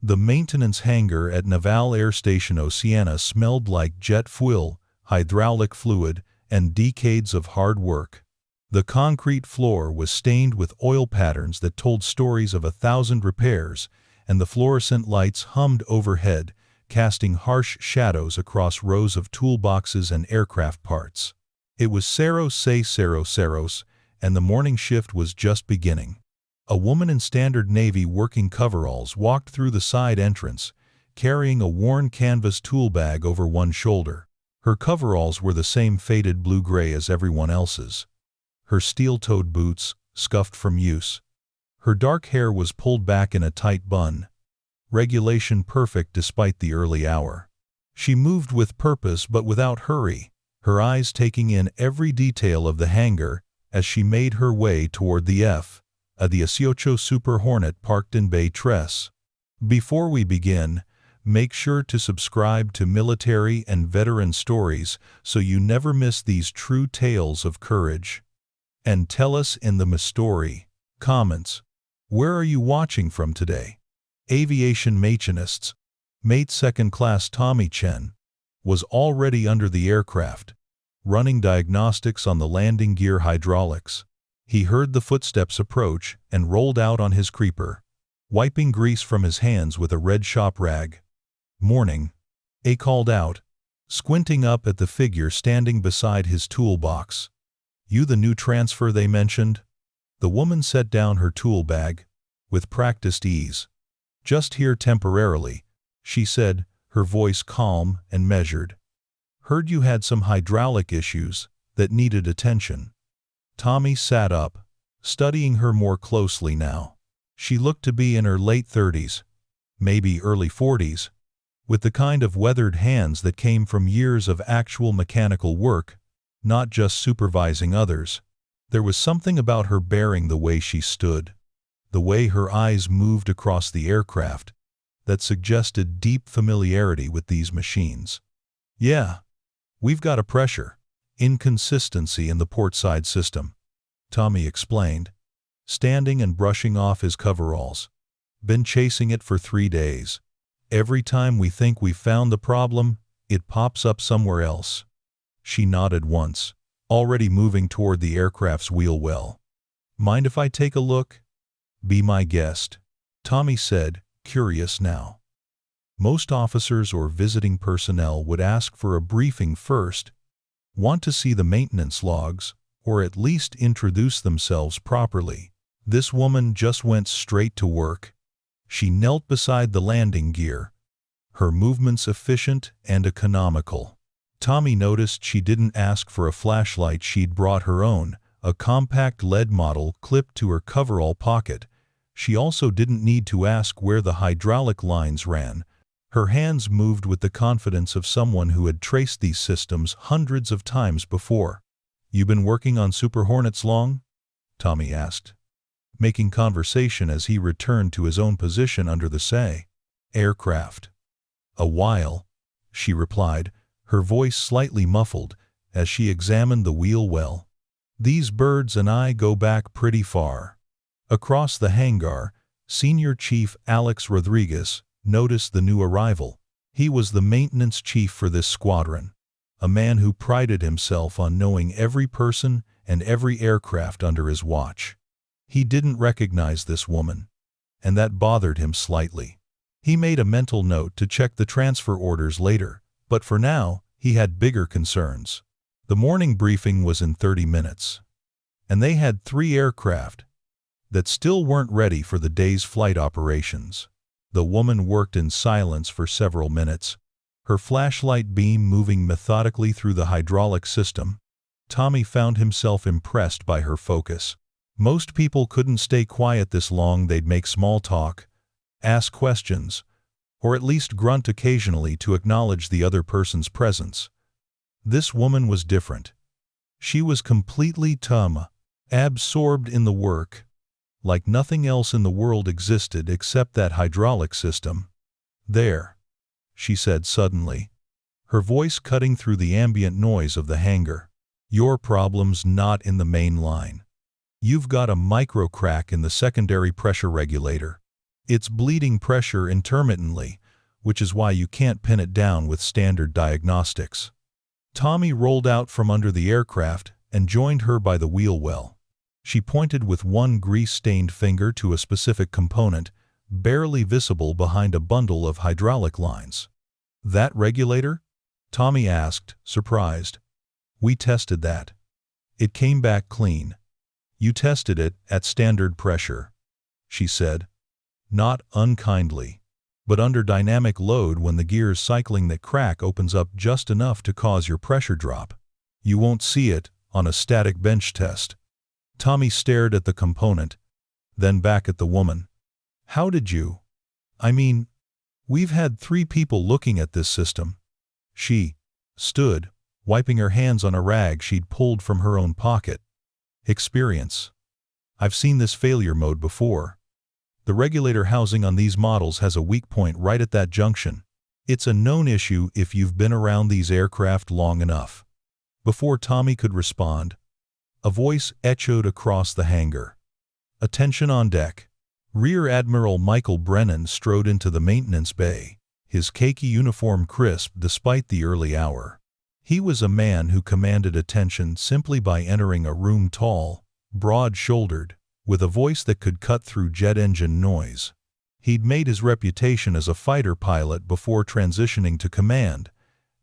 The maintenance hangar at Naval Air Station Oceana smelled like jet fuel, hydraulic fluid, and decades of hard work. The concrete floor was stained with oil patterns that told stories of 1,000 repairs, and the fluorescent lights hummed overhead, casting harsh shadows across rows of toolboxes and aircraft parts. It was Ceros, and the morning shift was just beginning. A woman in standard Navy working coveralls walked through the side entrance, carrying a worn canvas tool bag over one shoulder. Her coveralls were the same faded blue-gray as everyone else's. Her steel-toed boots, scuffed from use. Her dark hair was pulled back in a tight bun. Regulation perfect despite the early hour. She moved with purpose but without hurry, her eyes taking in every detail of the hangar as she made her way toward the F-18 Super Hornet parked in Bay Tres. Before we begin, make sure to subscribe to Military and Veteran Stories so you never miss these true tales of courage. And tell us in the story comments, where are you watching from today? Aviation machinists. Mate Second Class Tommy Chen was already under the aircraft, running diagnostics on the landing gear hydraulics. He heard the footsteps approach and rolled out on his creeper, wiping grease from his hands with a red shop rag. "Morning," A called out, squinting up at the figure standing beside his toolbox. "You the new transfer they mentioned?" The woman set down her tool bag with practiced ease. "Just here temporarily," she said, her voice calm and measured. "Heard you had some hydraulic issues that needed attention." Tommy sat up, studying her more closely now. She looked to be in her late 30s, maybe early 40s, with the kind of weathered hands that came from years of actual mechanical work, not just supervising others. There was something about her bearing, the way she stood, the way her eyes moved across the aircraft, that suggested deep familiarity with these machines. "Yeah, we've got a pressure inconsistency in the portside system," Tommy explained, standing and brushing off his coveralls. "Been chasing it for 3 days. Every time we think we've found the problem, it pops up somewhere else." She nodded once, already moving toward the aircraft's wheel well. "Mind if I take a look?" "Be my guest," Tommy said, curious now. Most officers or visiting personnel would ask for a briefing first, want to see the maintenance logs, or at least introduce themselves properly. This woman just went straight to work. She knelt beside the landing gear, her movements efficient and economical. Tommy noticed she didn't ask for a flashlight. She'd brought her own, a compact lead model clipped to her coverall pocket. She also didn't need to ask where the hydraulic lines ran. Her hands moved with the confidence of someone who had traced these systems hundreds of times before. "You been working on Super Hornets long?" Tommy asked, making conversation as he returned to his own position under the aircraft. "A while," she replied, her voice slightly muffled as she examined the wheel well. "These birds and I go back pretty far." Across the hangar, Senior Chief Alex Rodriguez noticed the new arrival. He was the maintenance chief for this squadron, a man who prided himself on knowing every person and every aircraft under his watch. He didn't recognize this woman, and that bothered him slightly. He made a mental note to check the transfer orders later, but for now, he had bigger concerns. The morning briefing was in 30 minutes, and they had 3 aircraft that still weren't ready for the day's flight operations. The woman worked in silence for several minutes, her flashlight beam moving methodically through the hydraulic system. Tommy found himself impressed by her focus. Most people couldn't stay quiet this long. They'd make small talk, ask questions, or at least grunt occasionally to acknowledge the other person's presence. This woman was different. She was completely absorbed in the work, like nothing else in the world existed except that hydraulic system. "There," she said suddenly, her voice cutting through the ambient noise of the hangar. "Your problem's not in the main line. You've got a micro crack in the secondary pressure regulator." It's bleeding pressure intermittently, which is why you can't pin it down with standard diagnostics. Tommy rolled out from under the aircraft and joined her by the wheel well. She pointed with one grease-stained finger to a specific component, barely visible behind a bundle of hydraulic lines. "That regulator?" Tommy asked, surprised. "We tested that. It came back clean." "You tested it at standard pressure," she said. "Not unkindly. But under dynamic load, when the gear's cycling, that crack opens up just enough to cause your pressure drop. You won't see it on a static bench test." Tommy stared at the component, then back at the woman. "How did you? I mean, we've had 3 people looking at this system." She stood, wiping her hands on a rag she'd pulled from her own pocket. "Experience. I've seen this failure mode before. The regulator housing on these models has a weak point right at that junction. It's a known issue if you've been around these aircraft long enough." Before Tommy could respond, a voice echoed across the hangar. "Attention on deck." Rear Admiral Michael Brennan strode into the maintenance bay, his khaki uniform crisp despite the early hour. He was a man who commanded attention simply by entering a room, tall, broad-shouldered, with a voice that could cut through jet engine noise. He'd made his reputation as a fighter pilot before transitioning to command,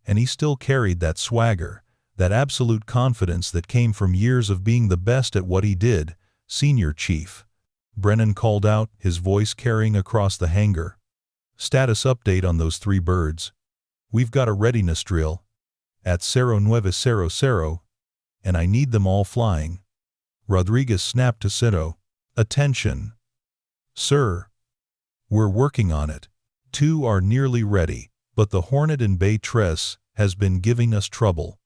and he still carried that swagger, that absolute confidence that came from years of being the best at what he did. "Senior Chief," Brennan called out, his voice carrying across the hangar. "Status update on those 3 birds. We've got a readiness drill at 0900, and I need them all flying." Rodriguez snapped to Cito. "Attention, sir. We're working on it. 2 are nearly ready, but the Hornet in Bay Tres has been giving us trouble."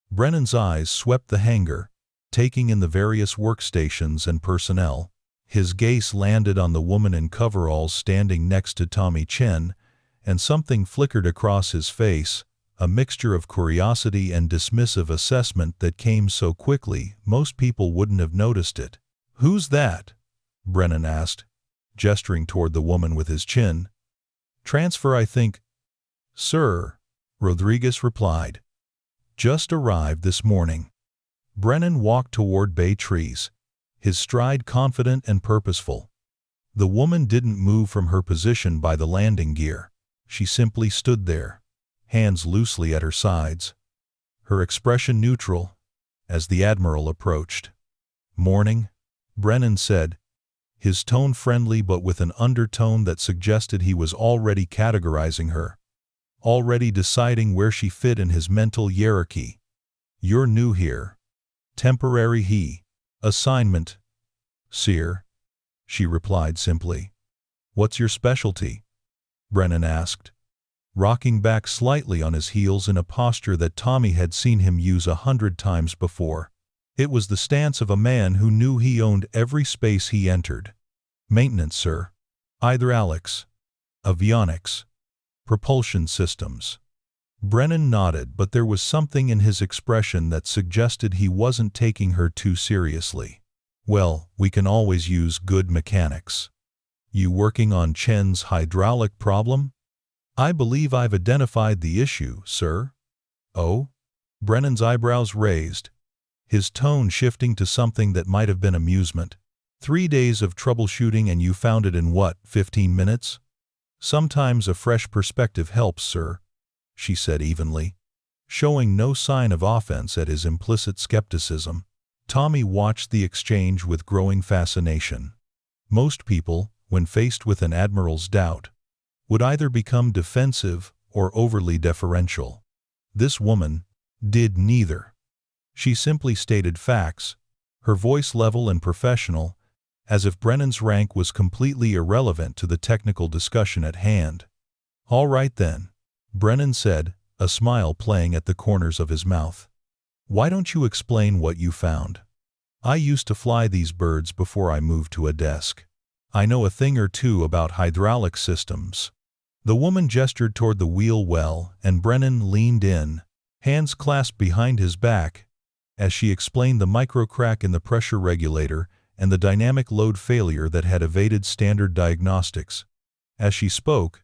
Brennan's eyes swept the hangar, taking in the various workstations and personnel. His gaze landed on the woman in coveralls standing next to Tommy Chen, and something flickered across his face, a mixture of curiosity and dismissive assessment that came so quickly most people wouldn't have noticed it. "Who's that?" Brennan asked, gesturing toward the woman with his chin. "Transfer, I think." "Sir," Rodriguez replied. "Just arrived this morning." Brennan walked toward Bay Trees, his stride confident and purposeful. The woman didn't move from her position by the landing gear. She simply stood there, hands loosely at her sides, her expression neutral, as the Admiral approached. "Morning," Brennan said, his tone friendly but with an undertone that suggested he was already categorizing her, already deciding where she fit in his mental hierarchy. "You're new here." "Temporary assignment, sir," she replied simply. "What's your specialty?" Brennan asked, rocking back slightly on his heels in a posture that Tommy had seen him use 100 times before. It was the stance of a man who knew he owned every space he entered. "Maintenance, sir. Hydraulics, avionics, propulsion systems." Brennan nodded, but there was something in his expression that suggested he wasn't taking her too seriously. "Well, we can always use good mechanics." "You working on Chen's hydraulic problem?" "I believe I've identified the issue, sir." "Oh?" Brennan's eyebrows raised, his tone shifting to something that might have been amusement. 3 days of troubleshooting and you found it in what, 15 minutes? "Sometimes a fresh perspective helps, sir," she said evenly, showing no sign of offense at his implicit skepticism. Tommy watched the exchange with growing fascination. Most people, when faced with an admiral's doubt, would either become defensive or overly deferential. This woman did neither. She simply stated facts, her voice level and professional, as if Brennan's rank was completely irrelevant to the technical discussion at hand. "All right then," Brennan said, a smile playing at the corners of his mouth. "Why don't you explain what you found? I used to fly these birds before I moved to a desk. I know a thing or two about hydraulic systems." The woman gestured toward the wheel well, and Brennan leaned in, hands clasped behind his back, as she explained the micro crack in the pressure regulator and the dynamic load failure that had evaded standard diagnostics. As she spoke,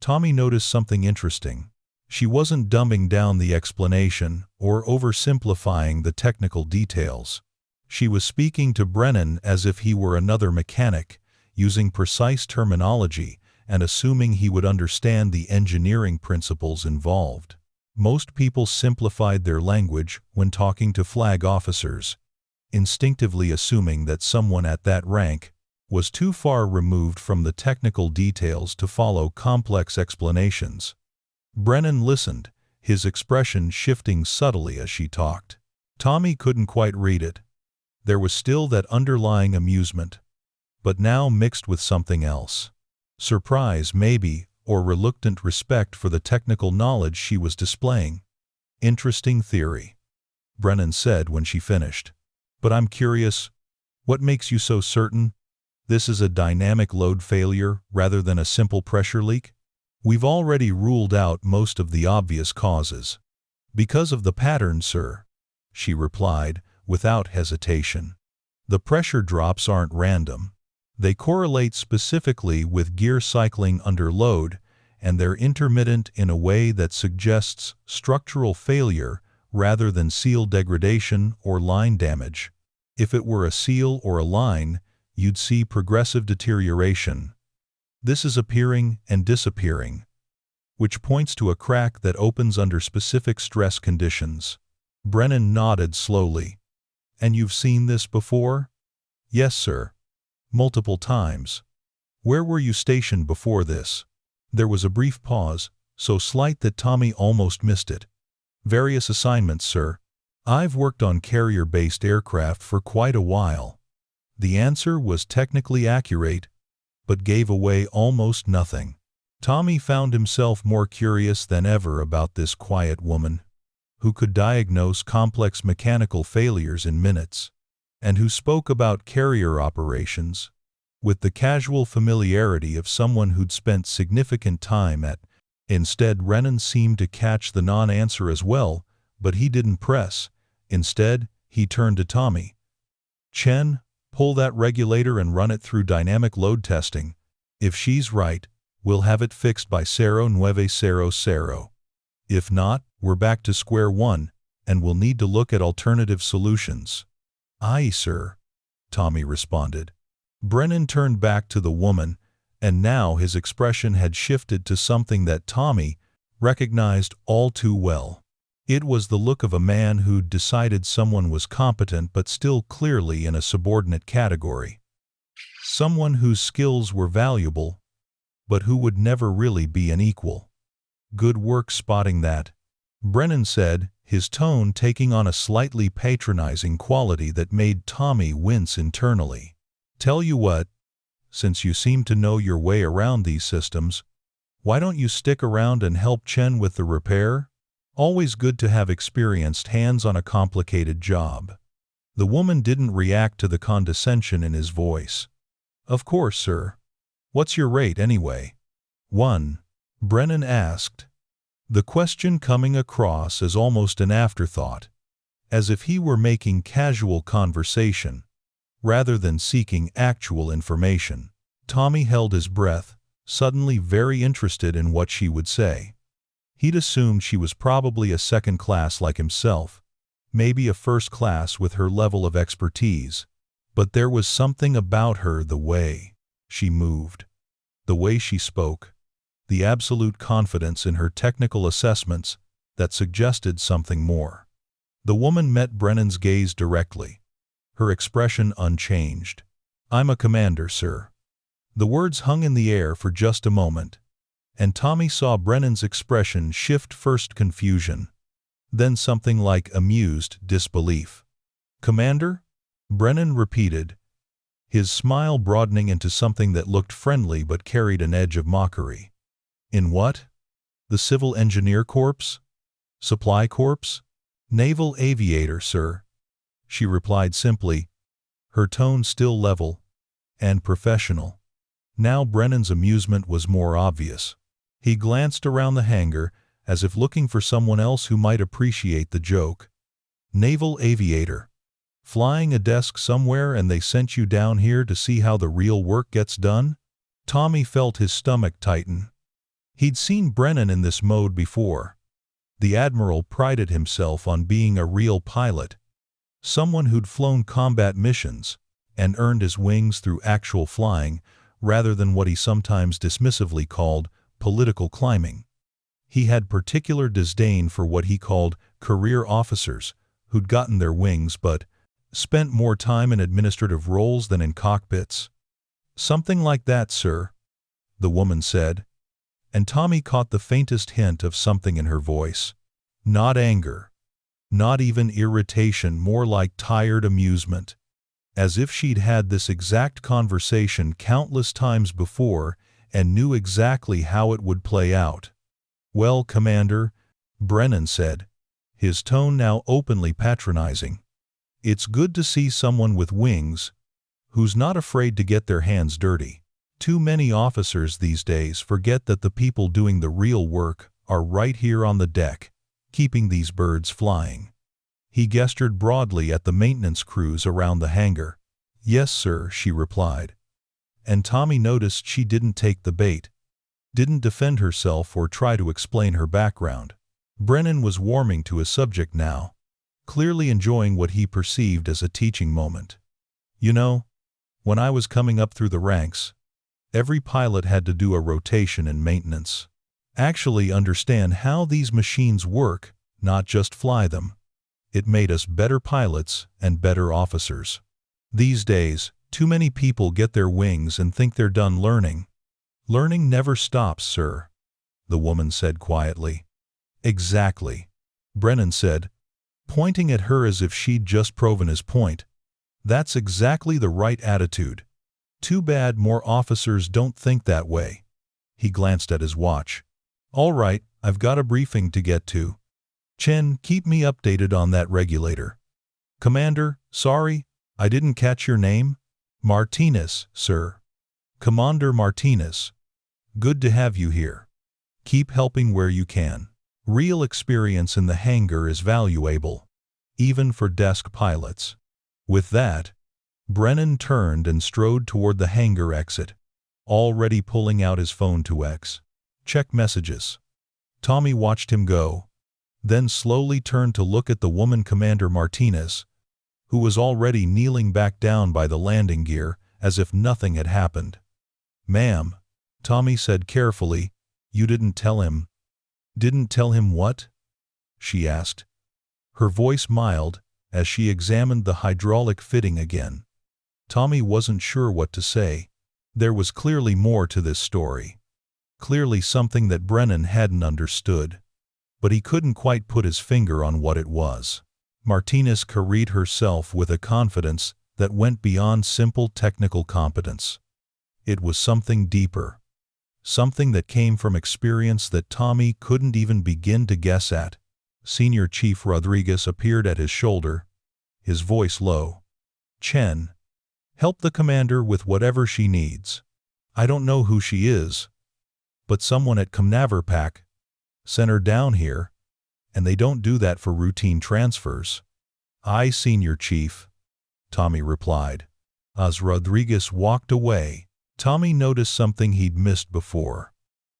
Tommy noticed something interesting. She wasn't dumbing down the explanation or oversimplifying the technical details. She was speaking to Brennan as if he were another mechanic, using precise terminology and assuming he would understand the engineering principles involved. Most people simplified their language when talking to flag officers, instinctively assuming that someone at that rank was too far removed from the technical details to follow complex explanations. Brennan listened, his expression shifting subtly as she talked. Tommy couldn't quite read it. There was still that underlying amusement, but now mixed with something else. Surprise, maybe, or reluctant respect for the technical knowledge she was displaying. Interesting theory, Brennan said when she finished. But I'm curious, what makes you so certain this is a dynamic load failure rather than a simple pressure leak? We've already ruled out most of the obvious causes. Because of the pattern, sir, she replied without hesitation. The pressure drops aren't random. They correlate specifically with gear cycling under load, and they're intermittent in a way that suggests structural failure rather than seal degradation or line damage. If it were a seal or a line, you'd see progressive deterioration. This is appearing and disappearing, which points to a crack that opens under specific stress conditions. Brennan nodded slowly. And you've seen this before? Yes, sir. Multiple times. Where were you stationed before this? There was a brief pause, so slight that Tommy almost missed it. Various assignments, sir. I've worked on carrier-based aircraft for quite a while. The answer was technically accurate, but gave away almost nothing. Tommy found himself more curious than ever about this quiet woman, who could diagnose complex mechanical failures in minutes, and who spoke about carrier operations with the casual familiarity of someone who'd spent significant time at. Instead, Brennan seemed to catch the non-answer as well, but he didn't press. Instead, he turned to Tommy. Chen, pull that regulator and run it through dynamic load testing. If she's right, we'll have it fixed by 0900. If not, we're back to square one, and we'll need to look at alternative solutions. Aye, sir, Tommy responded. Brennan turned back to the woman, and now his expression had shifted to something that Tommy recognized all too well. It was the look of a man who'd decided someone was competent but still clearly in a subordinate category. Someone whose skills were valuable, but who would never really be an equal. Good work spotting that, Brennan said, his tone taking on a slightly patronizing quality that made Tommy wince internally. Tell you what, since you seem to know your way around these systems, why don't you stick around and help Chen with the repair? Always good to have experienced hands on a complicated job. The woman didn't react to the condescension in his voice. Of course, sir. What's your rate anyway? 1. Brennan asked, the question coming across as almost an afterthought, as if he were making casual conversation, rather than seeking actual information. Tommy held his breath, suddenly very interested in what she would say. He'd assumed she was probably a second class like himself, maybe a first class with her level of expertise, but there was something about her, the way she moved, the way she spoke, the absolute confidence in her technical assessments that suggested something more. The woman met Brennan's gaze directly, her expression unchanged. I'm a commander, sir. The words hung in the air for just a moment, and Tommy saw Brennan's expression shift, first confusion, then something like amused disbelief. Commander? Brennan repeated, his smile broadening into something that looked friendly but carried an edge of mockery. In what? The Civil Engineer Corps? Supply Corps? Naval Aviator, sir, she replied simply, her tone still level and professional. Now Brennan's amusement was more obvious. He glanced around the hangar, as if looking for someone else who might appreciate the joke. Naval Aviator. Flying a desk somewhere and they sent you down here to see how the real work gets done? Tommy felt his stomach tighten. He'd seen Brennan in this mode before. The Admiral prided himself on being a real pilot, someone who'd flown combat missions and earned his wings through actual flying rather than what he sometimes dismissively called political climbing. He had particular disdain for what he called career officers who'd gotten their wings but spent more time in administrative roles than in cockpits. "Something like that, sir," the woman said, and Tommy caught the faintest hint of something in her voice. Not anger. Not even irritation, more like tired amusement. As if she'd had this exact conversation countless times before and knew exactly how it would play out. "Well, Commander," Brennan said, his tone now openly patronizing, "it's good to see someone with wings who's not afraid to get their hands dirty. Too many officers these days forget that the people doing the real work are right here on the deck, keeping these birds flying." He gestured broadly at the maintenance crews around the hangar. "Yes, sir," she replied. And Tommy noticed she didn't take the bait, didn't defend herself or try to explain her background. Brennan was warming to his subject now, clearly enjoying what he perceived as a teaching moment. "You know, when I was coming up through the ranks, every pilot had to do a rotation in maintenance. Actually understand how these machines work, not just fly them. It made us better pilots and better officers. These days, too many people get their wings and think they're done learning." "Learning never stops, sir," the woman said quietly. "Exactly," Brennan said, pointing at her as if she'd just proven his point. "That's exactly the right attitude. Too bad more officers don't think that way." He glanced at his watch. "All right, I've got a briefing to get to. Chen, keep me updated on that regulator." "Commander, sorry, I didn't catch your name?" "Martinez, sir. Commander Martinez. Good to have you here. Keep helping where you can. Real experience in the hangar is valuable, even for desk pilots." With that, Brennan turned and strode toward the hangar exit, already pulling out his phone to check messages. Tommy watched him go, then slowly turned to look at the woman Commander Martinez, who was already kneeling back down by the landing gear as if nothing had happened. "Ma'am," Tommy said carefully, "you didn't tell him." "Didn't tell him what?" she asked, her voice mild as she examined the hydraulic fitting again. Tommy wasn't sure what to say. There was clearly more to this story. Clearly something that Brennan hadn't understood. But he couldn't quite put his finger on what it was. Martinez carried herself with a confidence that went beyond simple technical competence. It was something deeper. Something that came from experience that Tommy couldn't even begin to guess at. Senior Chief Rodriguez appeared at his shoulder, his voice low. "Chen, help the commander with whatever she needs. I don't know who she is, but someone at Comnaverpack sent her down here, and they don't do that for routine transfers." "Aye, Senior Chief," Tommy replied. As Rodriguez walked away, Tommy noticed something he'd missed before.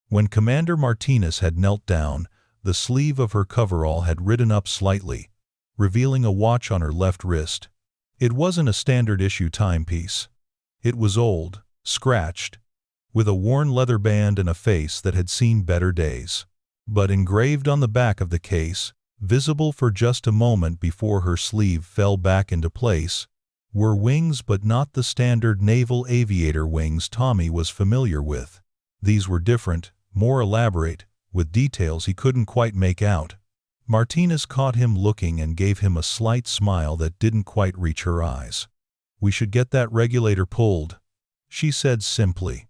When Commander Martinez had knelt down, the sleeve of her coverall had ridden up slightly, revealing a watch on her left wrist. It wasn't a standard-issue timepiece. It was old, scratched, with a worn leather band and a face that had seen better days. But engraved on the back of the case, visible for just a moment before her sleeve fell back into place, were wings, but not the standard naval aviator wings Tommy was familiar with. These were different, more elaborate, with details he couldn't quite make out. Martinez caught him looking and gave him a slight smile that didn't quite reach her eyes. "We should get that regulator pulled," she said simply.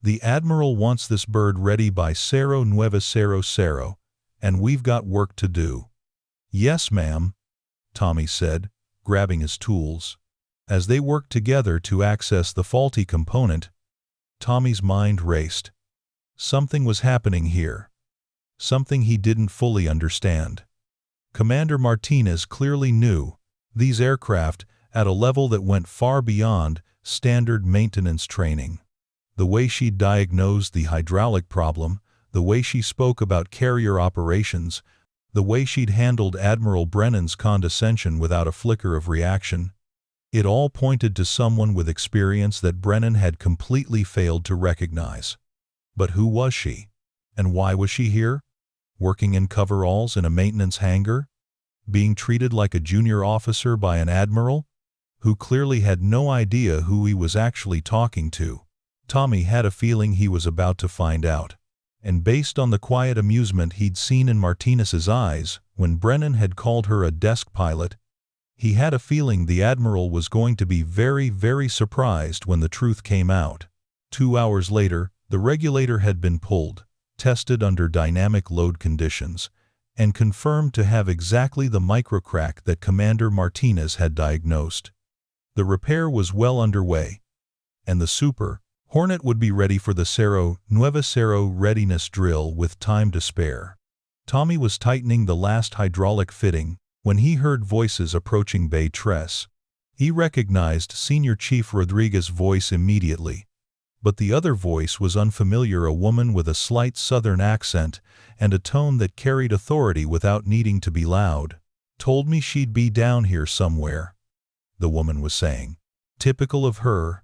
"The Admiral wants this bird ready by 0900, and we've got work to do." "Yes, ma'am," Tommy said, grabbing his tools. As they worked together to access the faulty component, Tommy's mind raced. Something was happening here. Something he didn't fully understand. Commander Martinez clearly knew these aircraft at a level that went far beyond standard maintenance training. The way she diagnosed the hydraulic problem, the way she spoke about carrier operations, the way she'd handled Admiral Brennan's condescension without a flicker of reaction, it all pointed to someone with experience that Brennan had completely failed to recognize. But who was she? And why was she here? Working in coveralls in a maintenance hangar? Being treated like a junior officer by an admiral who clearly had no idea who he was actually talking to? Tommy had a feeling he was about to find out. And based on the quiet amusement he'd seen in Martinez's eyes when Brennan had called her a desk pilot, he had a feeling the Admiral was going to be very, very surprised when the truth came out. 2 hours later, the regulator had been pulled, tested under dynamic load conditions, and confirmed to have exactly the microcrack that Commander Martinez had diagnosed. The repair was well underway, and the Super Hornet would be ready for the Cerro Nuevo Cerro readiness drill with time to spare. Tommy was tightening the last hydraulic fitting when he heard voices approaching Bay Tres. He recognized Senior Chief Rodriguez's voice immediately, but the other voice was unfamiliar, a woman with a slight southern accent and a tone that carried authority without needing to be loud. "Told me she'd be down here somewhere," the woman was saying. Typical of her,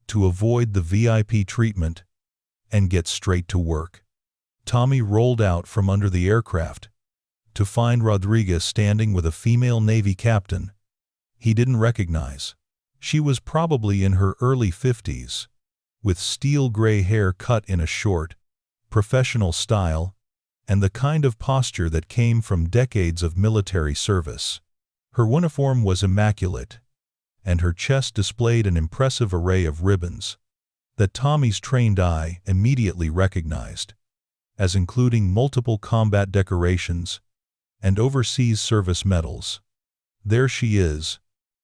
to avoid the VIP treatment and get straight to work. Tommy rolled out from under the aircraft to find Rodriguez standing with a female Navy captain he didn't recognize. She was probably in her early 50s, with steel gray hair cut in a short, professional style, and the kind of posture that came from decades of military service. Her uniform was immaculate, and her chest displayed an impressive array of ribbons that Tommy's trained eye immediately recognized, as including multiple combat decorations and overseas service medals. "There she is,"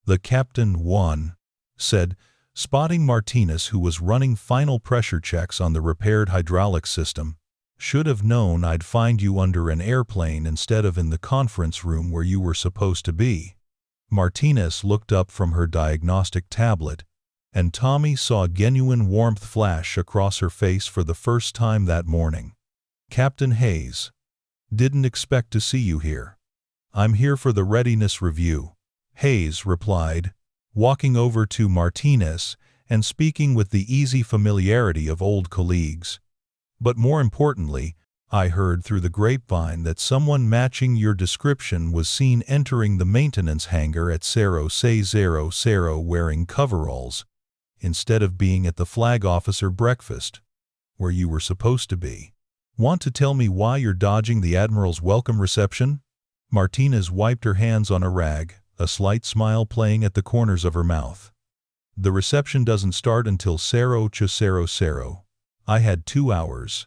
the Captain 1 said, spotting Martinez, who was running final pressure checks on the repaired hydraulic system. "Should have known I'd find you under an airplane instead of in the conference room where you were supposed to be." Martinez looked up from her diagnostic tablet, and Tommy saw genuine warmth flash across her face for the first time that morning. "Captain Hayes, didn't expect to see you here. I'm here for the readiness review," Hayes replied, walking over to Martinez and speaking with the easy familiarity of old colleagues. "But more importantly, I heard through the grapevine that someone matching your description was seen entering the maintenance hangar at Cerro Cerro wearing coveralls, instead of being at the flag officer breakfast, where you were supposed to be. Want to tell me why you're dodging the Admiral's welcome reception?" Martinez wiped her hands on a rag, a slight smile playing at the corners of her mouth. "The reception doesn't start until Cerro. I had 2 hours.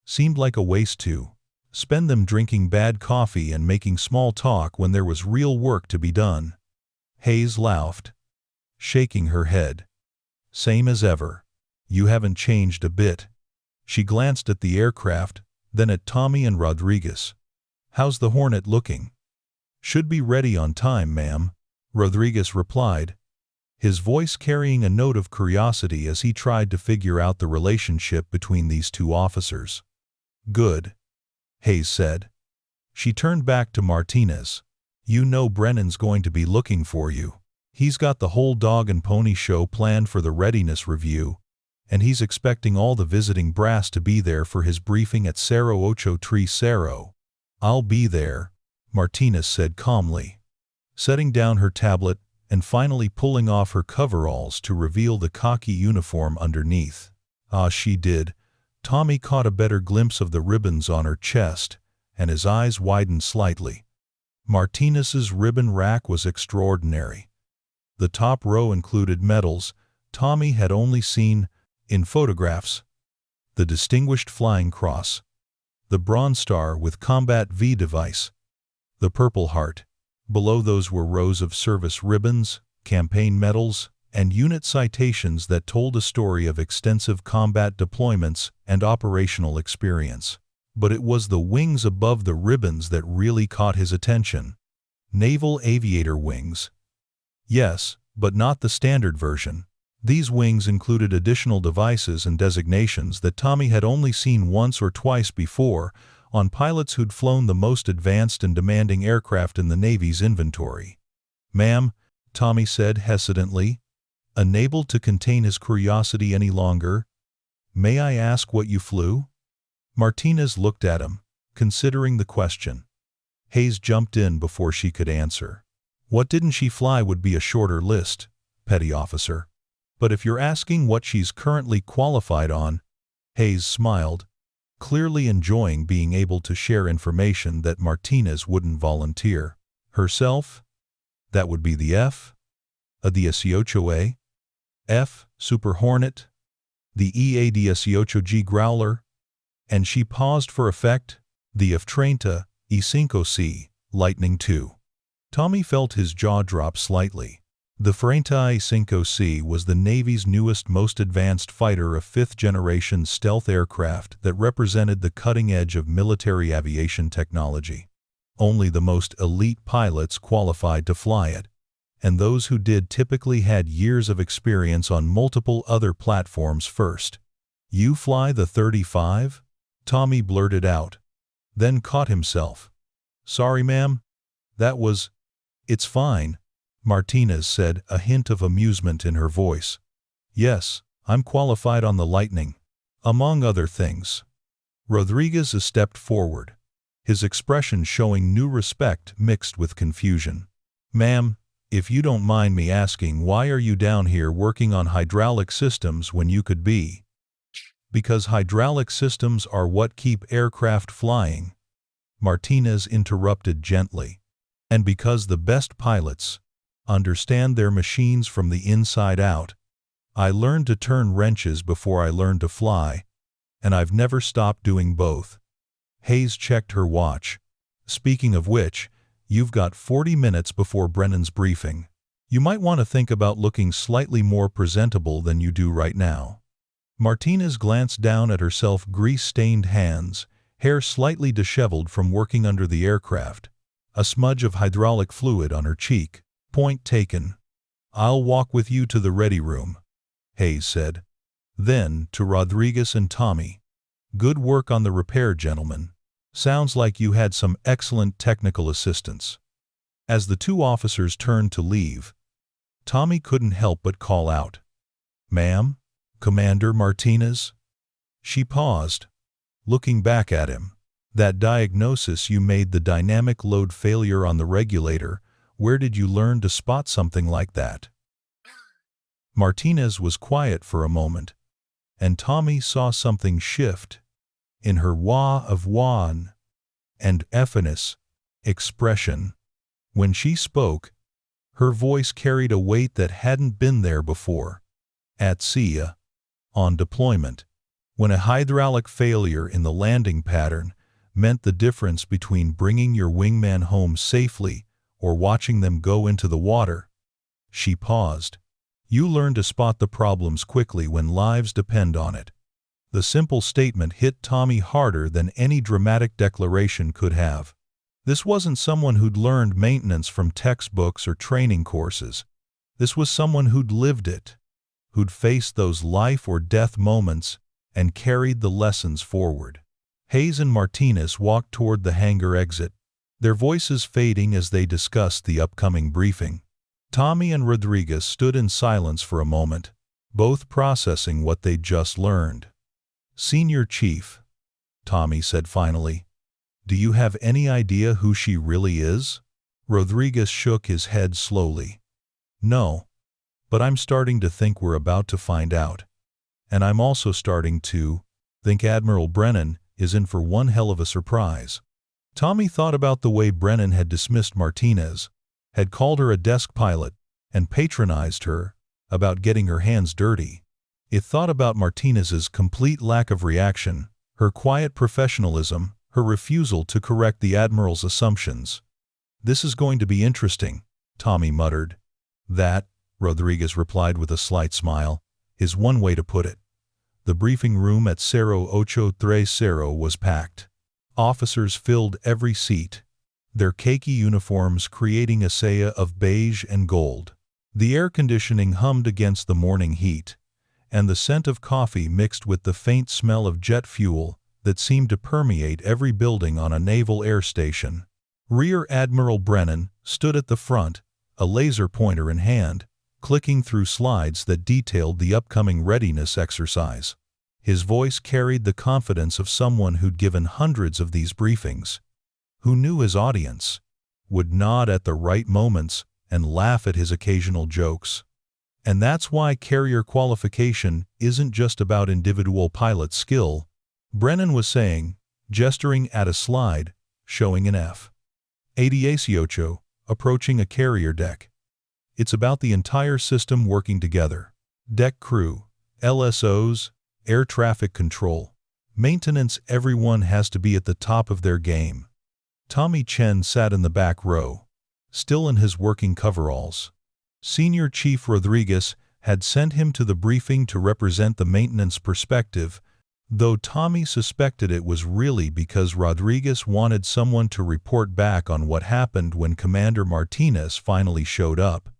Seemed like a waste to spend them drinking bad coffee and making small talk when there was real work to be done." Hayes laughed, shaking her head. "Same as ever. You haven't changed a bit." She glanced at the aircraft, then at Tommy and Rodriguez. "How's the Hornet looking?" "Should be ready on time, ma'am," Rodriguez replied, his voice carrying a note of curiosity as he tried to figure out the relationship between these two officers. "Good," Hayes said. She turned back to Martinez. "You know Brennan's going to be looking for you. He's got the whole dog and pony show planned for the readiness review, and he's expecting all the visiting brass to be there for his briefing at Cerro Cerro. I'll be there," Martinez said calmly, setting down her tablet and finally pulling off her coveralls to reveal the khaki uniform underneath. Ah, she did. Tommy caught a better glimpse of the ribbons on her chest, and his eyes widened slightly. Martinez's ribbon rack was extraordinary. The top row included medals Tommy had only seen in photographs: the Distinguished Flying Cross, the Bronze Star with Combat V device, the Purple Heart. Below those were rows of service ribbons, campaign medals, and unit citations that told a story of extensive combat deployments and operational experience. But it was the wings above the ribbons that really caught his attention. Naval aviator wings. Yes, but not the standard version. These wings included additional devices and designations that Tommy had only seen once or twice before on pilots who'd flown the most advanced and demanding aircraft in the Navy's inventory. "Ma'am," Tommy said hesitantly, unable to contain his curiosity any longer, "may I ask what you flew?" Martinez looked at him, considering the question. Hayes jumped in before she could answer. "What didn't she fly would be a shorter list, petty officer. But if you're asking what she's currently qualified on," Hayes smiled, clearly enjoying being able to share information that Martinez wouldn't volunteer. "Herself? That would be the F? The 18A? F, Super Hornet? The EA-18G Growler?" And she paused for effect. "The F-30, E-5C, Lightning II." Tommy felt his jaw drop slightly. The F-30 E-5C was the Navy's newest, most advanced fighter, a fifth-generation stealth aircraft that represented the cutting edge of military aviation technology. Only the most elite pilots qualified to fly it, and those who did typically had years of experience on multiple other platforms first. "You fly the 35? Tommy blurted out, then caught himself. "Sorry, ma'am. That was—" "It's fine," Martinez said, a hint of amusement in her voice. "Yes, I'm qualified on the Lightning, among other things." Rodriguez stepped forward, his expression showing new respect mixed with confusion. "Ma'am, if you don't mind me asking, why are you down here working on hydraulic systems when you could be—" "Because hydraulic systems are what keep aircraft flying," Martinez interrupted gently. "And because the best pilots understand their machines from the inside out. I learned to turn wrenches before I learned to fly, and I've never stopped doing both." Hayes checked her watch. "Speaking of which, you've got 40 minutes before Brennan's briefing. You might want to think about looking slightly more presentable than you do right now." Martinez glanced down at her grease-stained hands, hair slightly disheveled from working under the aircraft, a smudge of hydraulic fluid on her cheek. "Point taken. I'll walk with you to the ready room," Hayes said. Then, to Rodriguez and Tommy, "Good work on the repair, gentlemen. Sounds like you had some excellent technical assistance." As the two officers turned to leave, Tommy couldn't help but call out, "Ma'am? Commander Martinez?" She paused, looking back at him. "That diagnosis you made, the dynamic load failure on the regulator, where did you learn to spot something like that?" Martinez was quiet for a moment, and Tommy saw something shift in her wah of wan and effiness expression. When she spoke, her voice carried a weight that hadn't been there before. "At sea, on deployment, when a hydraulic failure in the landing pattern meant the difference between bringing your wingman home safely or watching them go into the water." She paused. "You learn to spot the problems quickly when lives depend on it." The simple statement hit Tommy harder than any dramatic declaration could have. This wasn't someone who'd learned maintenance from textbooks or training courses. This was someone who'd lived it, who'd faced those life-or-death moments and carried the lessons forward. Hayes and Martinez walked toward the hangar exit, their voices fading as they discussed the upcoming briefing. Tommy and Rodriguez stood in silence for a moment, both processing what they'd just learned. "Senior Chief," Tommy said finally, "do you have any idea who she really is?" Rodriguez shook his head slowly. "No, but I'm starting to think we're about to find out. And I'm also starting to think Admiral Brennan is in for one hell of a surprise." Tommy thought about the way Brennan had dismissed Martinez, had called her a desk pilot, and patronized her about getting her hands dirty. It thought about Martinez's complete lack of reaction, her quiet professionalism, her refusal to correct the Admiral's assumptions. "This is going to be interesting," Tommy muttered. "That," Rodriguez replied with a slight smile, "is one way to put it." The briefing room at 0830 was packed. Officers filled every seat, their khaki uniforms creating a saya of beige and gold. The air conditioning hummed against the morning heat, and the scent of coffee mixed with the faint smell of jet fuel that seemed to permeate every building on a naval air station. Rear Admiral Brennan stood at the front, a laser pointer in hand, clicking through slides that detailed the upcoming readiness exercise. His voice carried the confidence of someone who'd given hundreds of these briefings, who knew his audience, would nod at the right moments and laugh at his occasional jokes. And that's why carrier qualification isn't just about individual pilot skill, Brennan was saying, gesturing at a slide, showing an F-18 approaching a carrier deck. It's about the entire system working together. Deck crew, LSOs, air traffic control, maintenance, everyone has to be at the top of their game. Tommy Chen sat in the back row, still in his working coveralls. Senior Chief Rodriguez had sent him to the briefing to represent the maintenance perspective, though Tommy suspected it was really because Rodriguez wanted someone to report back on what happened when Commander Martinez finally showed up.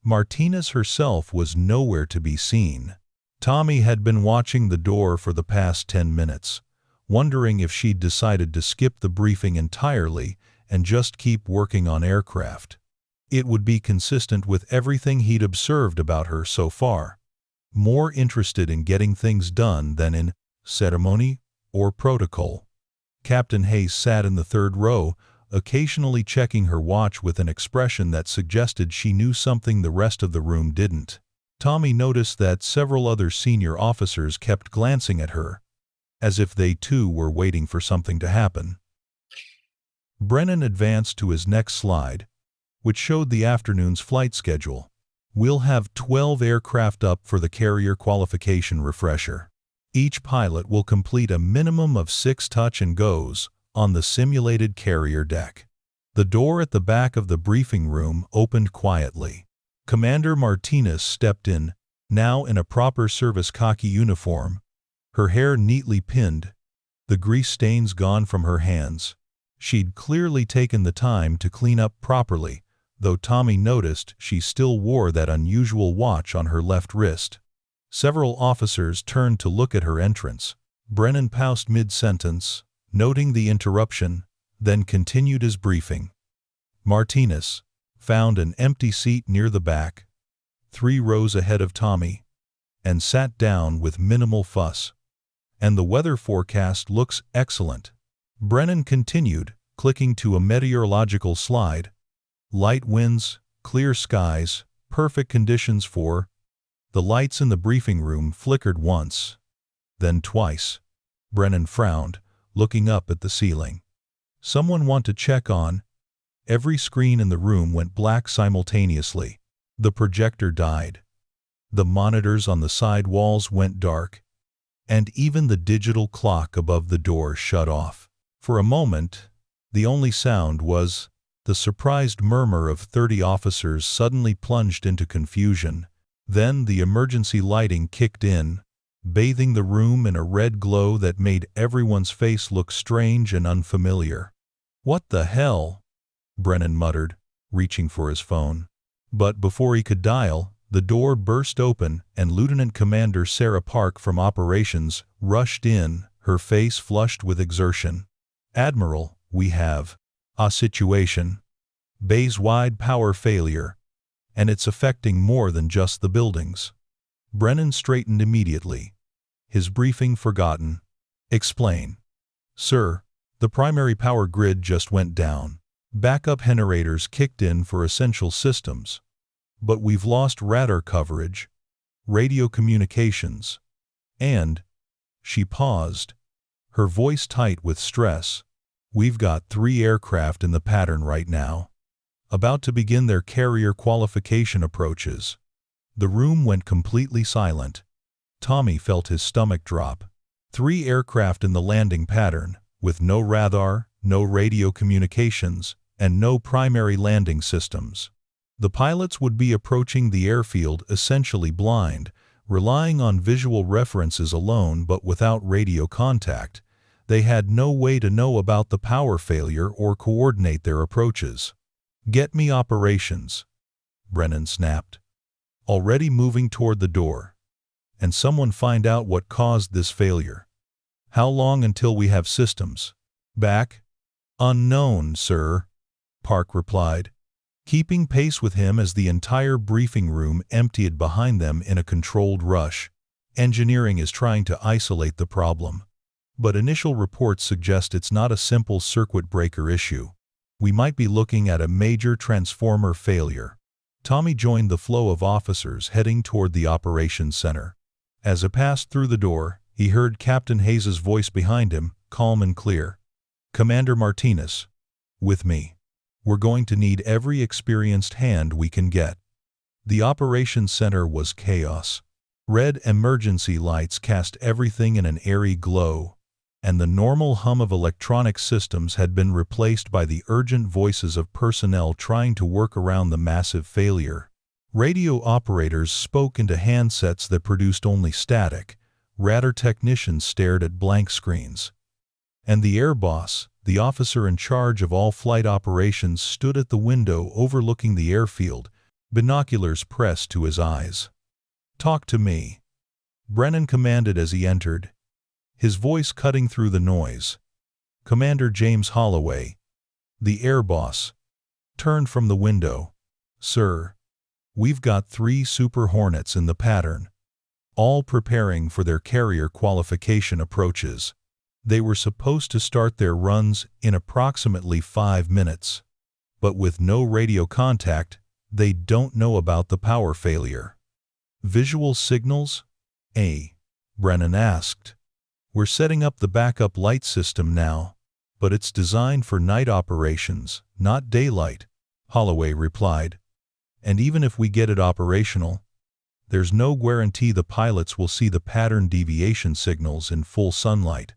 Martinez herself was nowhere to be seen. Tommy had been watching the door for the past 10 minutes, wondering if she'd decided to skip the briefing entirely and just keep working on aircraft. It would be consistent with everything he'd observed about her so far. More interested in getting things done than in ceremony or protocol. Captain Hayes sat in the third row, occasionally checking her watch with an expression that suggested she knew something the rest of the room didn't. Tommy noticed that several other senior officers kept glancing at her, as if they too were waiting for something to happen. Brennan advanced to his next slide, which showed the afternoon's flight schedule. We'll have 12 aircraft up for the carrier qualification refresher. Each pilot will complete a minimum of 6 touch and goes on the simulated carrier deck. The door at the back of the briefing room opened quietly. Commander Martinez stepped in, now in a proper service khaki uniform, her hair neatly pinned, the grease stains gone from her hands. She'd clearly taken the time to clean up properly, though Tommy noticed she still wore that unusual watch on her left wrist. Several officers turned to look at her entrance. Brennan paused mid-sentence, noting the interruption, then continued his briefing. Martinez found an empty seat near the back, 3 rows ahead of Tommy, and sat down with minimal fuss. And the weather forecast looks excellent. Brennan continued, clicking to a meteorological slide. Light winds, clear skies, perfect conditions for... The lights in the briefing room flickered once, then twice. Brennan frowned, looking up at the ceiling. Someone want to check on? Every screen in the room went black simultaneously. The projector died. The monitors on the side walls went dark. And even the digital clock above the door shut off. For a moment, the only sound was the surprised murmur of 30 officers suddenly plunged into confusion. Then the emergency lighting kicked in, bathing the room in a red glow that made everyone's face look strange and unfamiliar. "What the hell?" Brennan muttered, reaching for his phone. But before he could dial, the door burst open and Lieutenant Commander Sarah Park from Operations rushed in, her face flushed with exertion. "Admiral, we have a situation. Base-wide power failure. And it's affecting more than just the buildings." Brennan straightened immediately, his briefing forgotten. "Explain." "Sir, the primary power grid just went down. Backup generators kicked in for essential systems. But we've lost radar coverage, radio communications, and..." She paused, her voice tight with stress. "We've got 3 aircraft in the pattern right now, about to begin their carrier qualification approaches." The room went completely silent. Tommy felt his stomach drop. 3 aircraft in the landing pattern, with no radar, no radio communications, and no primary landing systems. The pilots would be approaching the airfield essentially blind, relying on visual references alone but without radio contact. They had no way to know about the power failure or coordinate their approaches. "Get me operations," Brennan snapped. already moving toward the door. And someone find out what caused this failure. How long until we have systems back? Unknown, sir, Park replied, keeping pace with him as the entire briefing room emptied behind them in a controlled rush. Engineering is trying to isolate the problem. But initial reports suggest it's not a simple circuit breaker issue. We might be looking at a major transformer failure. Tommy joined the flow of officers heading toward the operations center. As he passed through the door, he heard Captain Hayes's voice behind him, calm and clear. Commander Martinez, with me. We're going to need every experienced hand we can get. The operations center was chaos. Red emergency lights cast everything in an airy glow, and the normal hum of electronic systems had been replaced by the urgent voices of personnel trying to work around the massive failure. Radio operators spoke into handsets that produced only static. Radar technicians stared at blank screens. And the air boss, the officer in charge of all flight operations, stood at the window overlooking the airfield, binoculars pressed to his eyes. "Talk to me," Brennan commanded as he entered, his voice cutting through the noise. Commander James Holloway, the air boss, turned from the window. "Sir, we've got 3 Super Hornets in the pattern, all preparing for their carrier qualification approaches. They were supposed to start their runs in approximately 5 minutes. But with no radio contact, they don't know about the power failure." "Visual signals?" Brennan asked. "We're setting up the backup light system now, but it's designed for night operations, not daylight," Holloway replied. "And even if we get it operational, there's no guarantee the pilots will see the pattern deviation signals in full sunlight."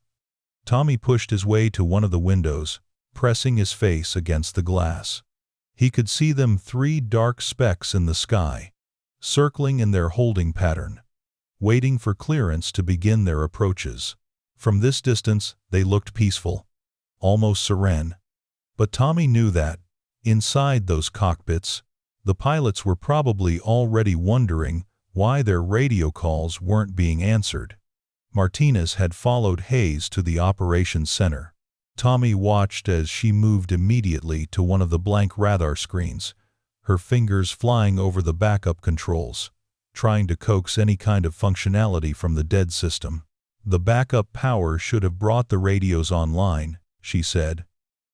Tommy pushed his way to one of the windows, pressing his face against the glass. He could see them 3 dark specks in the sky, circling in their holding pattern, waiting for clearance to begin their approaches. From this distance, they looked peaceful, almost serene. But Tommy knew that, inside those cockpits, the pilots were probably already wondering why their radio calls weren't being answered. Martinez had followed Hayes to the operations center. Tommy watched as she moved immediately to one of the blank radar screens, her fingers flying over the backup controls, trying to coax any kind of functionality from the dead system. "The backup power should have brought the radios online," she said,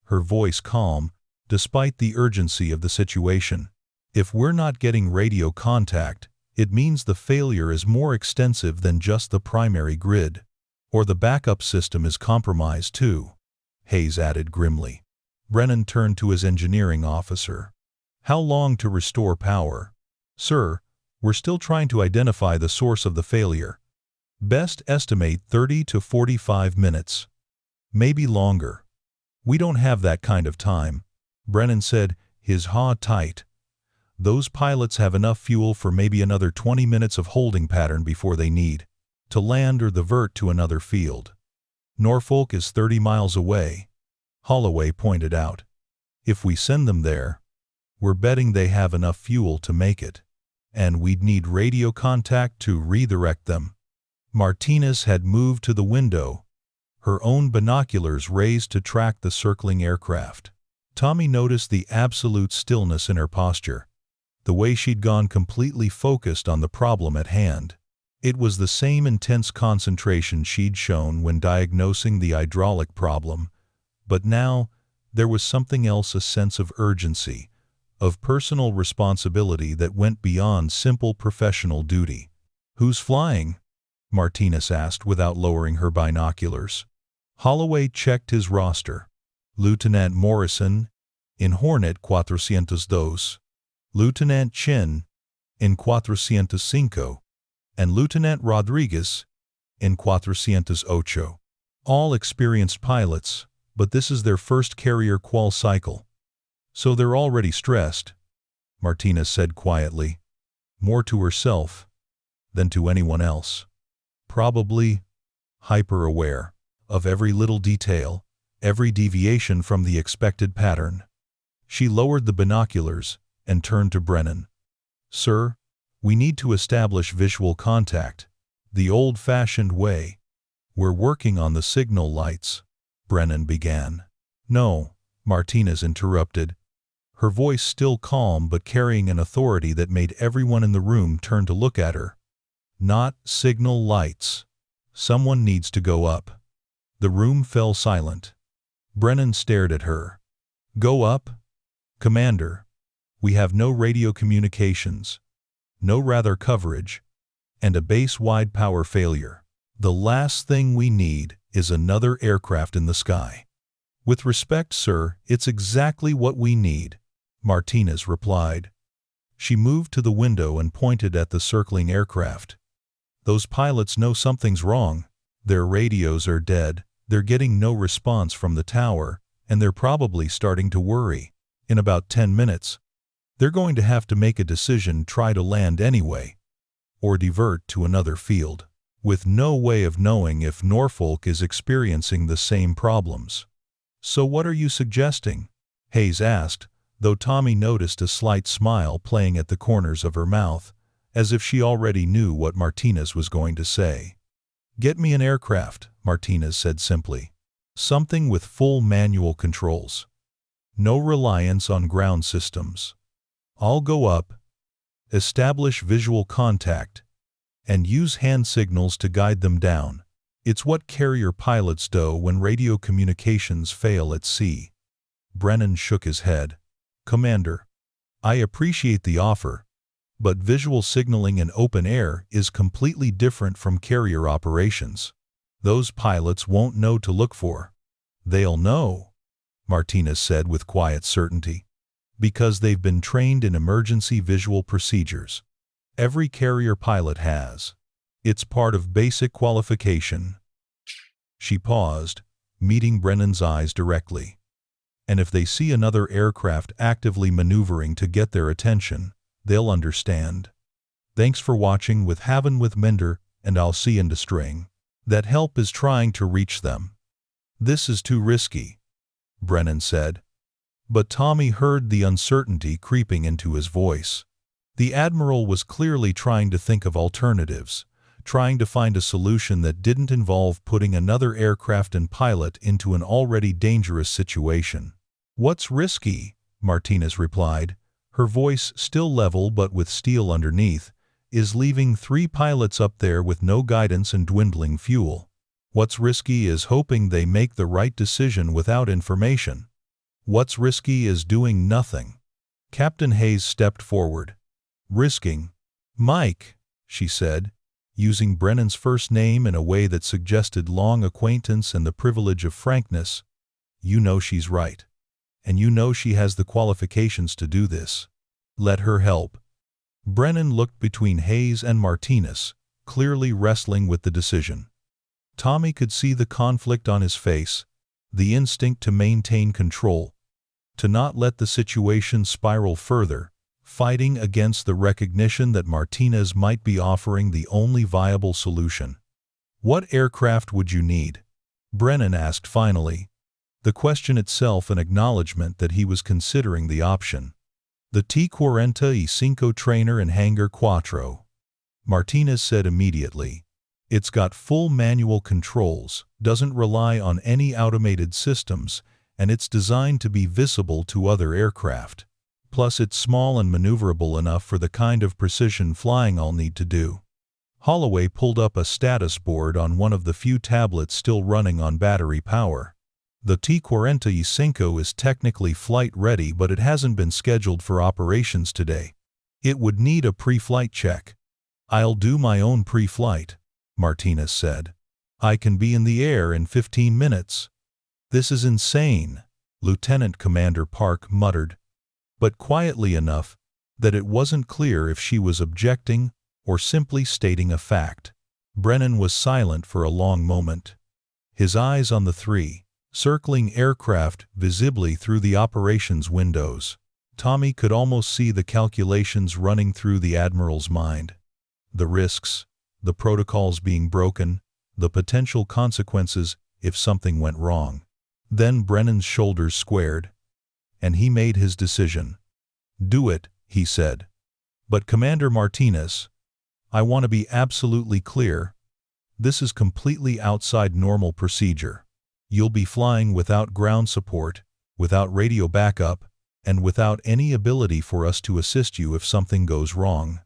her voice calm, despite the urgency of the situation. "If we're not getting radio contact, it means the failure is more extensive than just the primary grid. Or the backup system is compromised too," Hayes added grimly. Brennan turned to his engineering officer. "How long to restore power?" "Sir, we're still trying to identify the source of the failure. Best estimate 30 to 45 minutes. Maybe longer." "We don't have that kind of time," Brennan said, his jaw tight. "Those pilots have enough fuel for maybe another 20 minutes of holding pattern before they need to land or divert to another field." "Norfolk is 30 miles away," Holloway pointed out. "If we send them there, we're betting they have enough fuel to make it. And we'd need radio contact to redirect them." Martinez had moved to the window, her own binoculars raised to track the circling aircraft. Tommy noticed the absolute stillness in her posture, the way she'd gone completely focused on the problem at hand. It was the same intense concentration she'd shown when diagnosing the hydraulic problem, but now there was something else, a sense of urgency, of personal responsibility that went beyond simple professional duty. "Who's flying?" Martinez asked without lowering her binoculars. Holloway checked his roster. Lieutenant Morrison, in Hornet 402, Lieutenant Chin, in 405, and Lieutenant Rodriguez, in 408. All experienced pilots, but this is their first carrier qual cycle. "So they're already stressed," Martinez said quietly, more to herself than to anyone else. "Probably hyper-aware of every little detail, every deviation from the expected pattern." She lowered the binoculars and turned to Brennan. "Sir, We need to establish visual contact. The old-fashioned way. We're working on the signal lights, Brennan began. No, Martinez interrupted, her voice still calm but carrying an authority that made everyone in the room turn to look at her. Not signal lights. Someone needs to go up. The room fell silent. Brennan stared at her. Go up? Commander, we have no radio communications, no radar coverage, and a base-wide power failure. The last thing we need is another aircraft in the sky. With respect, sir, it's exactly what we need, Martinez replied. She moved to the window and pointed at the circling aircraft. Those pilots know something's wrong. Their radios are dead, they're getting no response from the tower, and they're probably starting to worry. In about 10 minutes, they're going to have to make a decision, try to land anyway, or divert to another field, with no way of knowing if Norfolk is experiencing the same problems. So what are you suggesting? Hayes asked, though Tommy noticed a slight smile playing at the corners of her mouth, as if she already knew what Martinez was going to say. Get me an aircraft, Martinez said simply. Something with full manual controls. No reliance on ground systems. I'll go up, establish visual contact, and use hand signals to guide them down. It's what carrier pilots do when radio communications fail at sea. Brennan shook his head. Commander, I appreciate the offer, but visual signaling in open air is completely different from carrier operations. Those pilots won't know to look for. They'll know, Martinez said with quiet certainty, because they've been trained in emergency visual procedures. Every carrier pilot has. It's part of basic qualification. She paused, meeting Brennan's eyes directly. And if they see another aircraft actively maneuvering to get their attention, they'll understand. Thanks for watching with Haven with Minder, and I'll see in the string. That help is trying to reach them. This is too risky, Brennan said. But Tommy heard the uncertainty creeping into his voice. The Admiral was clearly trying to think of alternatives, trying to find a solution that didn't involve putting another aircraft and pilot into an already dangerous situation. What's risky? Martinez replied, her voice still level but with steel underneath, is leaving 3 pilots up there with no guidance and dwindling fuel. What's risky is hoping they make the right decision without information. What's risky is doing nothing. Captain Hayes stepped forward. Risking. Mike, she said, using Brennan's first name in a way that suggested long acquaintance and the privilege of frankness. You know she's right. And you know she has the qualifications to do this. Let her help. Brennan looked between Hayes and Martinez, clearly wrestling with the decision. Tommy could see the conflict on his face, the instinct to maintain control, to not let the situation spiral further, fighting against the recognition that Martinez might be offering the only viable solution. What aircraft would you need? Brennan asked finally, the question itself an acknowledgement that he was considering the option. The T-45 trainer and hangar Quattro. Martinez said immediately. It's got full manual controls, doesn't rely on any automated systems, and it's designed to be visible to other aircraft. Plus it's small and maneuverable enough for the kind of precision flying I'll need to do. Holloway pulled up a status board on one of the few tablets still running on battery power. The T-45 is technically flight-ready, but it hasn't been scheduled for operations today. It would need a pre-flight check. I'll do my own pre-flight, Martinez said. I can be in the air in 15 minutes. This is insane, Lieutenant Commander Park muttered, but quietly enough that it wasn't clear if she was objecting or simply stating a fact. Brennan was silent for a long moment, his eyes on the 3 circling aircraft visibly through the operations windows. Tommy could almost see the calculations running through the Admiral's mind. The risks, the protocols being broken, the potential consequences if something went wrong. Then Brennan's shoulders squared, and he made his decision. Do it, he said. But Commander Martinez, I want to be absolutely clear. This is completely outside normal procedure. You'll be flying without ground support, without radio backup, and without any ability for us to assist you if something goes wrong.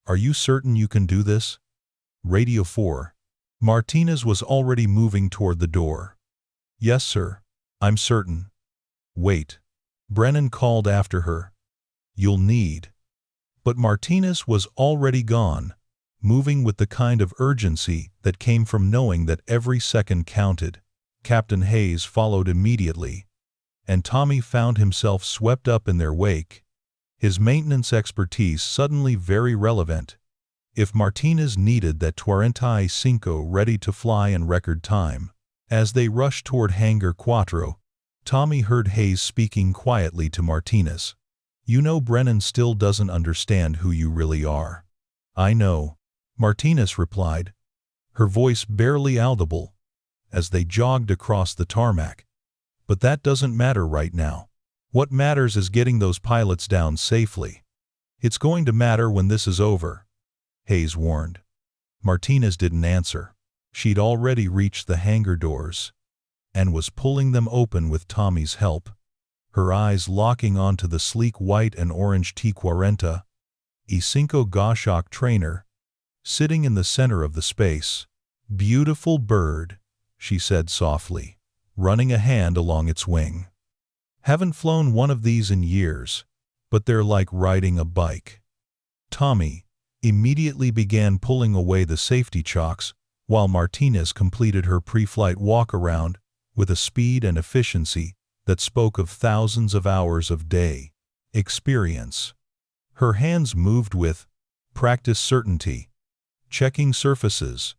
Are you certain you can do this? Radio 4. Martinez was already moving toward the door. Yes, sir. I'm certain. Wait. Brennan called after her. You'll need. But Martinez was already gone, moving with the kind of urgency that came from knowing that every second counted. Captain Hayes followed immediately, and Tommy found himself swept up in their wake, his maintenance expertise suddenly very relevant. If Martinez needed that 45 ready to fly in record time. As they rushed toward Hangar 4, Tommy heard Hayes speaking quietly to Martinez. You know Brennan still doesn't understand who you really are. I know, Martinez replied, her voice barely audible, as they jogged across the tarmac. But that doesn't matter right now. What matters is getting those pilots down safely. It's going to matter when this is over, Hayes warned. Martinez didn't answer. She'd already reached the hangar doors and was pulling them open with Tommy's help, her eyes locking onto the sleek white and orange T-45 Goshawk trainer, sitting in the center of the space. Beautiful bird, she said softly, running a hand along its wing. Haven't flown one of these in years, but they're like riding a bike. Tommy immediately began pulling away the safety chocks, while Martinez completed her pre-flight walk-around with a speed and efficiency that spoke of thousands of hours of day experience. Her hands moved with practice certainty, checking surfaces,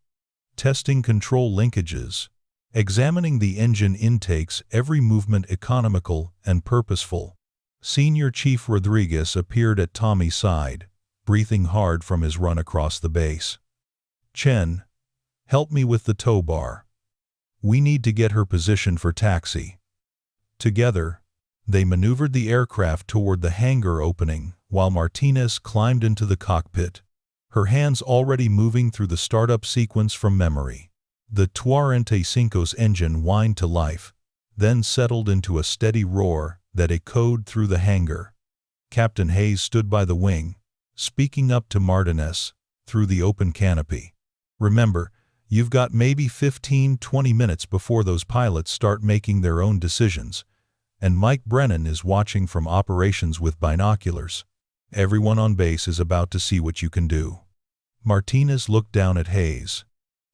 testing control linkages, examining the engine intakes, every movement economical and purposeful. Senior Chief Rodriguez appeared at Tommy's side, breathing hard from his run across the base. Chen, help me with the tow bar. We need to get her positioned for taxi. Together, they maneuvered the aircraft toward the hangar opening while Martinez climbed into the cockpit, her hands already moving through the startup sequence from memory. The 45's engine whined to life, then settled into a steady roar that echoed through the hangar. Captain Hayes stood by the wing, speaking up to Martinez through the open canopy. Remember, you've got maybe 15-20 minutes before those pilots start making their own decisions, and Mike Brennan is watching from operations with binoculars. Everyone on base is about to see what you can do. Martinez looked down at Hayes,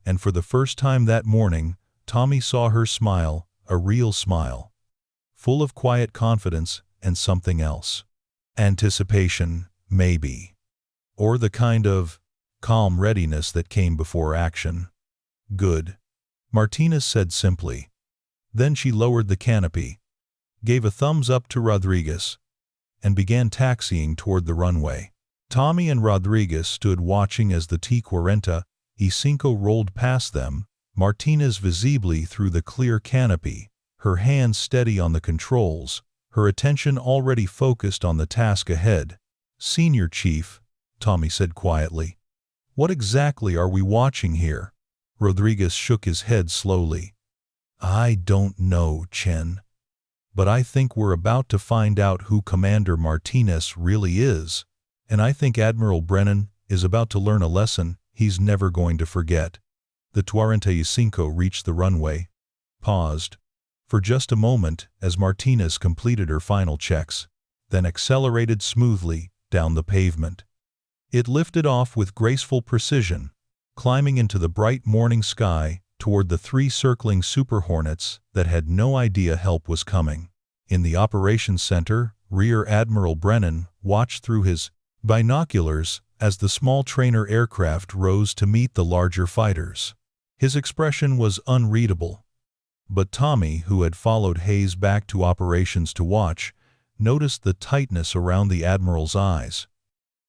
and for the first time that morning, Tommy saw her smile, a real smile, full of quiet confidence and something else. Anticipation, maybe. Or the kind of calm readiness that came before action. Good, Martinez said simply. Then she lowered the canopy, gave a thumbs up to Rodriguez, and began taxiing toward the runway. Tommy and Rodriguez stood watching as the T-45 rolled past them, Martinez visibly through the clear canopy, her hands steady on the controls, her attention already focused on the task ahead. Senior Chief, Tommy said quietly. What exactly are we watching here? Rodriguez shook his head slowly. I don't know, Chen. But I think we're about to find out who Commander Martinez really is, and I think Admiral Brennan is about to learn a lesson he's never going to forget. The 45 reached the runway, paused for just a moment as Martinez completed her final checks, then accelerated smoothly down the pavement. It lifted off with graceful precision, climbing into the bright morning sky toward the three circling Super Hornets that had no idea help was coming. In the operations center, Rear Admiral Brennan watched through his binoculars as the small trainer aircraft rose to meet the larger fighters. His expression was unreadable, but Tommy, who had followed Hayes back to operations to watch, noticed the tightness around the Admiral's eyes,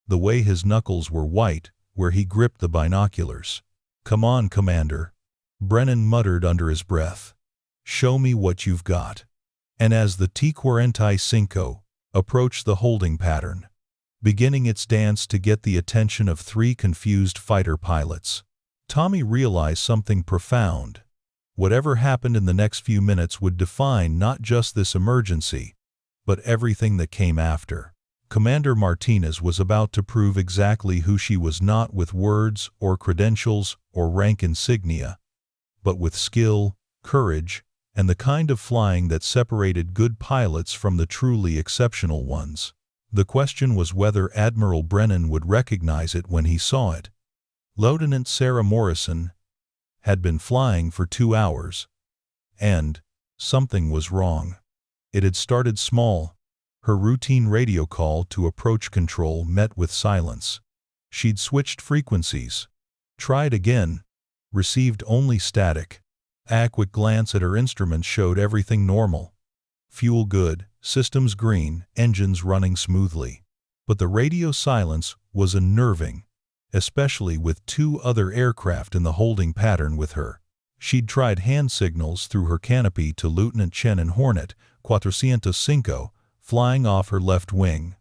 the way his knuckles were white where he gripped the binoculars. Come on, Commander, Brennan muttered under his breath. Show me what you've got. And as the T-45 approached the holding pattern, beginning its dance to get the attention of 3 confused fighter pilots. Tommy realized something profound. Whatever happened in the next few minutes would define not just this emergency, but everything that came after. Commander Martinez was about to prove exactly who she was, not with words or credentials or rank insignia, but with skill, courage, and the kind of flying that separated good pilots from the truly exceptional ones. The question was whether Admiral Brennan would recognize it when he saw it. Lieutenant Sarah Morrison had been flying for 2 hours, and something was wrong. It had started small. Her routine radio call to approach control met with silence. She'd switched frequencies, tried again, received only static. A quick glance at her instruments showed everything normal. Fuel good, systems green, engines running smoothly. But the radio silence was unnerving, especially with 2 other aircraft in the holding pattern with her. She'd tried hand signals through her canopy to Lieutenant Chen and Hornet 405, flying off her left wing.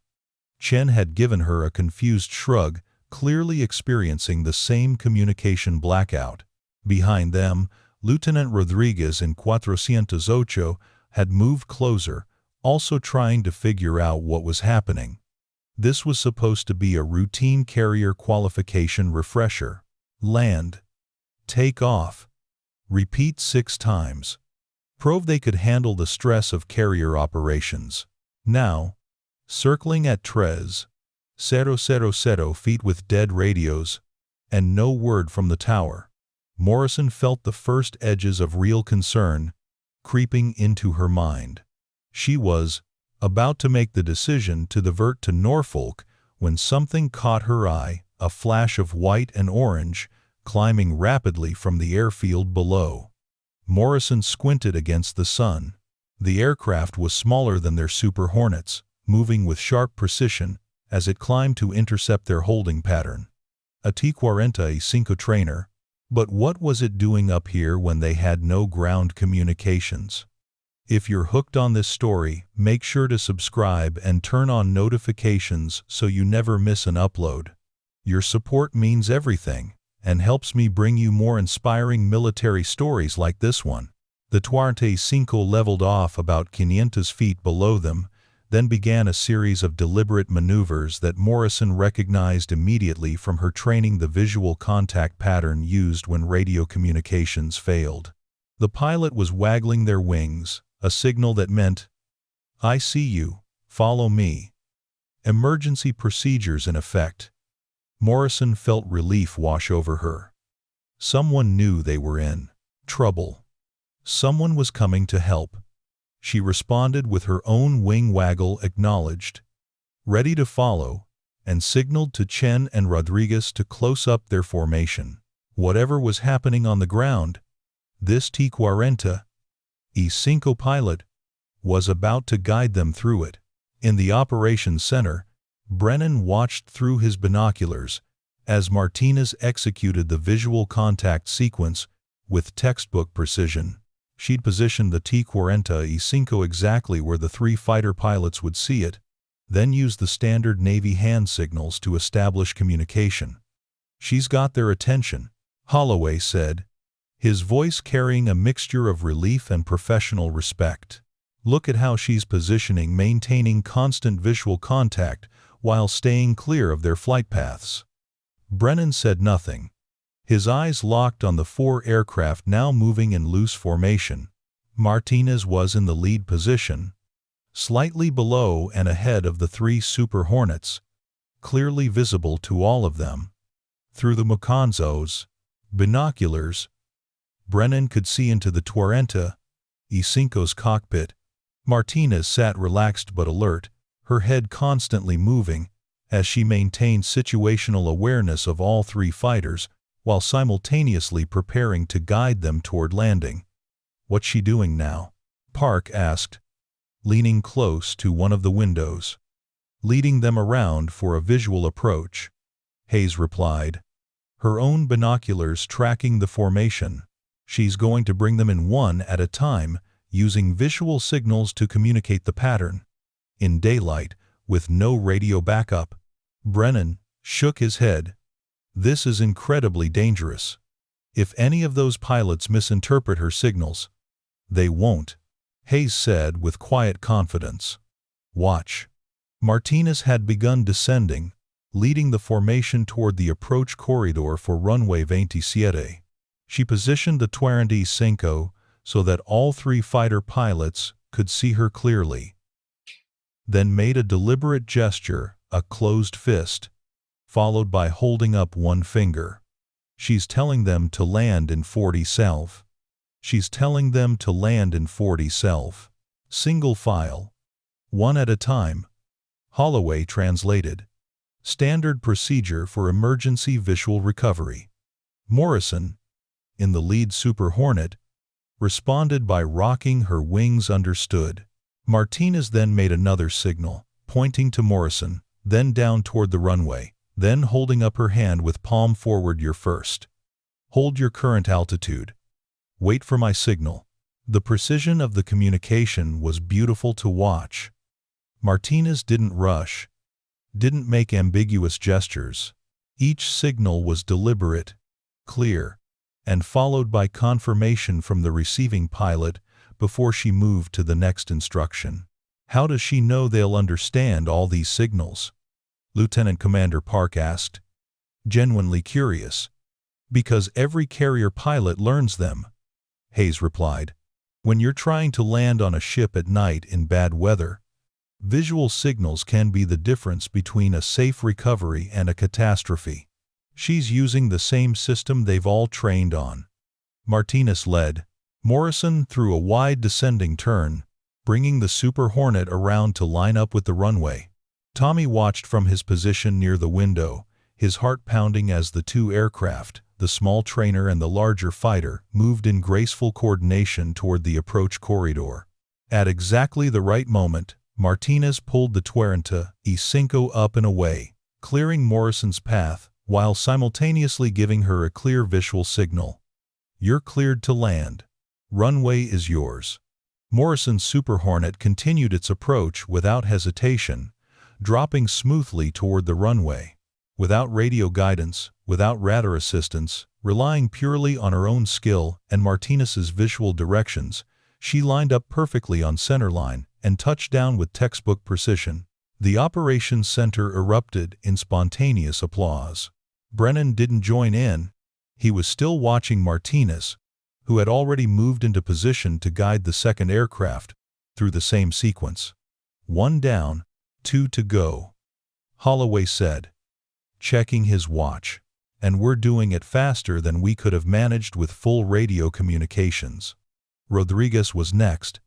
Chen had given her a confused shrug, clearly experiencing the same communication blackout. Behind them, Lieutenant Rodriguez in 408 had moved closer, also trying to figure out what was happening. This was supposed to be a routine carrier qualification refresher. Land. Take off. Repeat 6 times. Prove they could handle the stress of carrier operations. Now, circling at 3,000 feet with dead radios, and no word from the tower, Morrison felt the first edges of real concern creeping into her mind. She was about to make the decision to divert to Norfolk when something caught her eye, a flash of white and orange climbing rapidly from the airfield below. Morrison squinted against the sun. The aircraft was smaller than their Super Hornets, moving with sharp precision as it climbed to intercept their holding pattern. A T-45 trainer, but what was it doing up here when they had no ground communications? If you're hooked on this story, make sure to subscribe and turn on notifications so you never miss an upload. Your support means everything and helps me bring you more inspiring military stories like this one. The 45 leveled off about 500 feet below them, then began a series of deliberate maneuvers that Morrison recognized immediately from her training, the visual contact pattern used when radio communications failed. The pilot was waggling their wings, a signal that meant, "I see you, follow me." Emergency procedures in effect. Morrison felt relief wash over her. Someone knew they were in trouble. Someone was coming to help. She responded with her own wing waggle, acknowledged, ready to follow, and signaled to Chen and Rodriguez to close up their formation. Whatever was happening on the ground, this T-45 pilot was about to guide them through it. In the operations center, Brennan watched through his binoculars as Martinez executed the visual contact sequence with textbook precision. She'd positioned the T-45 exactly where the 3 fighter pilots would see it, then used the standard Navy hand signals to establish communication. "She's got their attention," Holloway said, his voice carrying a mixture of relief and professional respect. "Look at how she's positioning, maintaining constant visual contact while staying clear of their flight paths." Brennan said nothing. His eyes locked on the 4 aircraft now moving in loose formation. Martinez was in the lead position, slightly below and ahead of the 3 Super Hornets, clearly visible to all of them. Through the Macanzo's binoculars, Brennan could see into the 45's cockpit. Martinez sat relaxed but alert, her head constantly moving, as she maintained situational awareness of all 3 fighters, while simultaneously preparing to guide them toward landing. "What's she doing now?" Park asked, leaning close to one of the windows. "Leading them around for a visual approach," Hayes replied, her own binoculars tracking the formation. "She's going to bring them in one at a time, using visual signals to communicate the pattern. In daylight, with no radio backup." Brennan shook his head. This is incredibly dangerous. If any of those pilots misinterpret her signals, they won't, Hayes said with quiet confidence. Watch. Martinez had begun descending, leading the formation toward the approach corridor for runway 27. She positioned the 25 so that all three fighter pilots could see her clearly, then made a deliberate gesture, a closed fist, followed by holding up one finger. She's telling them to land in 40 self. She's telling them to land in 40 self. Single file. One at a time. Holloway translated. Standard procedure for emergency visual recovery. Morrison, in the lead Super Hornet, responded by rocking her wings. Understood. Martinez then made another signal, pointing to Morrison, then down toward the runway, then holding up her hand with palm forward. You're first. Hold your current altitude. Wait for my signal. The precision of the communication was beautiful to watch. Martinez didn't rush, didn't make ambiguous gestures. Each signal was deliberate, clear, and followed by confirmation from the receiving pilot before she moved to the next instruction. How does she know they'll understand all these signals? Lieutenant Commander Park asked, genuinely curious. Because every carrier pilot learns them, Hayes replied. When you're trying to land on a ship at night in bad weather, visual signals can be the difference between a safe recovery and a catastrophe. She's using the same system they've all trained on. Martinez led. Morrison threw a wide descending turn, bringing the Super Hornet around to line up with the runway. Tommy watched from his position near the window, his heart pounding as the two aircraft, the small trainer and the larger fighter, moved in graceful coordination toward the approach corridor. At exactly the right moment, Martinez pulled the 25 up and away, clearing Morrison's path while simultaneously giving her a clear visual signal. You're cleared to land. Runway is yours. Morrison's Super Hornet continued its approach without hesitation, dropping smoothly toward the runway. Without radio guidance, without radar assistance, relying purely on her own skill and Martinez's visual directions, she lined up perfectly on centerline and touched down with textbook precision. The operations center erupted in spontaneous applause. Brennan didn't join in. He was still watching Martinez, who had already moved into position to guide the second aircraft through the same sequence. 1 down, 2 to go, Holloway said, checking his watch. And we're doing it faster than we could have managed with full radio communications. Rodriguez was next,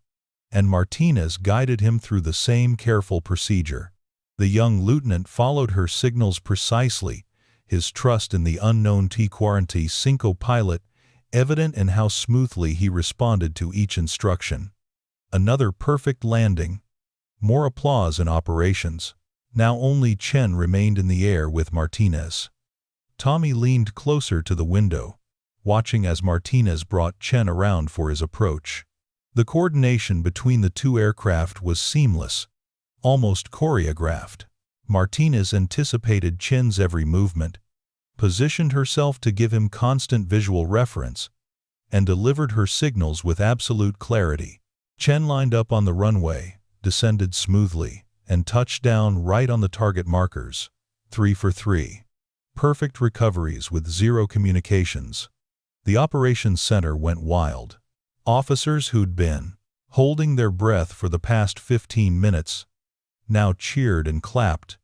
and Martinez guided him through the same careful procedure. The young lieutenant followed her signals precisely, his trust in the unknown T-45 pilot evident in how smoothly he responded to each instruction. Another perfect landing. More applause in operations. Now only Chen remained in the air with Martinez. Tommy leaned closer to the window, watching as Martinez brought Chen around for his approach. The coordination between the two aircraft was seamless, almost choreographed. Martinez anticipated Chen's every movement, positioned herself to give him constant visual reference, and delivered her signals with absolute clarity. Chen lined up on the runway, descended smoothly, and touched down right on the target markers. 3 for 3. Perfect recoveries with zero communications. The operations center went wild. Officers who'd been holding their breath for the past 15 minutes now cheered and clapped,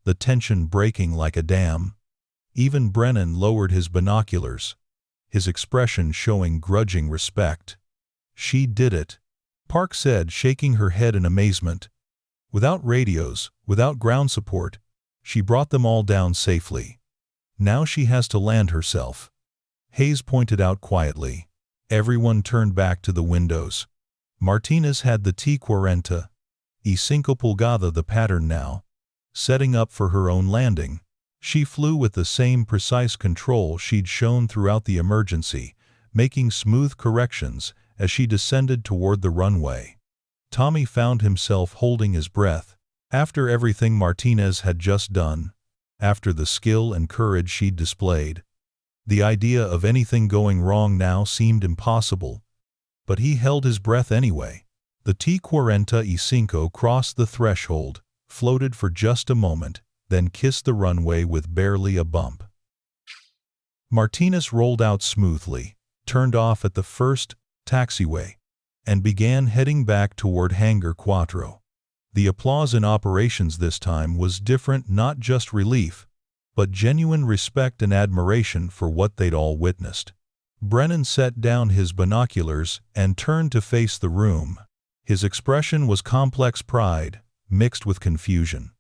the tension breaking like a dam. Even Brennan lowered his binoculars, his expression showing grudging respect. She did it, Park said, shaking her head in amazement. Without radios, without ground support, she brought them all down safely. Now she has to land herself, Hayes pointed out quietly. Everyone turned back to the windows. Martinez had the T-45 the pattern now, setting up for her own landing. She flew with the same precise control she'd shown throughout the emergency, making smooth corrections as she descended toward the runway. Tommy found himself holding his breath. After everything Martinez had just done, after the skill and courage she'd displayed. The idea of anything going wrong now seemed impossible, but he held his breath anyway. The T-45 crossed the threshold, floated for just a moment, then kissed the runway with barely a bump. Martinez rolled out smoothly, turned off at the first taxiway, and began heading back toward Hangar 4. The applause in operations this time was different, not just relief, but genuine respect and admiration for what they'd all witnessed. Brennan set down his binoculars and turned to face the room. His expression was complex pride, mixed with confusion.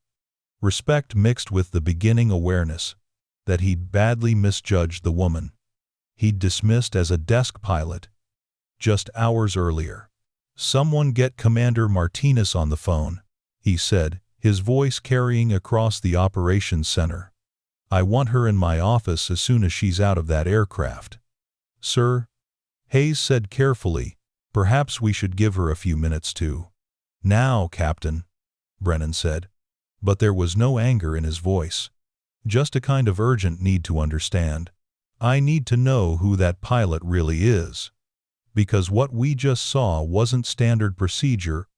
Respect mixed with the beginning awareness that he'd badly misjudged the woman he'd dismissed as a desk pilot just hours earlier. "Someone get Commander Martinez on the phone," he said, his voice carrying across the operations center. "I want her in my office as soon as she's out of that aircraft." "Sir," Hayes said carefully, "perhaps we should give her a few minutes to." "Now, Captain," Brennan said. But there was no anger in his voice. Just a kind of urgent need to understand. "I need to know who that pilot really is. Because what we just saw wasn't standard procedure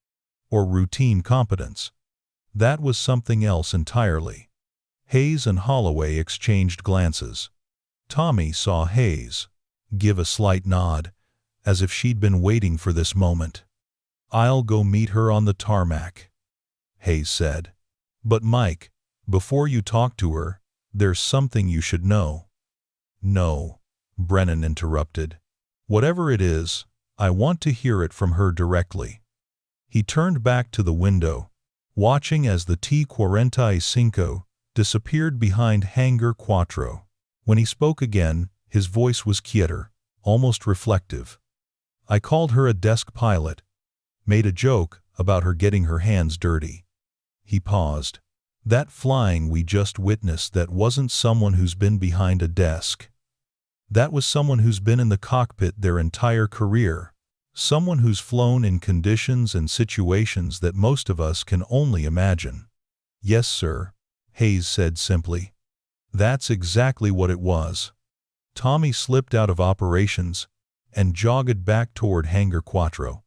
or routine competence. That was something else entirely." Hayes and Holloway exchanged glances. Tommy saw Hayes give a slight nod, as if she'd been waiting for this moment. "I'll go meet her on the tarmac," Hayes said. "But Mike, before you talk to her, there's something you should know." "No," Brennan interrupted. "Whatever it is, I want to hear it from her directly." He turned back to the window, watching as the T-45 disappeared behind Hangar 4. When he spoke again, his voice was quieter, almost reflective. "I called her a desk pilot, made a joke about her getting her hands dirty." He paused. "That flying we just witnessed, that wasn't someone who's been behind a desk. That was someone who's been in the cockpit their entire career. Someone who's flown in conditions and situations that most of us can only imagine." "Yes, sir," Hayes said simply. "That's exactly what it was." Tommy slipped out of operations and jogged back toward Hangar 4,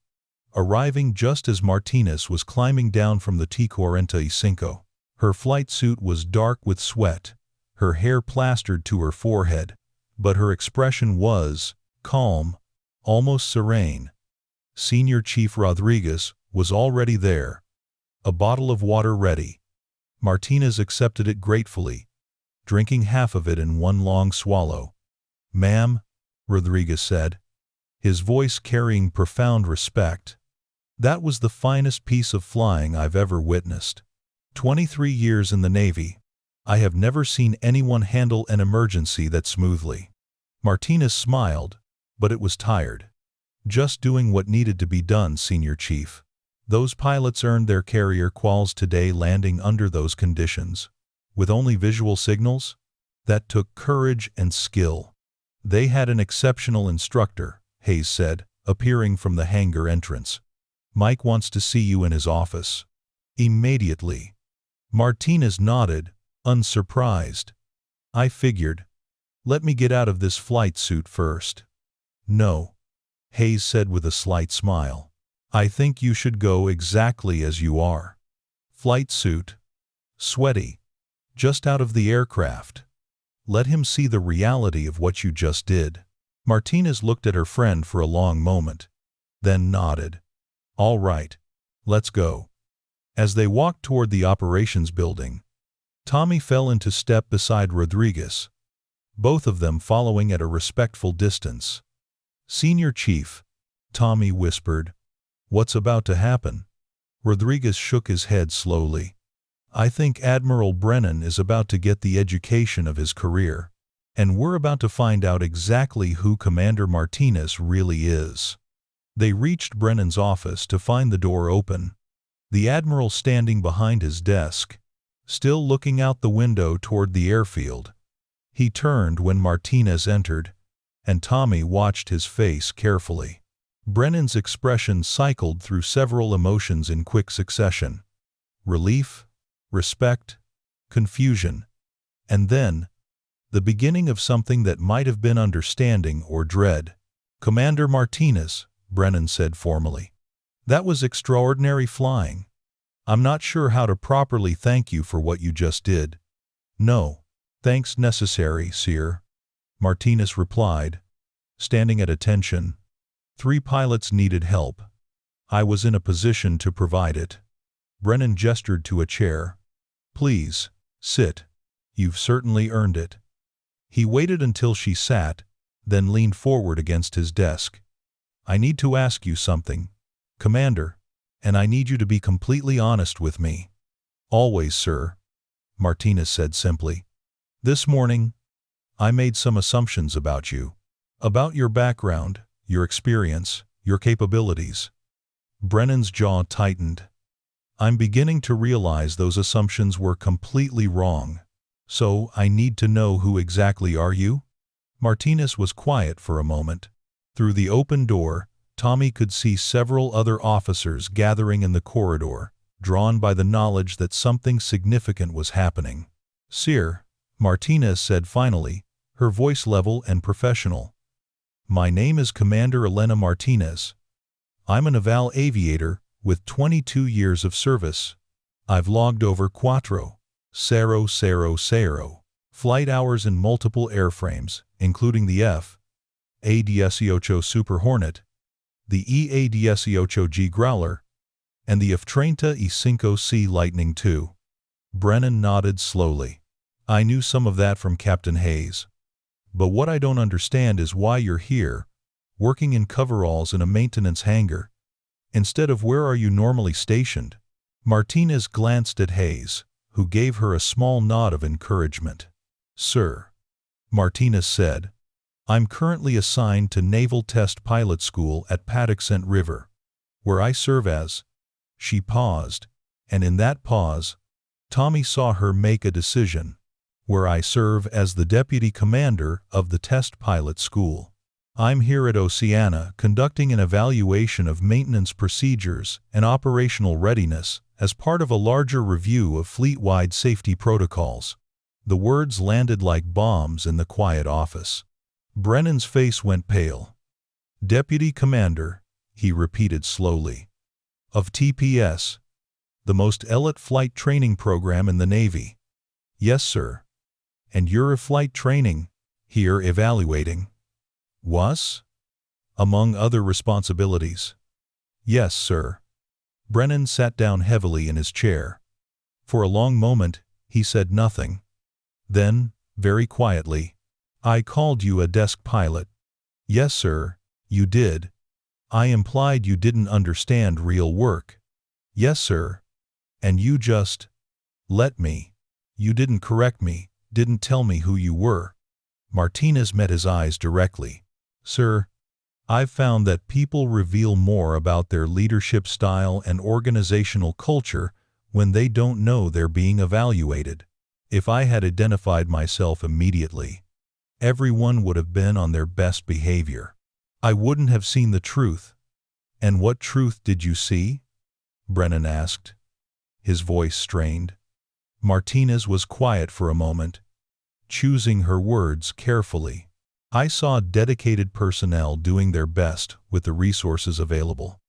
arriving just as Martinez was climbing down from the T-45. Her flight suit was dark with sweat, her hair plastered to her forehead, but her expression was calm, almost serene. Senior Chief Rodriguez was already there, a bottle of water ready. Martinez accepted it gratefully, drinking half of it in one long swallow. "Ma'am," Rodriguez said, his voice carrying profound respect, "that was the finest piece of flying I've ever witnessed. 23 years in the Navy, I have never seen anyone handle an emergency that smoothly." Martinez smiled, but it was tired. "Just doing what needed to be done, Senior Chief. Those pilots earned their carrier quals today landing under those conditions. With only visual signals? That took courage and skill." "They had an exceptional instructor," Hayes said, appearing from the hangar entrance. "Mike wants to see you in his office." "Immediately." Martinez nodded, unsurprised. "I figured. Let me get out of this flight suit first." "No," Hayes said with a slight smile. "I think you should go exactly as you are. Flight suit. Sweaty. Just out of the aircraft. Let him see the reality of what you just did." Martinez looked at her friend for a long moment, then nodded. "All right. Let's go." As they walked toward the operations building, Tommy fell into step beside Rodriguez, both of them following at a respectful distance. "Senior Chief," Tommy whispered. "What's about to happen?" Rodriguez shook his head slowly. "I think Admiral Brennan is about to get the education of his career, and we're about to find out exactly who Commander Martinez really is." They reached Brennan's office to find the door open, the Admiral standing behind his desk, still looking out the window toward the airfield. He turned when Martinez entered, and Tommy watched his face carefully. Brennan's expression cycled through several emotions in quick succession. Relief, respect, confusion. And then, the beginning of something that might have been understanding or dread. "Commander Martinez," Brennan said formally. "That was extraordinary flying. I'm not sure how to properly thank you for what you just did." "No thanks necessary, sir," Martinez replied, standing at attention. 3 pilots needed help. I was in a position to provide it. Brennan gestured to a chair. "Please, sit. You've certainly earned it." He waited until she sat, then leaned forward against his desk. "I need to ask you something, Commander, and I need you to be completely honest with me." "Always, sir," Martinez said simply. "This morning, I made some assumptions about you. About your background, your experience, your capabilities." Brennan's jaw tightened. "I'm beginning to realize those assumptions were completely wrong. So, I need to know who exactly are you?" Martinez was quiet for a moment. Through the open door, Tommy could see several other officers gathering in the corridor, drawn by the knowledge that something significant was happening. "Sir," Martinez said finally, her voice level and professional. "My name is Commander Elena Martinez. I'm a naval aviator with 22 years of service. I've logged over 4,000 flight hours in multiple airframes, including the F/A-18 Super Hornet, the E-A-18G Growler, and the F-35C Lightning II." Brennan nodded slowly. "I knew some of that from Captain Hayes. But what I don't understand is why you're here, working in coveralls in a maintenance hangar, instead of where are you normally stationed?" Martinez glanced at Hayes, who gave her a small nod of encouragement. "Sir," Martinez said, "I'm currently assigned to Naval Test Pilot School at Patuxent River, where I serve as—" She paused, and in that pause, Tommy saw her make a decision. "Where I serve as the Deputy Commander of the Test Pilot School. I'm here at Oceana conducting an evaluation of maintenance procedures and operational readiness as part of a larger review of fleet-wide safety protocols." The words landed like bombs in the quiet office. Brennan's face went pale. "Deputy Commander," he repeated slowly, "of TPS, the most elite flight training program in the Navy." "Yes, sir." "And you're a flight training, here evaluating." "Was?" "Among other responsibilities." "Yes, sir." Brennan sat down heavily in his chair. For a long moment, he said nothing. Then, very quietly, "I called you a desk pilot." "Yes, sir, you did. I implied you didn't understand real work." "Yes, sir. And you just let me. You didn't correct me, didn't tell me who you were." Martinez met his eyes directly. "Sir, I've found that people reveal more about their leadership style and organizational culture when they don't know they're being evaluated. If I had identified myself immediately, everyone would have been on their best behavior. I wouldn't have seen the truth." "And what truth did you see?" Brennan asked, his voice strained. Martinez was quiet for a moment, choosing her words carefully. "I saw dedicated personnel doing their best with the resources available.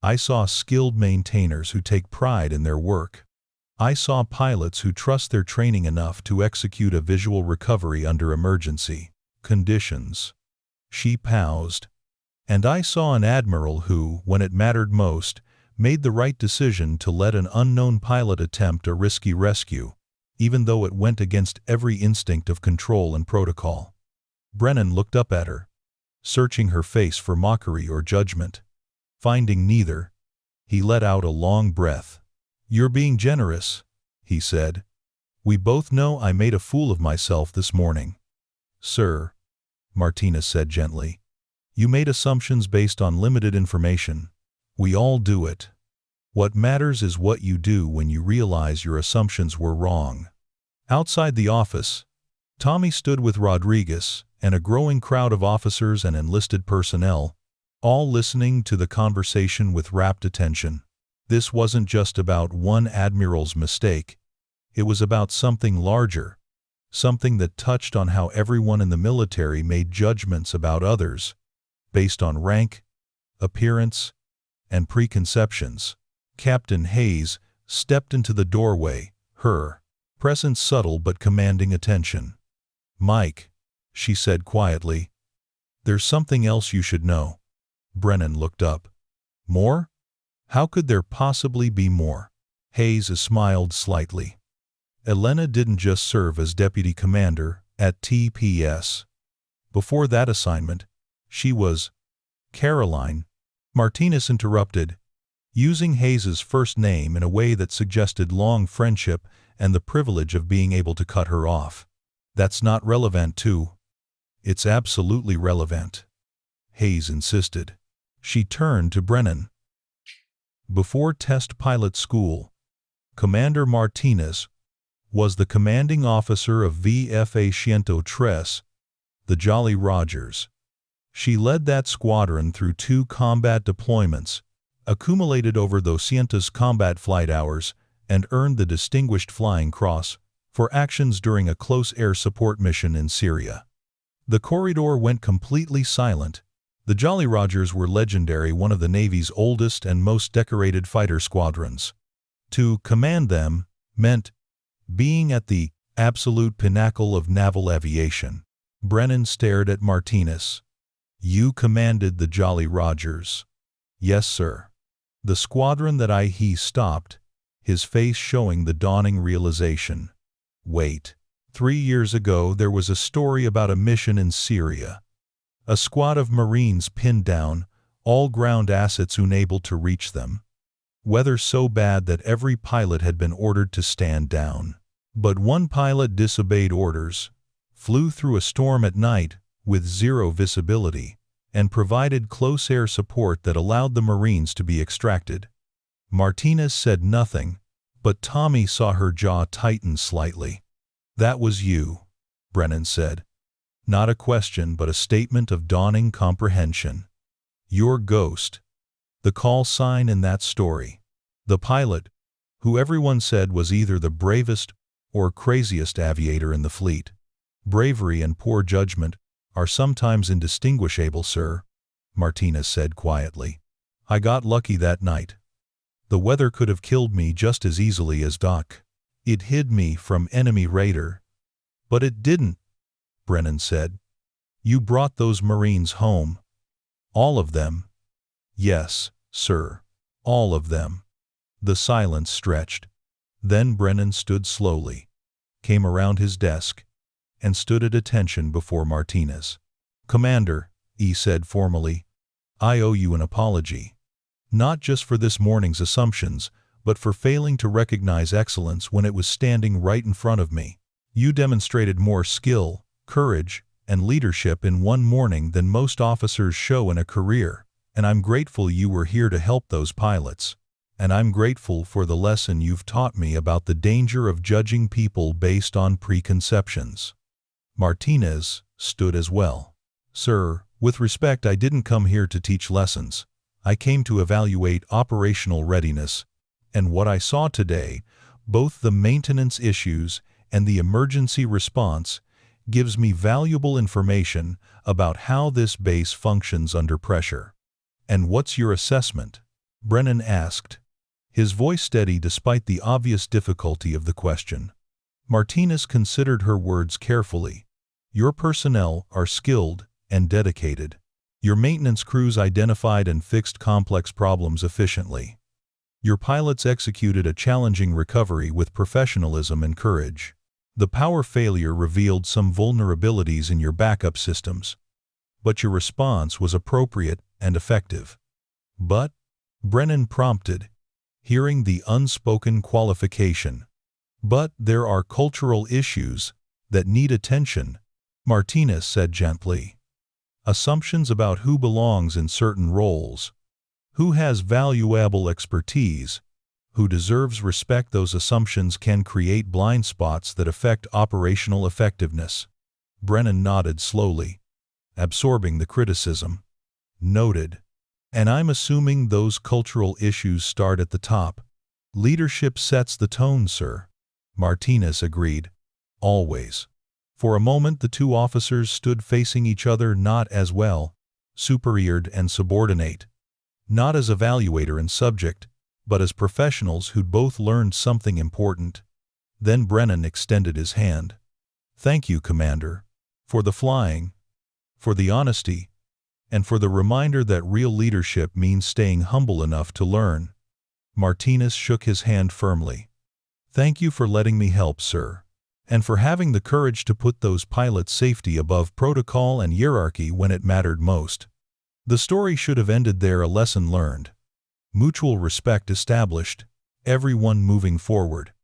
I saw skilled maintainers who take pride in their work. I saw pilots who trust their training enough to execute a visual recovery under emergency conditions." She paused. "And I saw an admiral who, when it mattered most, made the right decision to let an unknown pilot attempt a risky rescue, even though it went against every instinct of control and protocol." Brennan looked up at her, searching her face for mockery or judgment. Finding neither, he let out a long breath. "You're being generous," he said. "We both know I made a fool of myself this morning." "Sir," Martinez said gently, "you made assumptions based on limited information. We all do it. What matters is what you do when you realize your assumptions were wrong." Outside the office, Tommy stood with Rodriguez and a growing crowd of officers and enlisted personnel, all listening to the conversation with rapt attention. This wasn't just about one admiral's mistake. It was about something larger, something that touched on how everyone in the military made judgments about others, based on rank, appearance, and preconceptions. Captain Hayes stepped into the doorway, her presence subtle but commanding attention. "Mike," she said quietly, "there's something else you should know." Brennan looked up. "More? How could there possibly be more?" Hayes smiled slightly. "Elena didn't just serve as deputy commander at TPS. Before that assignment, she was—" "Caroline," Martinez interrupted, using Hayes's first name in a way that suggested long friendship and the privilege of being able to cut her off. "That's not relevant too." "It's absolutely relevant," Hayes insisted. She turned to Brennan. "Before test pilot school, Commander Martinez was the commanding officer of VFA 103, the Jolly Rogers. She led that squadron through 2 combat deployments, accumulated over those cientos combat flight hours, and earned the Distinguished Flying Cross for actions during a close air support mission in Syria." The corridor went completely silent. The Jolly Rogers were legendary, one of the Navy's oldest and most decorated fighter squadrons. To command them meant being at the absolute pinnacle of naval aviation. Brennan stared at Martinez. "You commanded the Jolly Rogers?" "Yes, sir." "The squadron that he stopped," his face showing the dawning realization. "Wait. 3 years ago there was a story about a mission in Syria. A squad of Marines pinned down, all ground assets unable to reach them. Weather so bad that every pilot had been ordered to stand down. But one pilot disobeyed orders, flew through a storm at night with 0 visibility, and provided close air support that allowed the Marines to be extracted." Martinez said nothing, but Tommy saw her jaw tighten slightly. "That was you," Brennan said. Not a question, but a statement of dawning comprehension. "Your ghost." The call sign in that story. The pilot, who everyone said was either the bravest or craziest aviator in the fleet. "Bravery and poor judgment are sometimes indistinguishable, sir," Martinez said quietly. "I got lucky that night. The weather could have killed me just as easily as Doc. It hid me from enemy radar." "But it didn't," Brennan said. "You brought those Marines home." "All of them?" "Yes, sir. All of them." The silence stretched. Then Brennan stood slowly, came around his desk, and stood at attention before Martinez. "Commander," he said formally, "I owe you an apology. Not just for this morning's assumptions, but for failing to recognize excellence when it was standing right in front of me. You demonstrated more skill, courage, and leadership in one morning than most officers show in a career, and I'm grateful you were here to help those pilots. And I'm grateful for the lesson you've taught me about the danger of judging people based on preconceptions." Martinez stood as well. "Sir, with respect, I didn't come here to teach lessons. I came to evaluate operational readiness, and what I saw today, both the maintenance issues and the emergency response, gives me valuable information about how this base functions under pressure." "And what's your assessment?" Brennan asked, his voice steady despite the obvious difficulty of the question. Martinez considered her words carefully. "Your personnel are skilled and dedicated. Your maintenance crews identified and fixed complex problems efficiently. Your pilots executed a challenging recovery with professionalism and courage. The power failure revealed some vulnerabilities in your backup systems, but your response was appropriate and effective." "But," Brennan prompted, hearing the unspoken qualification. "But there are cultural issues that need attention," Martinez said gently. "Assumptions about who belongs in certain roles, who has valuable expertise, who deserves respect. Those assumptions can create blind spots that affect operational effectiveness." Brennan nodded slowly, absorbing the criticism. "Noted. And I'm assuming those cultural issues start at the top." "Leadership sets the tone, sir," Martinez agreed. "Always." For a moment the two officers stood facing each other, not as well, superior and subordinate, not as evaluator and subject, but as professionals who'd both learned something important. Then Brennan extended his hand. "Thank you, Commander, for the flying, for the honesty, and for the reminder that real leadership means staying humble enough to learn." Martinez shook his hand firmly. "Thank you for letting me help, sir, and for having the courage to put those pilots' safety above protocol and hierarchy when it mattered most." The story should have ended there, a lesson learned, mutual respect established, everyone moving forward.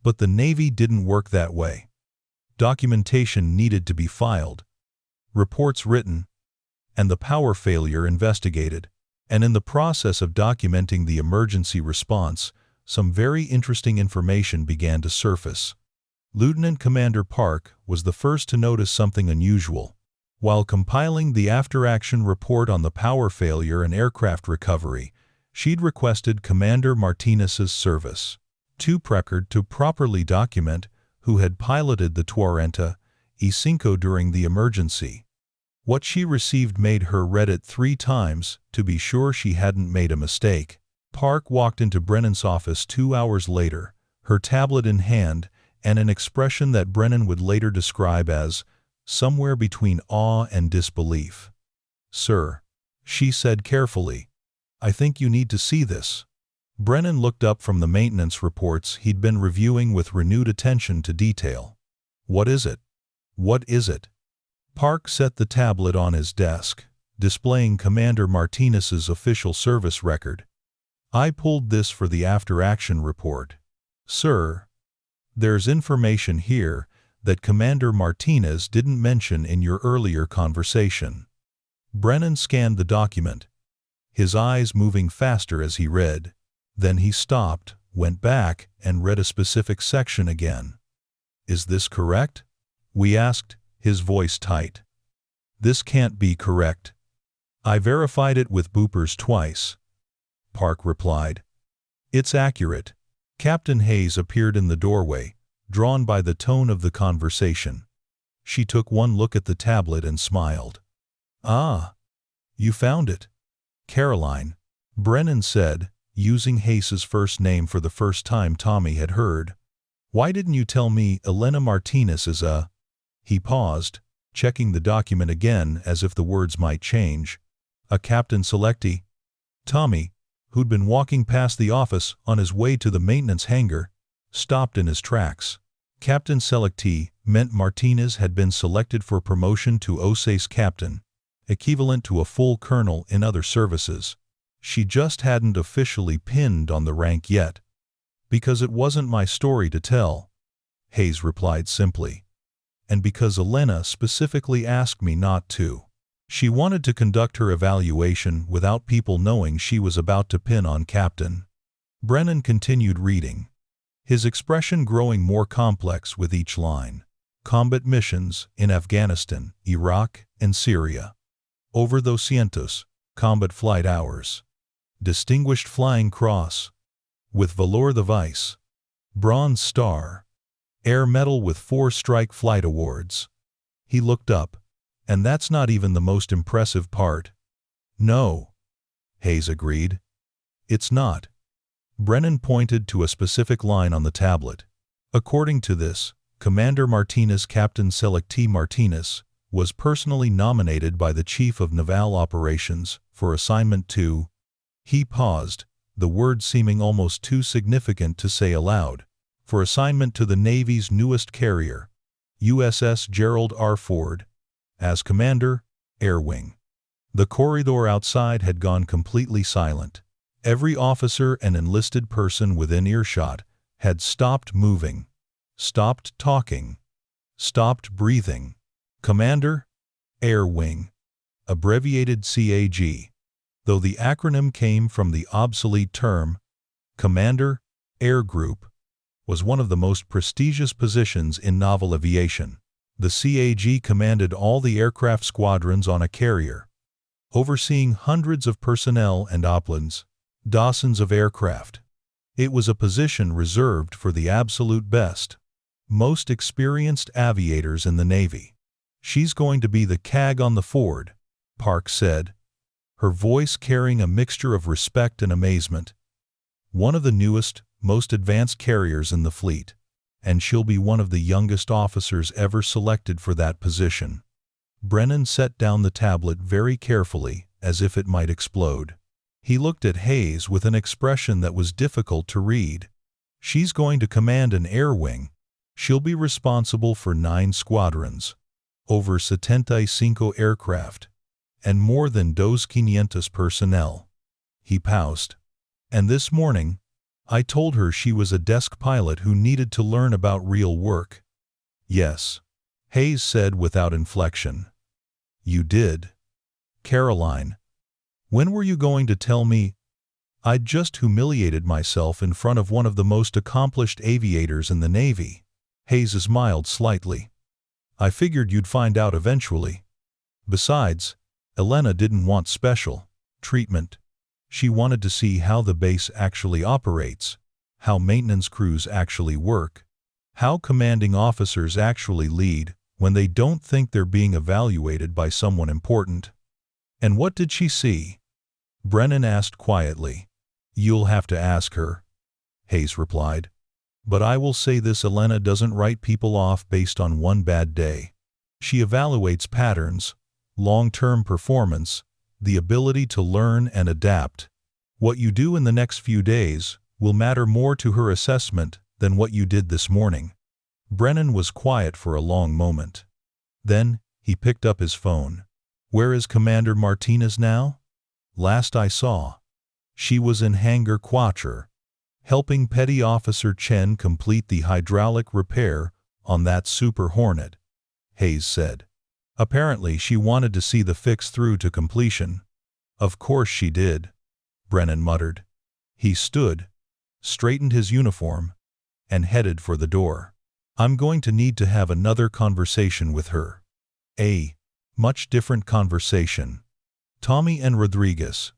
But the Navy didn't work that way. Documentation needed to be filed, reports written, and the power failure investigated. And in the process of documenting the emergency response, some very interesting information began to surface. Lieutenant Commander Park was the first to notice something unusual. While compiling the after-action report on the power failure and aircraft recovery, she'd requested Commander Martinez's service to properly document who had piloted the 45 during the emergency. What she received made her read it 3 times to be sure she hadn't made a mistake. Park walked into Brennan's office 2 hours later, her tablet in hand, and an expression that Brennan would later describe as somewhere between awe and disbelief. "Sir," she said carefully, "I think you need to see this." Brennan looked up from the maintenance reports he'd been reviewing with renewed attention to detail. "What is it? What is it?" Park set the tablet on his desk, displaying Commander Martinez's official service record. "I pulled this for the after-action report. Sir, there's information here that Commander Martinez didn't mention in your earlier conversation." Brennan scanned the document, his eyes moving faster as he read. Then he stopped, went back, and read a specific section again. "Is this correct?" we asked, his voice tight. "This can't be correct. I verified it with boopers twice," Park replied. "It's accurate." Captain Hayes appeared in the doorway, drawn by the tone of the conversation. She took one look at the tablet and smiled. "Ah, you found it." "Caroline," Brennan said, using Hayes's first name for the first time Tommy had heard. "Why didn't you tell me Elena Martinez is a—" He paused, checking the document again as if the words might change. "A captain selectee?" Tommy, who'd been walking past the office on his way to the maintenance hangar, stopped in his tracks. Captain selectee meant Martinez had been selected for promotion to OSA's captain, equivalent to a full colonel in other services. She just hadn't officially pinned on the rank yet. "Because it wasn't my story to tell," Hayes replied simply. "And because Elena specifically asked me not to. She wanted to conduct her evaluation without people knowing she was about to pin on Captain." Brennan continued reading, his expression growing more complex with each line. "Combat missions in Afghanistan, Iraq, and Syria. Over 200 combat flight hours. Distinguished Flying Cross with Valor the Vice. Bronze Star. Air Medal with 4 Strike Flight Awards." He looked up. "And that's not even the most impressive part." "No," Hayes agreed. "It's not." Brennan pointed to a specific line on the tablet. "According to this, Commander Martinez, Captain Selectee Martinez, was personally nominated by the Chief of Naval Operations for assignment to—" He paused, the word seeming almost too significant to say aloud. "For assignment to the Navy's newest carrier, USS Gerald R. Ford, as Commander, Air Wing." The corridor outside had gone completely silent. Every officer and enlisted person within earshot had stopped moving, stopped talking, stopped breathing. "Commander, Air Wing," abbreviated CAG, though the acronym came from the obsolete term Commander, Air Group, was one of the most prestigious positions in naval aviation. The CAG commanded all the aircraft squadrons on a carrier, overseeing hundreds of personnel and oplans, dozens of aircraft. It was a position reserved for the absolute best. most experienced aviators in the Navy. She's going to be the CAG on the Ford, Park said, her voice carrying a mixture of respect and amazement. One of the newest, most advanced carriers in the fleet, and she'll be one of the youngest officers ever selected for that position. Brennan set down the tablet very carefully, as if it might explode. He looked at Hayes with an expression that was difficult to read. She's going to command an air wing. She'll be responsible for 9 squadrons, over 75 aircraft, and more than 200 personnel. He paused. And this morning, I told her she was a desk pilot who needed to learn about real work. Yes, Hayes said without inflection. You did. Caroline, when were you going to tell me? I'd just humiliated myself in front of one of the most accomplished aviators in the Navy. Hayes smiled slightly. I figured you'd find out eventually. Besides, Elena didn't want special treatment. She wanted to see how the base actually operates, how maintenance crews actually work, how commanding officers actually lead when they don't think they're being evaluated by someone important. And what did she see? Brennan asked quietly. You'll have to ask her, Hayes replied. But I will say this: Elena doesn't write people off based on one bad day. She evaluates patterns, long-term performance, the ability to learn and adapt. What you do in the next few days will matter more to her assessment than what you did this morning. Brennan was quiet for a long moment. Then, he picked up his phone. Where is Commander Martinez now? Last I saw, she was in Hangar 4, helping Petty Officer Chen complete the hydraulic repair on that Super Hornet, Hayes said. Apparently she wanted to see the fix through to completion. Of course she did, Brennan muttered. He stood, straightened his uniform, and headed for the door. I'm going to need to have another conversation with her. A much different conversation. Tommy and Rodriguez,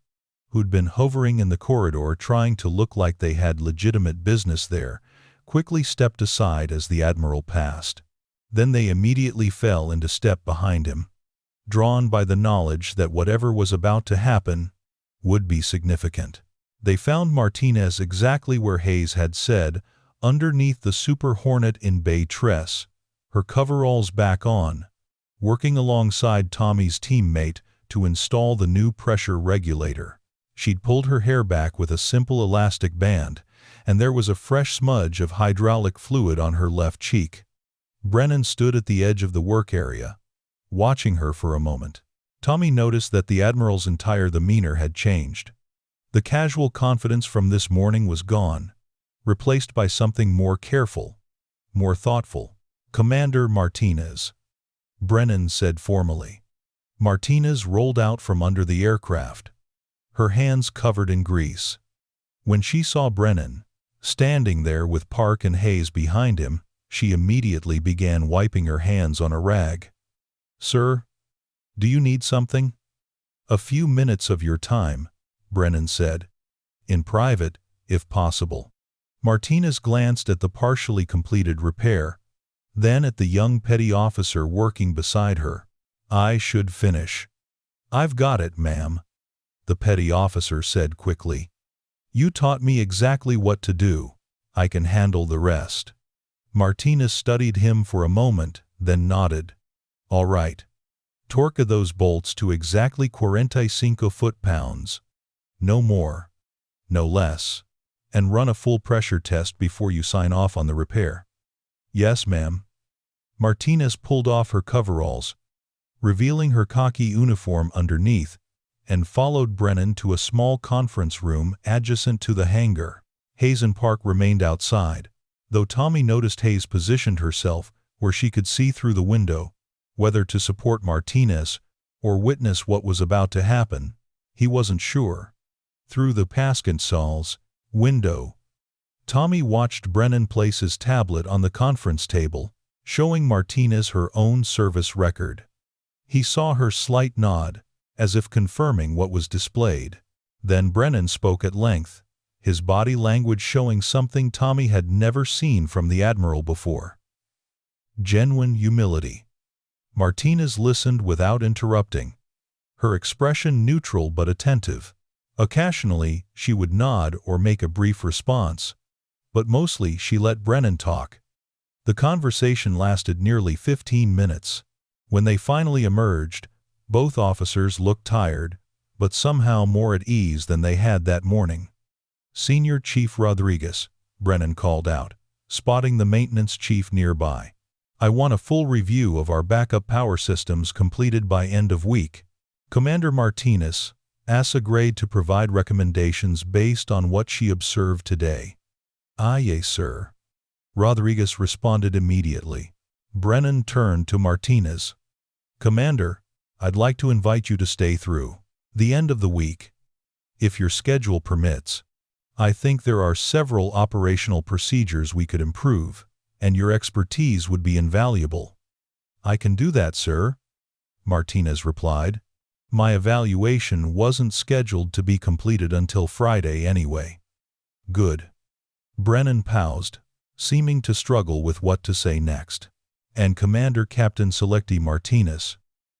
who'd been hovering in the corridor trying to look like they had legitimate business there, quickly stepped aside as the Admiral passed. Then they immediately fell into step behind him, drawn by the knowledge that whatever was about to happen would be significant. They found Martinez exactly where Hayes had said, underneath the Super Hornet in bay tress, her coveralls back on, working alongside Tommy's teammate to install the new pressure regulator. She'd pulled her hair back with a simple elastic band, and there was a fresh smudge of hydraulic fluid on her left cheek. Brennan stood at the edge of the work area, watching her for a moment. Tommy noticed that the Admiral's entire demeanor had changed. The casual confidence from this morning was gone, replaced by something more careful, more thoughtful. Commander Martinez, Brennan said formally. Martinez rolled out from under the aircraft, her hands covered in grease. When she saw Brennan, standing there with Park and Hayes behind him, she immediately began wiping her hands on a rag. Sir, do you need something? A few minutes of your time, Brennan said. In private, if possible. Martinez glanced at the partially completed repair, then at the young petty officer working beside her. I should finish. I've got it, ma'am, the petty officer said quickly. You taught me exactly what to do. I can handle the rest. Martinez studied him for a moment, then nodded. All right. Torque those bolts to exactly 45 foot-pounds. No more, no less. And run a full pressure test before you sign off on the repair. Yes, ma'am. Martinez pulled off her coveralls, revealing her khaki uniform underneath, and followed Brennan to a small conference room adjacent to the hangar. Hayes and Park remained outside, though Tommy noticed Hayes positioned herself where she could see through the window. Whether to support Martinez or witness what was about to happen, he wasn't sure. Through the passenger window, Tommy watched Brennan place his tablet on the conference table, showing Martinez her own service record. He saw her slight nod, as if confirming what was displayed. Then Brennan spoke at length, his body language showing something Tommy had never seen from the Admiral before. genuine humility. Martinez listened without interrupting, her expression neutral but attentive. Occasionally, she would nod or make a brief response, but mostly she let Brennan talk. The conversation lasted nearly 15 minutes. When they finally emerged, both officers looked tired, but somehow more at ease than they had that morning. "Senior Chief Rodriguez," Brennan called out, spotting the maintenance chief nearby. "I want a full review of our backup power systems completed by end of week." Commander Martinez agreed to provide recommendations based on what she observed today. "Aye, sir," Rodriguez responded immediately. Brennan turned to Martinez. "Commander, I'd like to invite you to stay through the end of the week, if your schedule permits. I think there are several operational procedures we could improve, and your expertise would be invaluable." "I can do that, sir," Martinez replied. "My evaluation wasn't scheduled to be completed until Friday anyway." "Good." Brennan paused, seeming to struggle with what to say next. "And Commander Captain Selecti Martinez,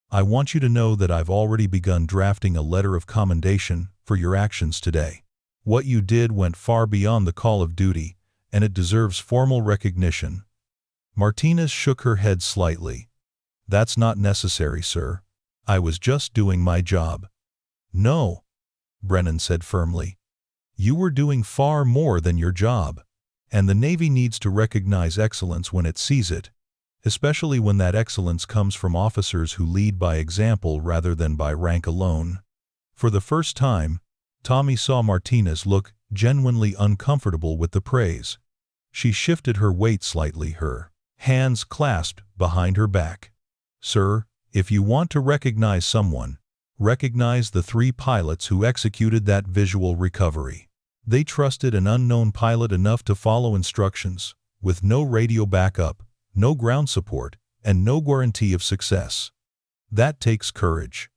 I want you to know that I've already begun drafting a letter of commendation for your actions today. What you did went far beyond the call of duty, and it deserves formal recognition." Martinez shook her head slightly. "That's not necessary, sir. I was just doing my job." "No," Brennan said firmly. "You were doing far more than your job, and the Navy needs to recognize excellence when it sees it, especially when that excellence comes from officers who lead by example rather than by rank alone." For the first time, Tommy saw Martinez look genuinely uncomfortable with the praise. She shifted her weight slightly, her hands clasped behind her back. "Sir, if you want to recognize someone, recognize the 3 pilots who executed that visual recovery. They trusted an unknown pilot enough to follow instructions, with no radio backup, no ground support, and no guarantee of success. That takes courage."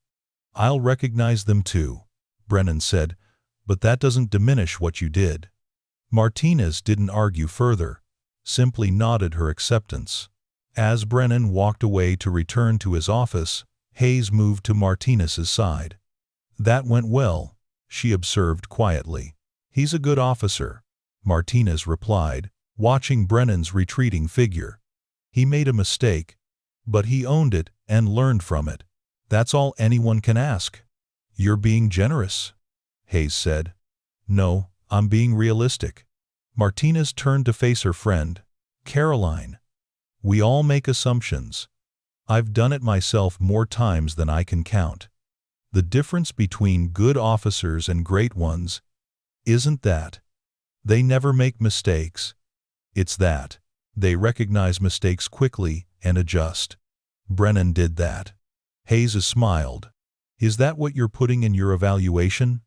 "I'll recognize them too," Brennan said, "but that doesn't diminish what you did." Martinez didn't argue further, simply nodded her acceptance. As Brennan walked away to return to his office, Hayes moved to Martinez's side. "That went well," she observed quietly. "He's a good officer," Martinez replied, watching Brennan's retreating figure. "He made a mistake, but he owned it and learned from it. That's all anyone can ask." "You're being generous," Hayes said. "No, I'm being realistic." Martinez turned to face her friend. "Caroline, we all make assumptions. I've done it myself more times than I can count. The difference between good officers and great ones isn't that they never make mistakes. It's that they recognize mistakes quickly and adjust. Brennan did that." Hayes smiled. "Is that what you're putting in your evaluation?"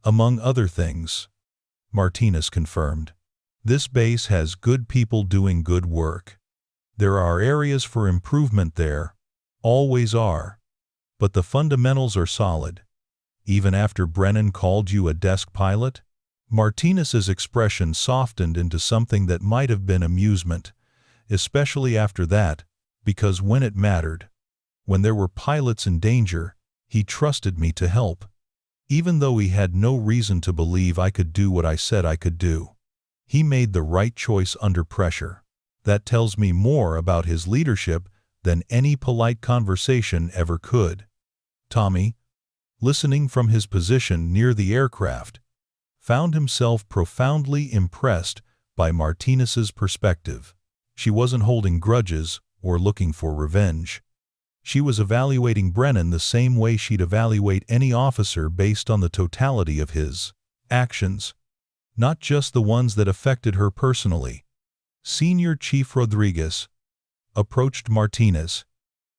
"Among other things," Martinez confirmed. "This base has good people doing good work. There are areas for improvement there, always are, but the fundamentals are solid." "Even after Brennan called you a desk pilot?" Martinez's expression softened into something that might have been amusement, especially after that, because when it mattered, when there were pilots in danger, he trusted me to help, even though he had no reason to believe I could do what I said I could do. He made the right choice under pressure. That tells me more about his leadership than any polite conversation ever could." Tommy, listening from his position near the aircraft, found himself profoundly impressed by Martinez's perspective. She wasn't holding grudges or looking for revenge. She was evaluating Brennan the same way she'd evaluate any officer based on the totality of his actions, not just the ones that affected her personally. Senior Chief Rodriguez approached Martinez,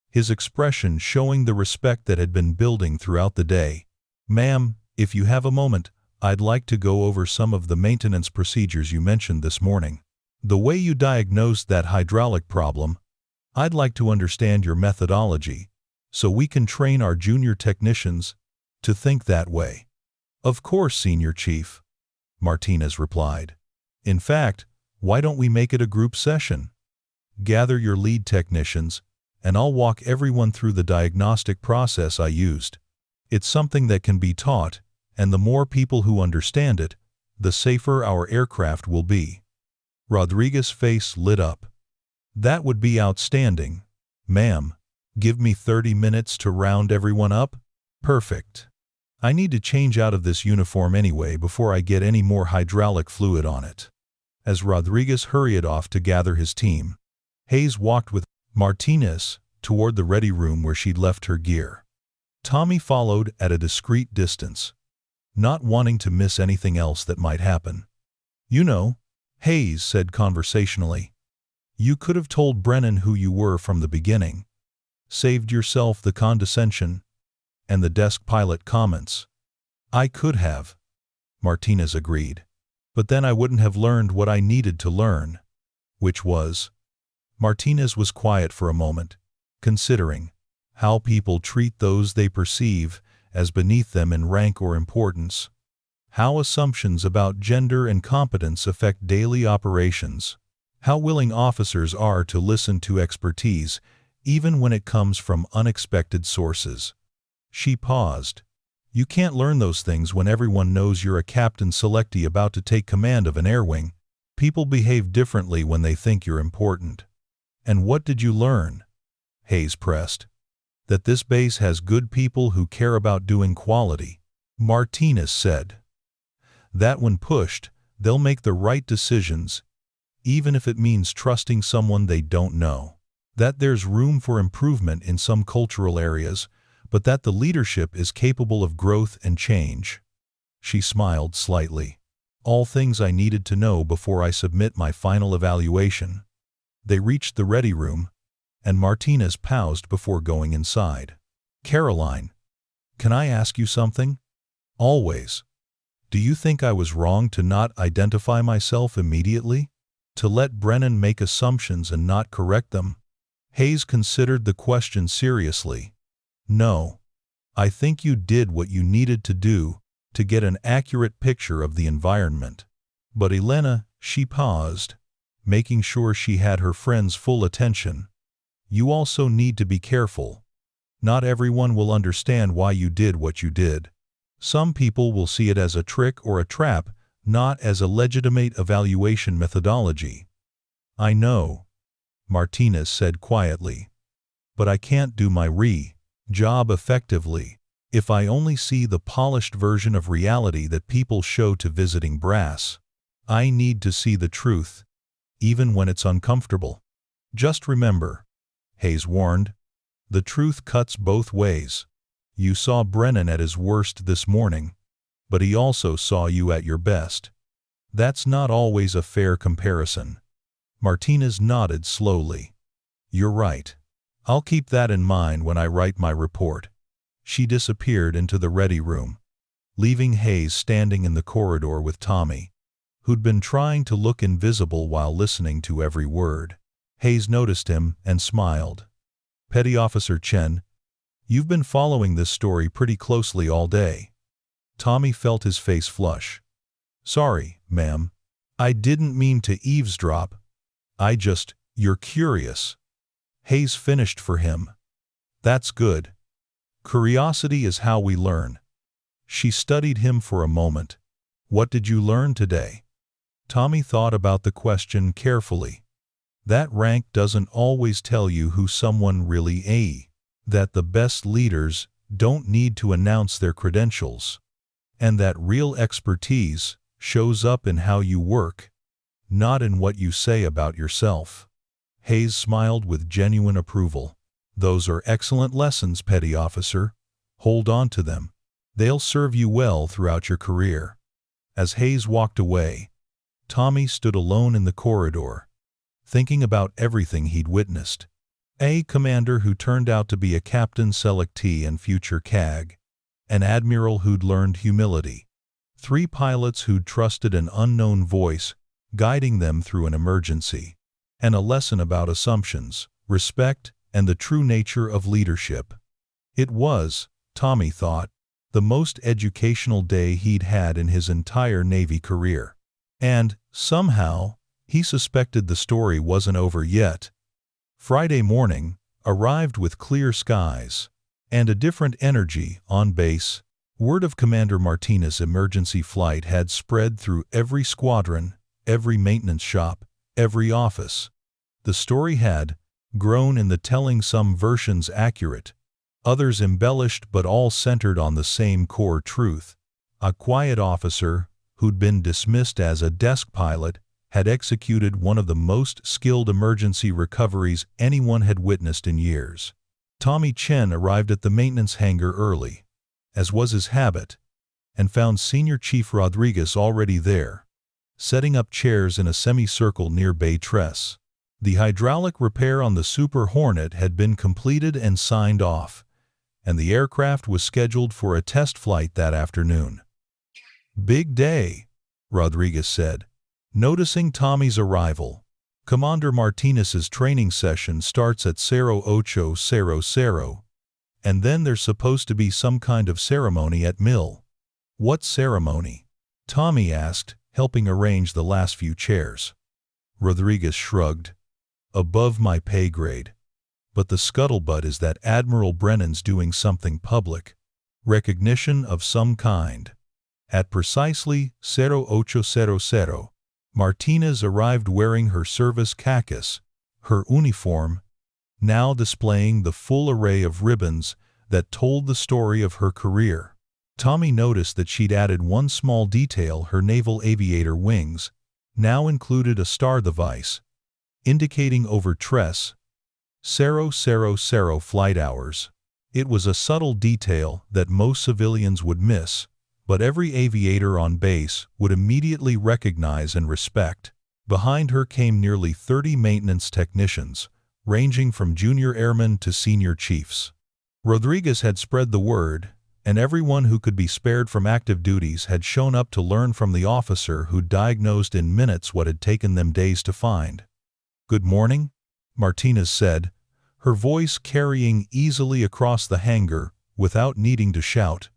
his expression showing the respect that had been building throughout the day. "Ma'am, if you have a moment, I'd like to go over some of the maintenance procedures you mentioned this morning. The way you diagnosed that hydraulic problem, I'd like to understand your methodology, so we can train our junior technicians to think that way." "Of course, Senior Chief," Martinez replied. "In fact, why don't we make it a group session? gather your lead technicians, and I'll walk everyone through the diagnostic process I used. It's something that can be taught, and the more people who understand it, the safer our aircraft will be." Rodriguez's face lit up. "That would be outstanding, ma'am. Give me 30 minutes to round everyone up? Perfect. I need to change out of this uniform anyway before I get any more hydraulic fluid on it." As Rodriguez hurried off to gather his team, Hayes walked with Martinez toward the ready room where she'd left her gear. Tommy followed at a discreet distance, not wanting to miss anything else that might happen. "You know," Hayes said conversationally, "you could have told Brennan who you were from the beginning. Saved yourself the condescension and the desk pilot comments." "I could have," Martinez agreed. "But then I wouldn't have learned what I needed to learn." "Which was?" Martinez was quiet for a moment, considering how people treat those they perceive as beneath them in rank or importance. How assumptions about gender and competence affect daily operations. How willing officers are to listen to expertise, even when it comes from unexpected sources. She paused. "You can't learn those things when everyone knows you're a captain selectee about to take command of an air wing. People behave differently when they think you're important." "And what did you learn?" Hayes pressed. "That this base has good people who care about doing quality," Martinez said. "That when pushed, they'll make the right decisions, even if it means trusting someone they don't know. That there's room for improvement in some cultural areas, but that the leadership is capable of growth and change." She smiled slightly. "All things I needed to know before I submit my final evaluation." They reached the ready room, and Martinez paused before going inside. "Caroline, can I ask you something?" "Always." "Do you think I was wrong to not identify myself immediately? To let Brennan make assumptions and not correct them?" Hayes considered the question seriously. "No. I think you did what you needed to do to get an accurate picture of the environment. But Elena," she paused, making sure she had her friend's full attention, "you also need to be careful. Not everyone will understand why you did what you did. Some people will see it as a trick or a trap, not as a legitimate evaluation methodology." "I know," Martinez said quietly. "But I can't do my job effectively if I only see the polished version of reality that people show to visiting brass. I need to see the truth, even when it's uncomfortable. Just remember," Hayes warned, "the truth cuts both ways. You saw Brennan at his worst this morning, but he also saw you at your best. That's not always a fair comparison." Martinez nodded slowly. "You're right. I'll keep that in mind when I write my report." She disappeared into the ready room, leaving Hayes standing in the corridor with Tommy, who'd been trying to look invisible while listening to every word. Hayes noticed him and smiled. "Petty Officer Chen, you've been following this story pretty closely all day." Tommy felt his face flush. "Sorry, ma'am. I didn't mean to eavesdrop. You're curious." Hayes finished for him. "That's good. Curiosity is how we learn." She studied him for a moment. "What did you learn today?" Tommy thought about the question carefully. "That rank doesn't always tell you who someone really is. That the best leaders don't need to announce their credentials. And that real expertise shows up in how you work, not in what you say about yourself." Hayes smiled with genuine approval. "Those are excellent lessons, Petty Officer. Hold on to them. They'll serve you well throughout your career." As Hayes walked away, Tommy stood alone in the corridor, thinking about everything he'd witnessed. A commander who turned out to be a captain selectee and future CAG. An admiral who'd learned humility. 3 pilots who'd trusted an unknown voice, guiding them through an emergency. And a lesson about assumptions, respect, and the true nature of leadership. It was, Tommy thought, the most educational day he'd had in his entire Navy career. And, somehow, he suspected the story wasn't over yet. Friday morning arrived with clear skies and a different energy on base. Word of Commander Martinez's emergency flight had spread through every squadron, every maintenance shop, every office. The story had grown in the telling, some versions accurate, others embellished, but all centered on the same core truth. A quiet officer, who'd been dismissed as a desk pilot, had executed one of the most skilled emergency recoveries anyone had witnessed in years. Tommy Chen arrived at the maintenance hangar early, as was his habit, and found Senior Chief Rodriguez already there, setting up chairs in a semicircle near Bay Tress. The hydraulic repair on the Super Hornet had been completed and signed off, and the aircraft was scheduled for a test flight that afternoon. "Big day," Rodriguez said, noticing Tommy's arrival. "Commander Martinez's training session starts at 0800, and then there's supposed to be some kind of ceremony at Mill." "What ceremony?" Tommy asked, helping arrange the last few chairs. Rodriguez shrugged. "Above my pay grade. But the scuttlebutt is that Admiral Brennan's doing something public. Recognition of some kind." At precisely 0800, Martinez arrived wearing her service khakis, her uniform, now displaying the full array of ribbons that told the story of her career. Tommy noticed that she'd added one small detail: her naval aviator wings now included a star device, indicating over Tress 000 flight hours. It was a subtle detail that most civilians would miss, but every aviator on base would immediately recognize and respect. Behind her came nearly 30 maintenance technicians, ranging from junior airmen to senior chiefs. Rodriguez had spread the word, and everyone who could be spared from active duties had shown up to learn from the officer who diagnosed in minutes what had taken them days to find. "Good morning," Martinez said, her voice carrying easily across the hangar without needing to shout.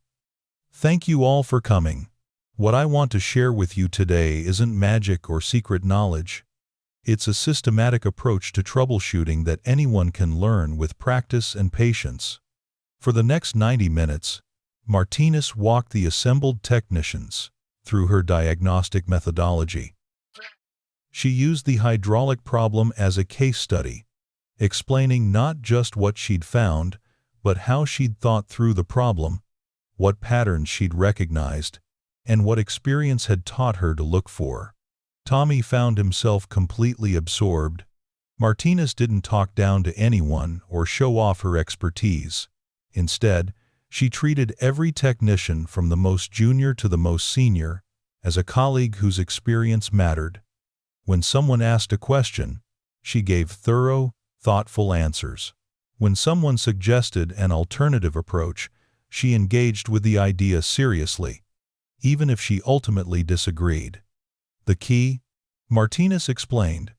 "Thank you all for coming. What I want to share with you today isn't magic or secret knowledge. It's a systematic approach to troubleshooting that anyone can learn with practice and patience." For the next 90 minutes, Martinez walked the assembled technicians through her diagnostic methodology. She used the hydraulic problem as a case study, explaining not just what she'd found, but how she'd thought through the problem, what patterns she'd recognized, and what experience had taught her to look for. Tommy found himself completely absorbed. Martinez didn't talk down to anyone or show off her expertise. Instead, she treated every technician, from the most junior to the most senior, as a colleague whose experience mattered. When someone asked a question, she gave thorough, thoughtful answers. When someone suggested an alternative approach, she engaged with the idea seriously, even if she ultimately disagreed. The key, Martinez explained,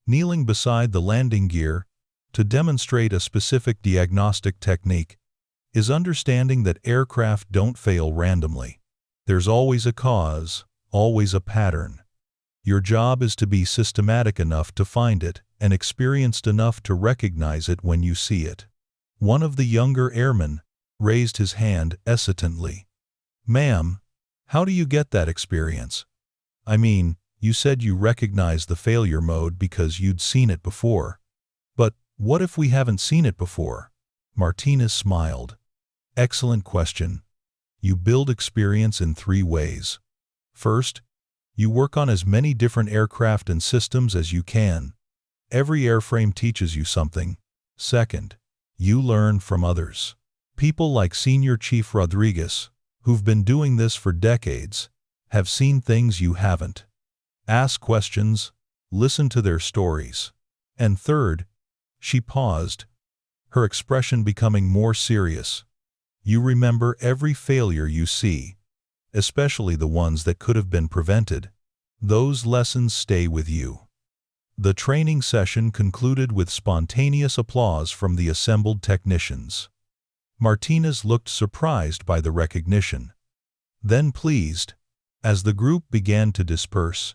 kneeling beside the landing gear to demonstrate a specific diagnostic technique, is understanding that aircraft don't fail randomly. There's always a cause, always a pattern. Your job is to be systematic enough to find it and experienced enough to recognize it when you see it. One of the younger airmen raised his hand hesitantly. "Ma'am, how do you get that experience? I mean, you said you recognized the failure mode because you'd seen it before. But what if we haven't seen it before?" Martinez smiled. "Excellent question. You build experience in 3 ways. First, you work on as many different aircraft and systems as you can. Every airframe teaches you something. Second, you learn from others. People like Senior Chief Rodriguez, who've been doing this for decades, have seen things you haven't. Ask questions, listen to their stories. And third," she paused, her expression becoming more serious, "you remember every failure you see, especially the ones that could have been prevented. Those lessons stay with you." The training session concluded with spontaneous applause from the assembled technicians. Martinez looked surprised by the recognition, then pleased. As the group began to disperse,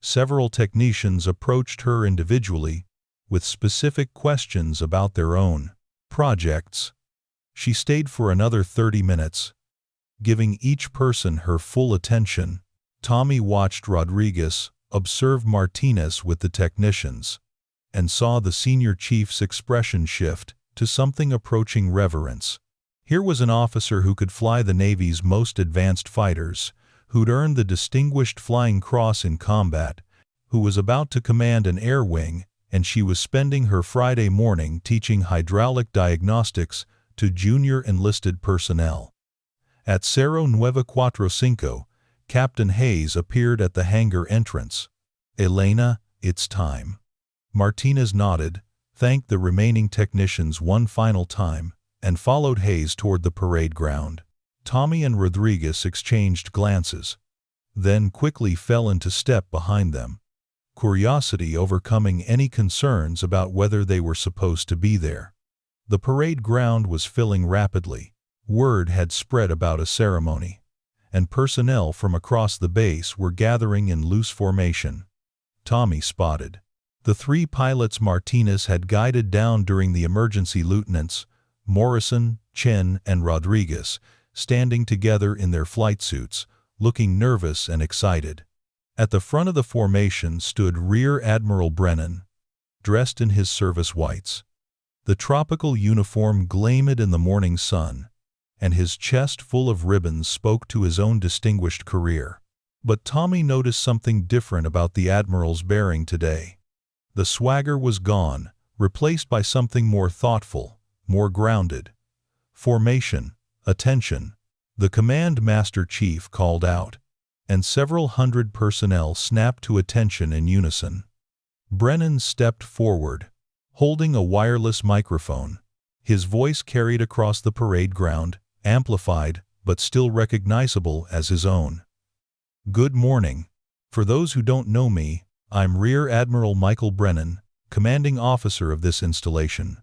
several technicians approached her individually, with specific questions about their own projects. She stayed for another 30 minutes, giving each person her full attention. Tommy watched Rodriguez observe Martinez with the technicians, and saw the senior chief's expression shift to something approaching reverence. Here was an officer who could fly the Navy's most advanced fighters, who'd earned the Distinguished Flying Cross in combat, who was about to command an air wing, and she was spending her Friday morning teaching hydraulic diagnostics to junior enlisted personnel. At 0945, Captain Hayes appeared at the hangar entrance. "Elena, it's time." Martinez nodded, thanked the remaining technicians one final time, and followed Hayes toward the parade ground. Tommy and Rodriguez exchanged glances, then quickly fell into step behind them, curiosity overcoming any concerns about whether they were supposed to be there. The parade ground was filling rapidly. Word had spread about a ceremony, and personnel from across the base were gathering in loose formation. Tommy spotted the three pilots Martinez had guided down during the emergency: lieutenants Morrison, Chen, and Rodriguez, standing together in their flight suits, looking nervous and excited. At the front of the formation stood Rear Admiral Brennan, dressed in his service whites. The tropical uniform gleamed in the morning sun, and his chest full of ribbons spoke to his own distinguished career. But Tommy noticed something different about the Admiral's bearing today. The swagger was gone, replaced by something more thoughtful, more grounded. "Formation, attention," the Command Master Chief called out, and several hundred personnel snapped to attention in unison. Brennan stepped forward, holding a wireless microphone. His voice carried across the parade ground, amplified, but still recognizable as his own. "Good morning. For those who don't know me, I'm Rear Admiral Michael Brennan, commanding officer of this installation.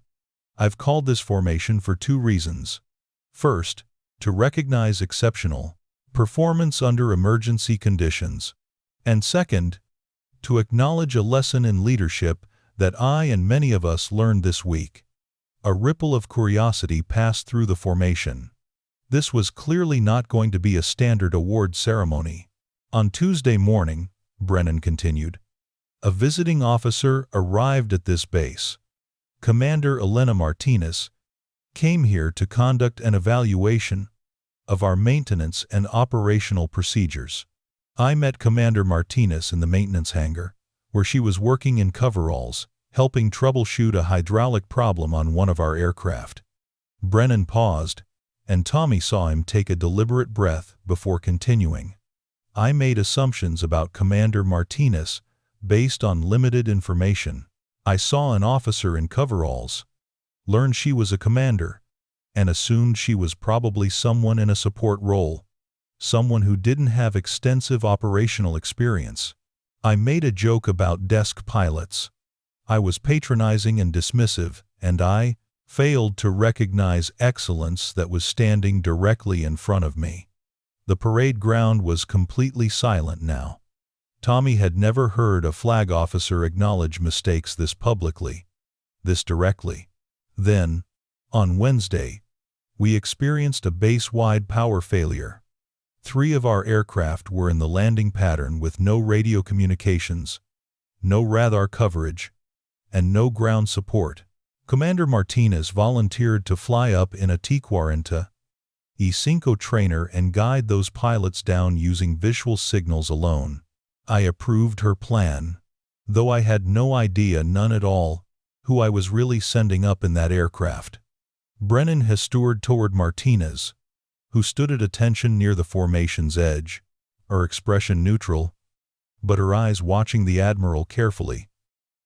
I've called this formation for two reasons. First, to recognize exceptional performance under emergency conditions, and second, to acknowledge a lesson in leadership that I and many of us learned this week." A ripple of curiosity passed through the formation. This was clearly not going to be a standard award ceremony. "On Tuesday morning," Brennan continued, "a visiting officer arrived at this base. Commander Elena Martinez came here to conduct an evaluation of our maintenance and operational procedures. I met Commander Martinez in the maintenance hangar, where she was working in coveralls, helping troubleshoot a hydraulic problem on one of our aircraft." Brennan paused, and Tommy saw him take a deliberate breath before continuing. "I made assumptions about Commander Martinez based on limited information. I saw an officer in coveralls, learned she was a commander, and assumed she was probably someone in a support role, someone who didn't have extensive operational experience. I made a joke about desk pilots. I was patronizing and dismissive, and I failed to recognize excellence that was standing directly in front of me." The parade ground was completely silent now. Tommy had never heard a flag officer acknowledge mistakes this publicly, this directly. Then, on Wednesday, we experienced a base-wide power failure. 3 of our aircraft were in the landing pattern with no radio communications, no radar coverage, and no ground support. Commander Martinez volunteered to fly up in a T-40 E5 trainer and guide those pilots down using visual signals alone. I approved her plan, though I had no idea, none at all, who I was really sending up in that aircraft. Brennan gestured toward Martinez, who stood at attention near the formation's edge, her expression neutral, but her eyes watching the Admiral carefully.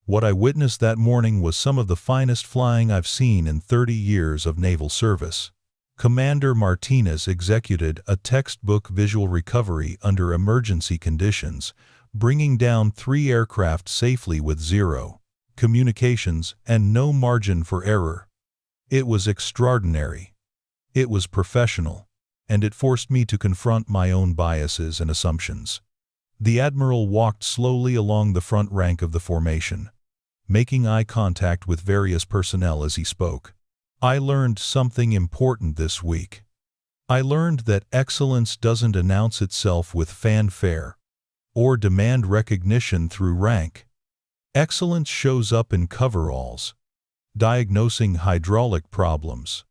"What I witnessed that morning was some of the finest flying I've seen in 30 years of naval service." Commander Martinez executed a textbook visual recovery under emergency conditions, bringing down 3 aircraft safely with 0 communications and no margin for error. It was extraordinary. It was professional, and it forced me to confront my own biases and assumptions. The Admiral walked slowly along the front rank of the formation, making eye contact with various personnel as he spoke. I learned something important this week. I learned that excellence doesn't announce itself with fanfare or demand recognition through rank. Excellence shows up in coveralls, diagnosing hydraulic problems.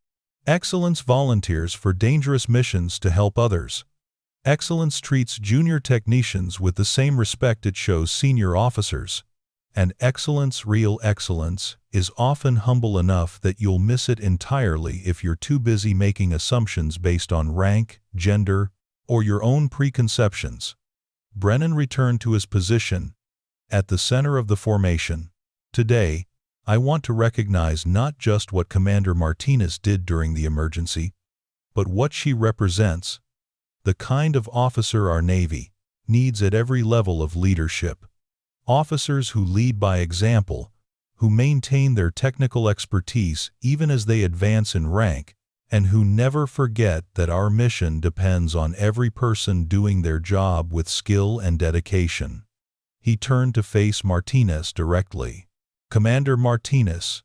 Excellence volunteers for dangerous missions to help others. Excellence treats junior technicians with the same respect it shows senior officers. And excellence, real excellence, is often humble enough that you'll miss it entirely if you're too busy making assumptions based on rank, gender, or your own preconceptions. Brennan returned to his position at the center of the formation. Today, I want to recognize not just what Commander Martinez did during the emergency, but what she represents, the kind of officer our Navy needs at every level of leadership. Officers who lead by example, who maintain their technical expertise even as they advance in rank, and who never forget that our mission depends on every person doing their job with skill and dedication. He turned to face Martinez directly. Commander Martinez,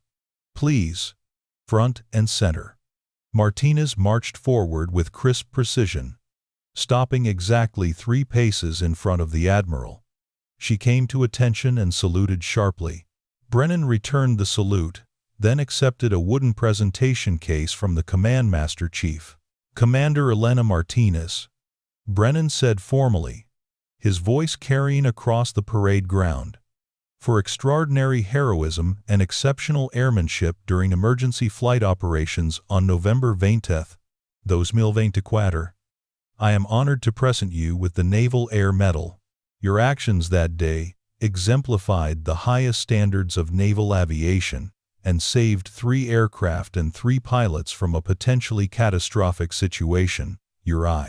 please, front and center. Martinez marched forward with crisp precision, stopping exactly 3 paces in front of the Admiral. She came to attention and saluted sharply. Brennan returned the salute, then accepted a wooden presentation case from the Command Master Chief. Commander Elena Martinez, Brennan said formally, his voice carrying across the parade ground, for extraordinary heroism and exceptional airmanship during emergency flight operations on November 20th, 2024. I am honored to present you with the Naval Air Medal. Your actions that day exemplified the highest standards of naval aviation and saved 3 aircraft and 3 pilots from a potentially catastrophic situation. Your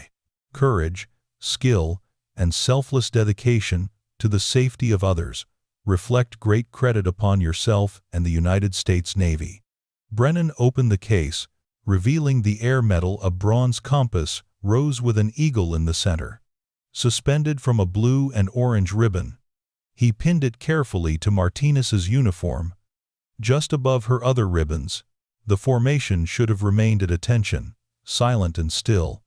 courage, skill, and selfless dedication to the safety of others reflect great credit upon yourself and the United States Navy. Brennan opened the case, revealing the Air Medal. A bronze compass rose with an eagle in the center, suspended from a blue and orange ribbon. He pinned it carefully to Martinez's uniform, just above her other ribbons. The formation should have remained at attention, silent and still.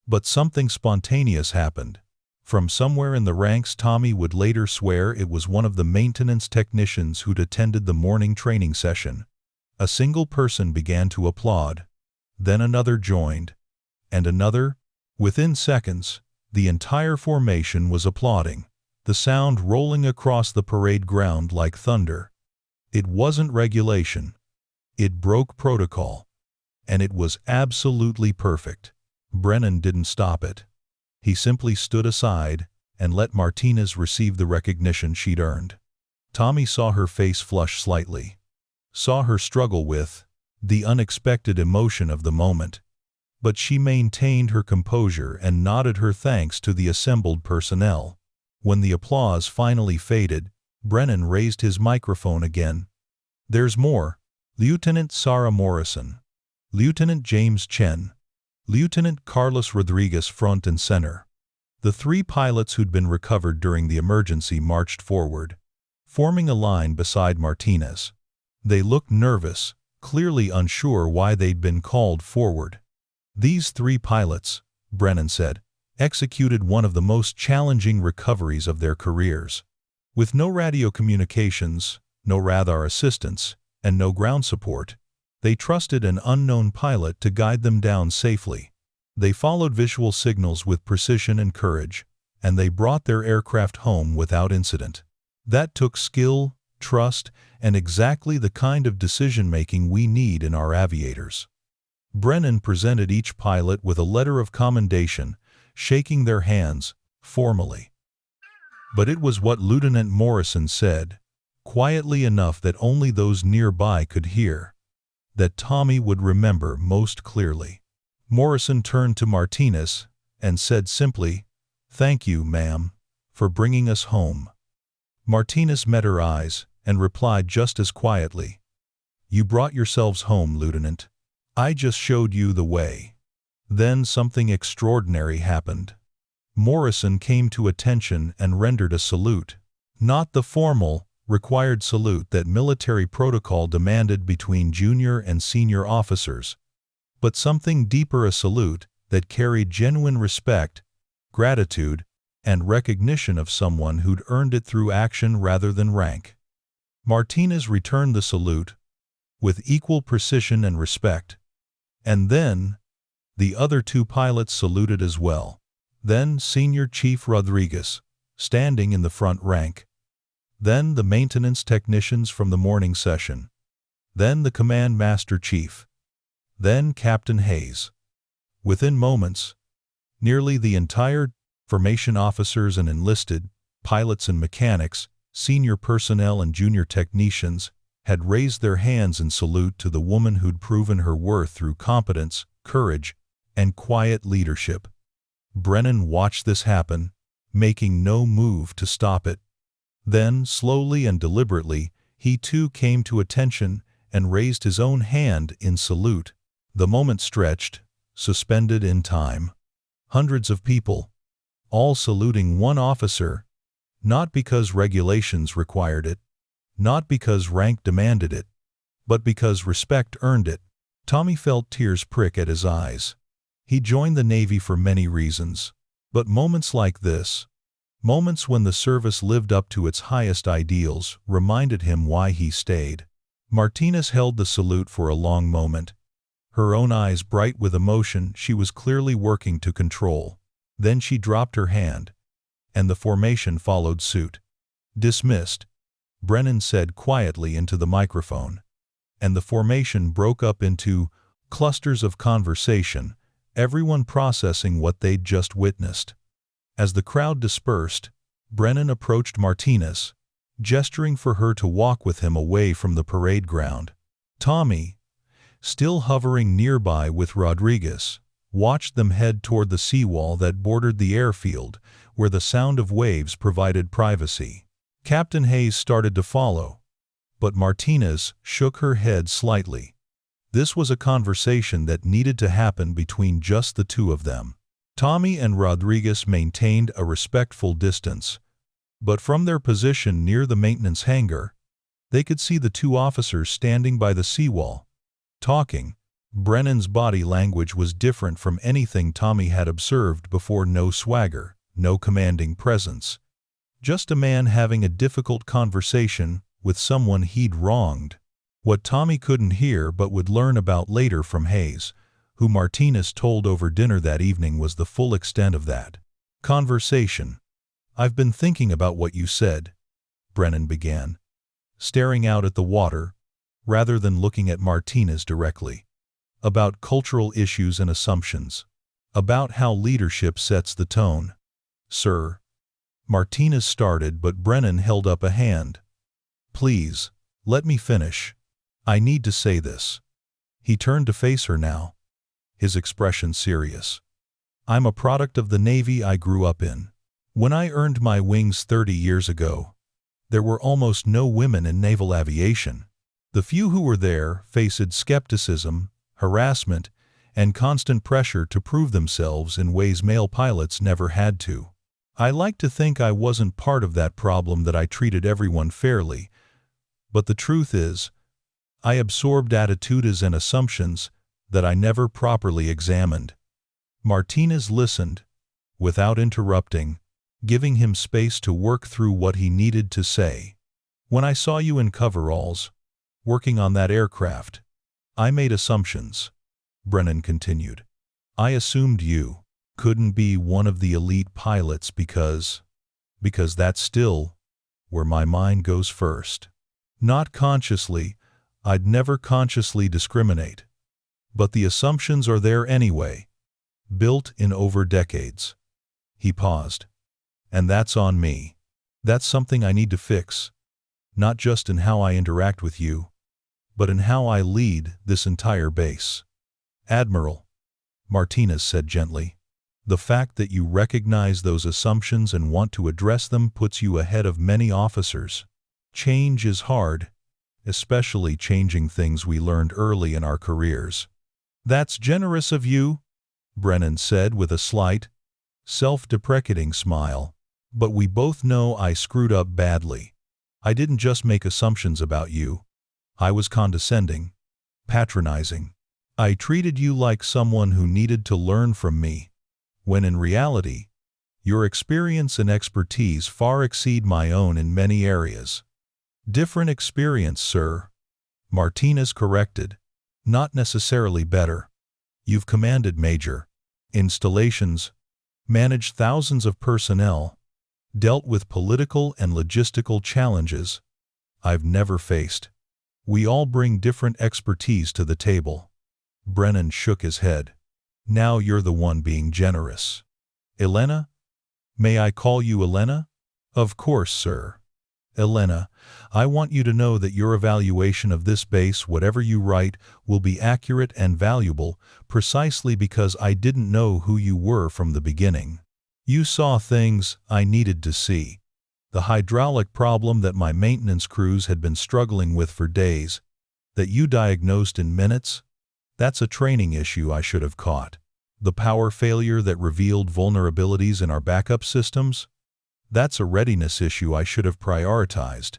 But something spontaneous happened. From somewhere in the ranks, Tommy would later swear it was one of the maintenance technicians who'd attended the morning training session. A single person began to applaud. Then another joined. And another. Within seconds, the entire formation was applauding, the sound rolling across the parade ground like thunder. It wasn't regulation. It broke protocol. And it was absolutely perfect. Brennan didn't stop it. He simply stood aside and let Martinez receive the recognition she'd earned. Tommy saw her face flush slightly, saw her struggle with the unexpected emotion of the moment. But she maintained her composure and nodded her thanks to the assembled personnel. When the applause finally faded, Brennan raised his microphone again. There's more. Lieutenant Sarah Morrison, Lieutenant James Chen, Lieutenant Carlos Rodriguez front and center. The 3 pilots who'd been recovered during the emergency marched forward, forming a line beside Martinez. They looked nervous, clearly unsure why they'd been called forward. These 3 pilots, Brennan said, executed one of the most challenging recoveries of their careers. With no radio communications, no radar assistance, and no ground support, they trusted an unknown pilot to guide them down safely. They followed visual signals with precision and courage, and they brought their aircraft home without incident. That took skill, trust, and exactly the kind of decision-making we need in our aviators. Brennan presented each pilot with a letter of commendation, shaking their hands, formally. But it was what Lieutenant Morrison said, quietly enough that only those nearby could hear, that Tommy would remember most clearly. Morrison turned to Martinez and said simply, "Thank you, ma'am, for bringing us home." Martinez met her eyes and replied just as quietly, "You brought yourselves home, Lieutenant. I just showed you the way." Then something extraordinary happened. Morrison came to attention and rendered a salute. Not the formal, required salute that military protocol demanded between junior and senior officers, but something deeper, a salute that carried genuine respect, gratitude, and recognition of someone who'd earned it through action rather than rank. Martinez returned the salute with equal precision and respect. And then, the other two pilots saluted as well. Then Senior Chief Rodriguez, standing in the front rank. Then the maintenance technicians from the morning session. Then the Command Master Chief. Then Captain Hayes. Within moments, nearly the entire formation, officers and enlisted, pilots and mechanics, senior personnel and junior technicians, had raised their hands in salute to the woman who'd proven her worth through competence, courage, and quiet leadership. Brennan watched this happen, making no move to stop it. Then, slowly and deliberately, he too came to attention and raised his own hand in salute. The moment stretched, suspended in time. Hundreds of people, all saluting one officer, not because regulations required it, not because rank demanded it, but because respect earned it. Tommy felt tears prick at his eyes. He joined the Navy for many reasons, but moments like this, moments when the service lived up to its highest ideals, reminded him why he stayed. Martinez held the salute for a long moment, her own eyes bright with emotion she was clearly working to control. Then she dropped her hand, and the formation followed suit. "Dismissed," Brennan said quietly into the microphone, and the formation broke up into clusters of conversation, everyone processing what they'd just witnessed. As the crowd dispersed, Brennan approached Martinez, gesturing for her to walk with him away from the parade ground. Tommy, still hovering nearby with Rodriguez, watched them head toward the seawall that bordered the airfield, where the sound of waves provided privacy. Captain Hayes started to follow, but Martinez shook her head slightly. This was a conversation that needed to happen between just the two of them. Tommy and Rodriguez maintained a respectful distance, but from their position near the maintenance hangar, they could see the two officers standing by the seawall, talking. Brennan's body language was different from anything Tommy had observed before. No swagger, no commanding presence. Just a man having a difficult conversation with someone he'd wronged. What Tommy couldn't hear but would learn about later from Hayes, who Martinez told over dinner that evening, was the full extent of that conversation. "I've been thinking about what you said," Brennan began, staring out at the water rather than looking at Martinez directly. "About cultural issues and assumptions. About how leadership sets the tone." "Sir," Martinez started, but Brennan held up a hand. "Please, let me finish. I need to say this." He turned to face her now, his expression serious. "I'm a product of the Navy I grew up in. When I earned my wings 30 years ago, there were almost no women in naval aviation. The few who were there faced skepticism, harassment, and constant pressure to prove themselves in ways male pilots never had to. I like to think I wasn't part of that problem, that I treated everyone fairly, but the truth is, I absorbed attitudes and assumptions that I never properly examined." Martinez listened, without interrupting, giving him space to work through what he needed to say. "When I saw you in coveralls, working on that aircraft, I made assumptions," Brennan continued. "I assumed you couldn't be one of the elite pilots because that's still where my mind goes first. Not consciously, I'd never consciously discriminate. But the assumptions are there anyway, built in over decades." He paused. "And that's on me. That's something I need to fix, not just in how I interact with you, but in how I lead this entire base." "Admiral," Martinez said gently, "the fact that you recognize those assumptions and want to address them puts you ahead of many officers. Change is hard, especially changing things we learned early in our careers." "That's generous of you," Brennan said with a slight, self-deprecating smile. "But we both know I screwed up badly. I didn't just make assumptions about you. I was condescending, patronizing. I treated you like someone who needed to learn from me, when in reality, your experience and expertise far exceed my own in many areas. Different experience, sir, Martinez corrected. Not necessarily better. You've commanded major installations, managed thousands of personnel, dealt with political and logistical challenges I've never faced. We all bring different expertise to the table. Brennan shook his head. Now you're the one being generous. Elena? May I call you Elena? Of course, sir. Elena, I want you to know that your evaluation of this base, whatever you write, will be accurate and valuable, precisely because I didn't know who you were from the beginning. You saw things I needed to see. The hydraulic problem that my maintenance crews had been struggling with for days, that you diagnosed in minutes, that's a training issue I should have caught. The power failure that revealed vulnerabilities in our backup systems, that's a readiness issue I should have prioritized.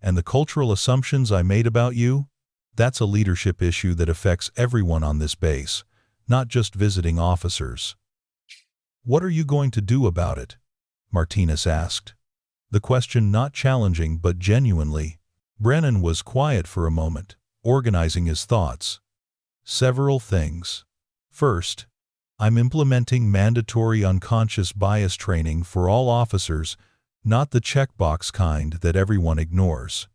And the cultural assumptions I made about you, that's a leadership issue that affects everyone on this base, not just visiting officers. What are you going to do about it? Martinez asked. The question not challenging but genuinely. Brennan was quiet for a moment, organizing his thoughts. Several things. First, I'm implementing mandatory unconscious bias training for all officers, not the checkbox kind that everyone ignores,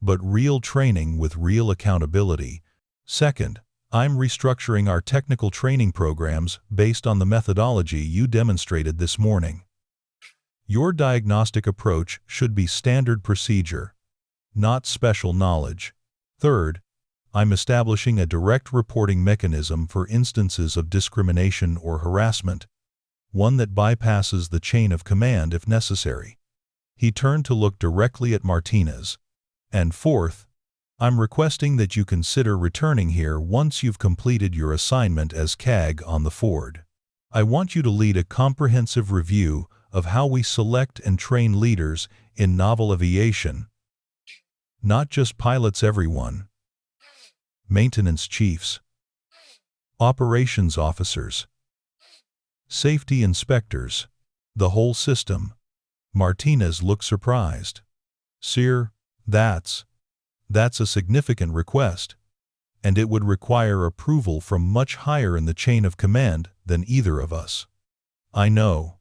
but real training with real accountability. Second, I'm restructuring our technical training programs based on the methodology you demonstrated this morning. Your diagnostic approach should be standard procedure, not special knowledge. Third, I'm establishing a direct reporting mechanism for instances of discrimination or harassment, one that bypasses the chain of command if necessary. He turned to look directly at Martinez. And fourth, I'm requesting that you consider returning here once you've completed your assignment as CAG on the Ford. I want you to lead a comprehensive review of how we select and train leaders in naval aviation. Not just pilots, everyone. Maintenance chiefs, operations officers, safety inspectors, the whole system. Martinez looked surprised. Sir, that's a significant request, and it would require approval from much higher in the chain of command than either of us. I know,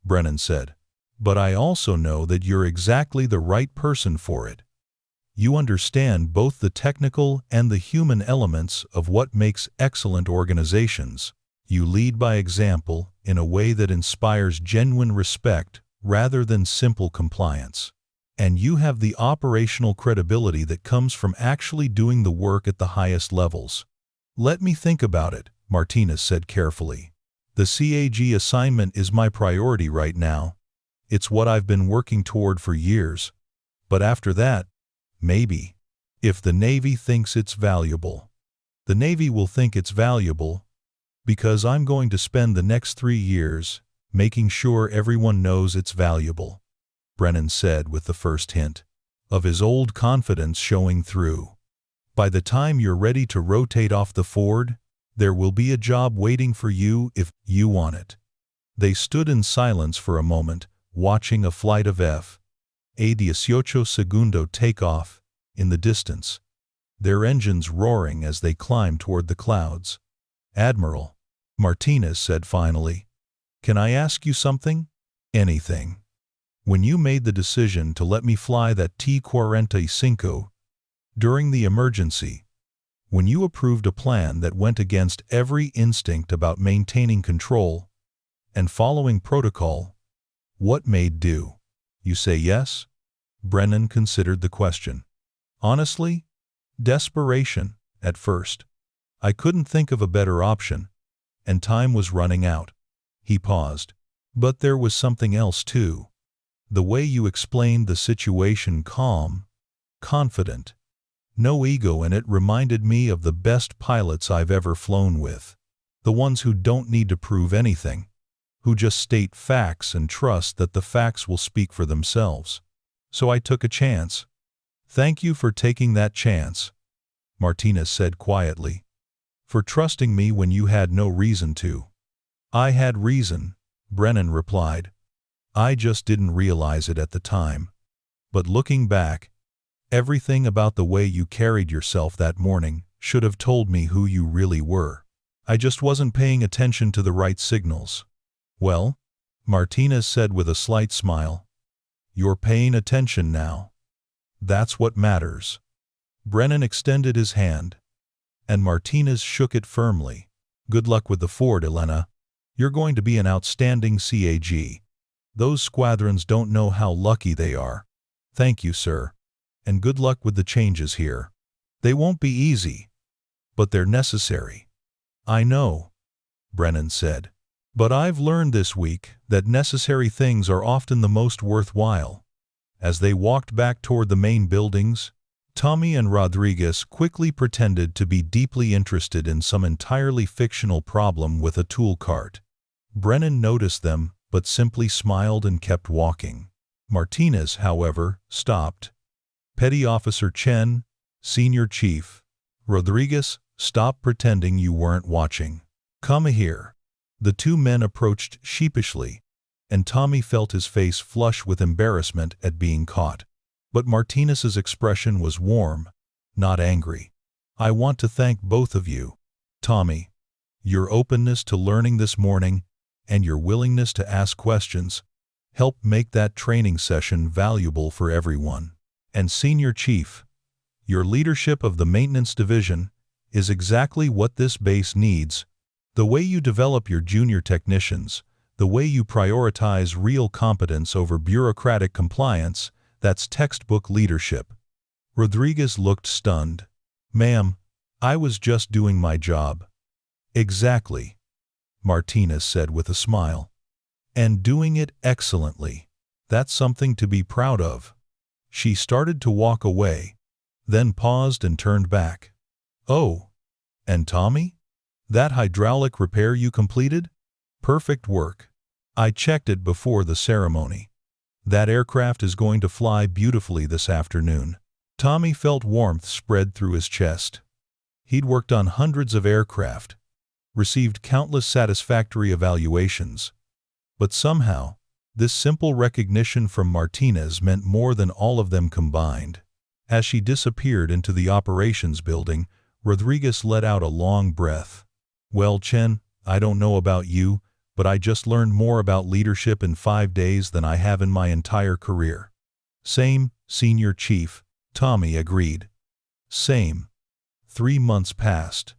Brennan said, but I also know that you're exactly the right person for it. You understand both the technical and the human elements of what makes excellent organizations. You lead by example in a way that inspires genuine respect rather than simple compliance. And you have the operational credibility that comes from actually doing the work at the highest levels. Let me think about it, Martinez said carefully. The CAG assignment is my priority right now. It's what I've been working toward for years. But after that, maybe. If the Navy thinks it's valuable. The Navy will think it's valuable because I'm going to spend the next 3 years making sure everyone knows it's valuable, Brennan said with the first hint of his old confidence showing through. By the time you're ready to rotate off the Ford, there will be a job waiting for you if you want it. They stood in silence for a moment, watching a flight of F/A-18 Segundo take off in the distance, their engines roaring as they climbed toward the clouds. Admiral, Martinez said finally, can I ask you something? Anything. When you made the decision to let me fly that T-45 during the emergency, when you approved a plan that went against every instinct about maintaining control and following protocol, what made do? You say yes? Brennan considered the question. Honestly, desperation, at first. I couldn't think of a better option, and time was running out. He paused. But there was something else too. The way you explained the situation, calm, confident, no ego in it, reminded me of the best pilots I've ever flown with. The ones who don't need to prove anything, who just state facts and trust that the facts will speak for themselves. so I took a chance." "Thank you for taking that chance," Martinez said quietly. "For trusting me when you had no reason to." "I had reason," Brennan replied. "I just didn't realize it at the time. But looking back, everything about the way you carried yourself that morning should have told me who you really were. I just wasn't paying attention to the right signals." "Well," Martinez said with a slight smile, "you're paying attention now. That's what matters." Brennan extended his hand, and Martinez shook it firmly. "Good luck with the Ford, Elena. You're going to be an outstanding CAG. Those squadrons don't know how lucky they are." "Thank you, sir. And good luck with the changes here. They won't be easy, but they're necessary." "I know," Brennan said. "But I've learned this week that necessary things are often the most worthwhile." As they walked back toward the main buildings, Tommy and Rodriguez quickly pretended to be deeply interested in some entirely fictional problem with a tool cart. Brennan noticed them, but simply smiled and kept walking. Martinez, however, stopped. "Petty Officer Chen, Senior Chief. Rodriguez, stop pretending you weren't watching. Come here." The two men approached sheepishly, and Tommy felt his face flush with embarrassment at being caught. But Martinez's expression was warm, not angry. "I want to thank both of you, Tommy. Your openness to learning this morning and your willingness to ask questions helped make that training session valuable for everyone. And Senior Chief, your leadership of the Maintenance Division is exactly what this base needs. The way you develop your junior technicians, the way you prioritize real competence over bureaucratic compliance, that's textbook leadership." Rodriguez looked stunned. "Ma'am, I was just doing my job." "Exactly," Martinez said with a smile. "And doing it excellently. That's something to be proud of." She started to walk away, then paused and turned back. "Oh, and Tommy? That hydraulic repair you completed? Perfect work. I checked it before the ceremony. That aircraft is going to fly beautifully this afternoon." Tommy felt warmth spread through his chest. He'd worked on hundreds of aircraft, received countless satisfactory evaluations. But somehow, this simple recognition from Martinez meant more than all of them combined. As she disappeared into the operations building, Rodriguez let out a long breath. "Well, Chen, I don't know about you, but I just learned more about leadership in 5 days than I have in my entire career." "Same, Senior Chief," Tommy agreed. "Same." 3 months passed.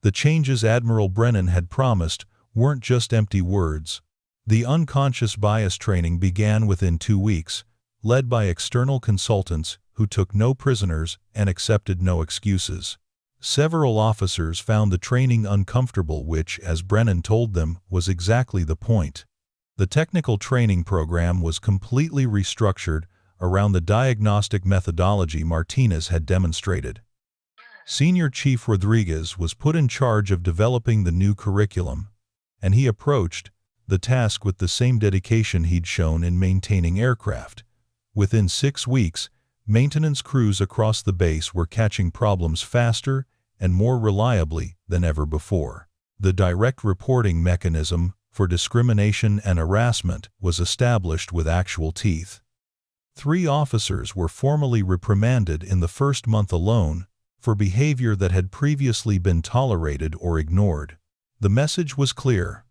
The changes Admiral Brennan had promised weren't just empty words. The unconscious bias training began within 2 weeks, led by external consultants who took no prisoners and accepted no excuses. Several officers found the training uncomfortable, which, as Brennan told them, was exactly the point. The technical training program was completely restructured around the diagnostic methodology Martinez had demonstrated. Senior Chief Rodriguez was put in charge of developing the new curriculum, and he approached the task with the same dedication he'd shown in maintaining aircraft. Within 6 weeks, maintenance crews across the base were catching problems faster and more reliably than ever before. The direct reporting mechanism for discrimination and harassment was established with actual teeth. 3 officers were formally reprimanded in the first month alone for behavior that had previously been tolerated or ignored. The message was clear.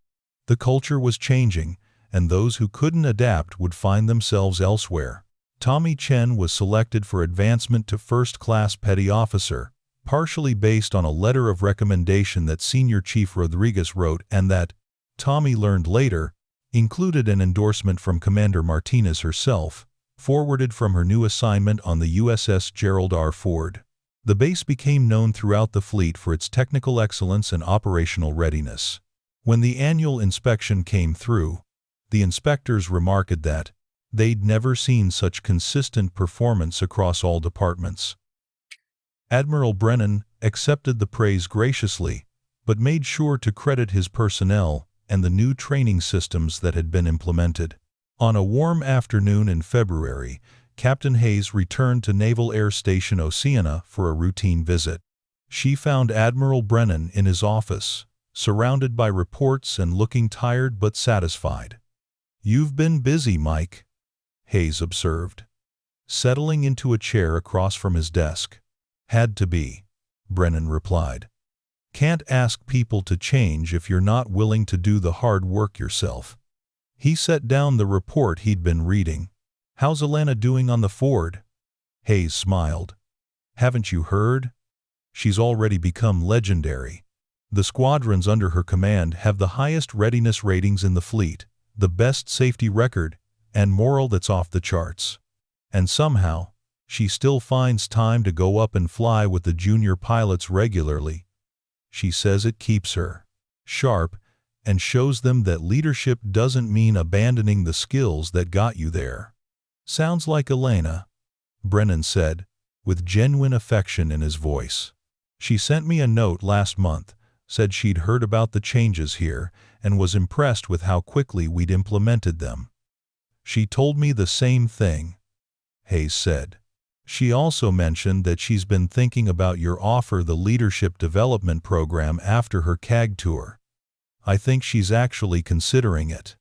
The culture was changing, and those who couldn't adapt would find themselves elsewhere. Tommy Chen was selected for advancement to first-class petty officer, partially based on a letter of recommendation that Senior Chief Rodriguez wrote and that, Tommy learned later, included an endorsement from Commander Martinez herself, forwarded from her new assignment on the USS Gerald R. Ford. The base became known throughout the fleet for its technical excellence and operational readiness. When the annual inspection came through, the inspectors remarked that they'd never seen such consistent performance across all departments. Admiral Brennan accepted the praise graciously, but made sure to credit his personnel and the new training systems that had been implemented. On a warm afternoon in February, Captain Hayes returned to Naval Air Station Oceana for a routine visit. She found Admiral Brennan in his office, surrounded by reports and looking tired but satisfied. "You've been busy, Mike," Hayes observed, settling into a chair across from his desk. "Had to be," Brennan replied. "Can't ask people to change if you're not willing to do the hard work yourself." He set down the report he'd been reading. "How's Elena doing on the Ford?" Hayes smiled. "Haven't you heard? She's already become legendary. The squadrons under her command have the highest readiness ratings in the fleet, the best safety record, and morale that's off the charts. And somehow, she still finds time to go up and fly with the junior pilots regularly. She says it keeps her sharp and shows them that leadership doesn't mean abandoning the skills that got you there." "Sounds like Elena," Brennan said, with genuine affection in his voice. "She sent me a note last month, said she'd heard about the changes here and was impressed with how quickly we'd implemented them." "She told me the same thing," Hayes said. "She also mentioned that she's been thinking about your offer, the Leadership Development Program, after her CAG tour. I think she's actually considering it."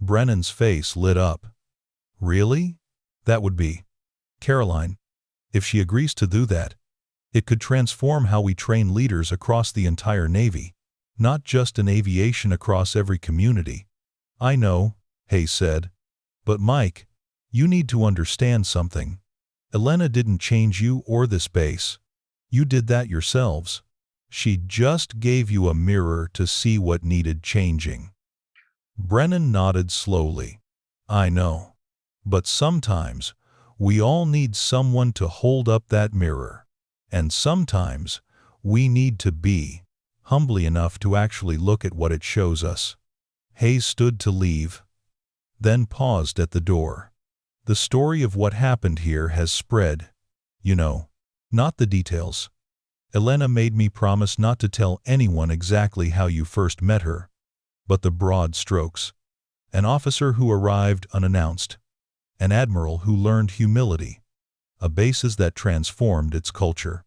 Brennan's face lit up. "Really? That would be Caroline. If she agrees to do that, it could transform how we train leaders across the entire Navy, not just in aviation, across every community." "I know," Hayes said. "But Mike, you need to understand something. Elena didn't change you or this base. You did that yourselves. She just gave you a mirror to see what needed changing." Brennan nodded slowly. "I know. But sometimes, we all need someone to hold up that mirror. And sometimes, we need to be humbly enough to actually look at what it shows us." Hayes stood to leave, then paused at the door. "The story of what happened here has spread. You know, not the details. Elena made me promise not to tell anyone exactly how you first met her, but the broad strokes. An officer who arrived unannounced. An admiral who learned humility. A base that transformed its culture.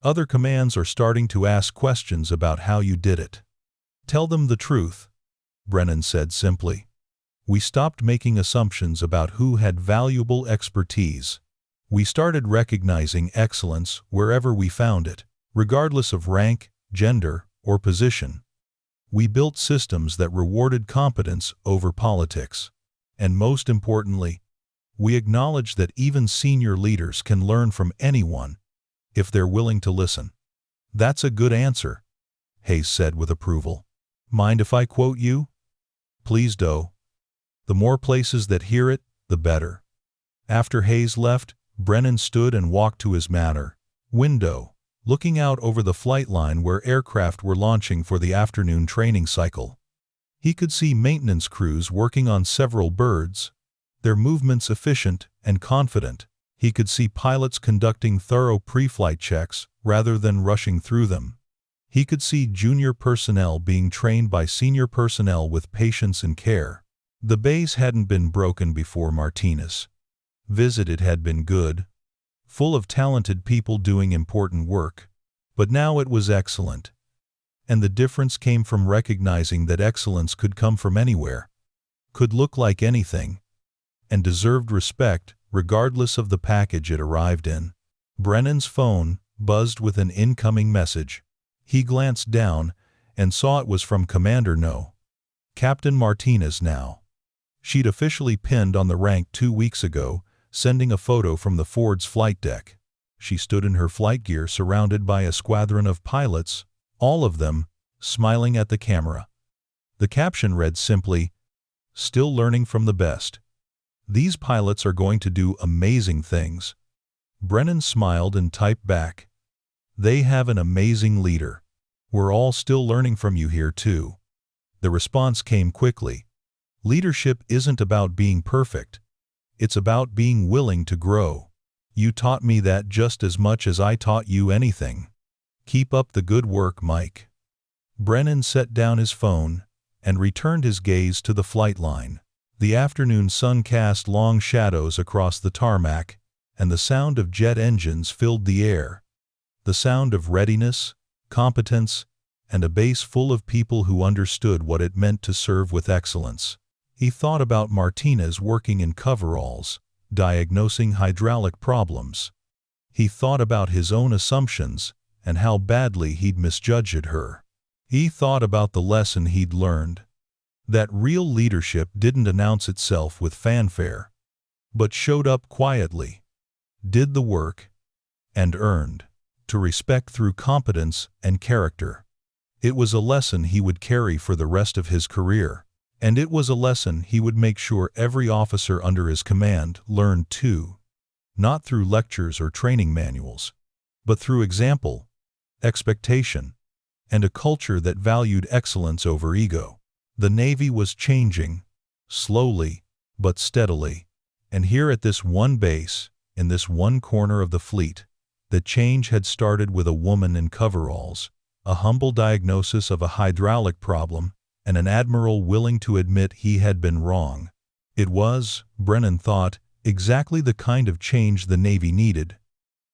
Other commands are starting to ask questions about how you did it. Tell them the truth," Brennan said simply. "We stopped making assumptions about who had valuable expertise. We started recognizing excellence wherever we found it, regardless of rank, gender, or position. We built systems that rewarded competence over politics. And most importantly, we acknowledged that even senior leaders can learn from anyone, if they're willing to listen." "That's a good answer," Hayes said with approval. "Mind if I quote you?" "Please do. The more places that hear it, the better." After Hayes left, Brennan stood and walked to his manor window, looking out over the flight line where aircraft were launching for the afternoon training cycle. He could see maintenance crews working on several birds, their movements efficient and confident. He could see pilots conducting thorough pre-flight checks rather than rushing through them. He could see junior personnel being trained by senior personnel with patience and care. The base hadn't been broken before Martinez visit. It had been good, full of talented people doing important work. But now it was excellent. And the difference came from recognizing that excellence could come from anywhere, could look like anything, and deserved respect regardless of the package it arrived in. Brennan's phone buzzed with an incoming message. He glanced down and saw it was from Commander No. Captain Martinez now. She'd officially pinned on the rank 2 weeks ago, sending a photo from the Ford's flight deck. She stood in her flight gear surrounded by a squadron of pilots, all of them smiling at the camera. The caption read simply, "Still learning from the best. These pilots are going to do amazing things." Brennan smiled and typed back, "They have an amazing leader. We're all still learning from you here too." The response came quickly. "Leadership isn't about being perfect. It's about being willing to grow. You taught me that just as much as I taught you anything. Keep up the good work, Mike." Brennan set down his phone and returned his gaze to the flight line. The afternoon sun cast long shadows across the tarmac, and the sound of jet engines filled the air. The sound of readiness, competence, and a base full of people who understood what it meant to serve with excellence. He thought about Martinez working in coveralls, diagnosing hydraulic problems. He thought about his own assumptions and how badly he'd misjudged her. He thought about the lesson he'd learned, that real leadership didn't announce itself with fanfare, but showed up quietly, did the work, and earned to respect through competence and character. It was a lesson he would carry for the rest of his career, and it was a lesson he would make sure every officer under his command learned too, not through lectures or training manuals, but through example, expectation, and a culture that valued excellence over ego. The Navy was changing, slowly but steadily, and here at this one base, in this one corner of the fleet, the change had started with a woman in coveralls, a humble diagnosis of a hydraulic problem, and an admiral willing to admit he had been wrong. It was, Brennan thought, exactly the kind of change the Navy needed.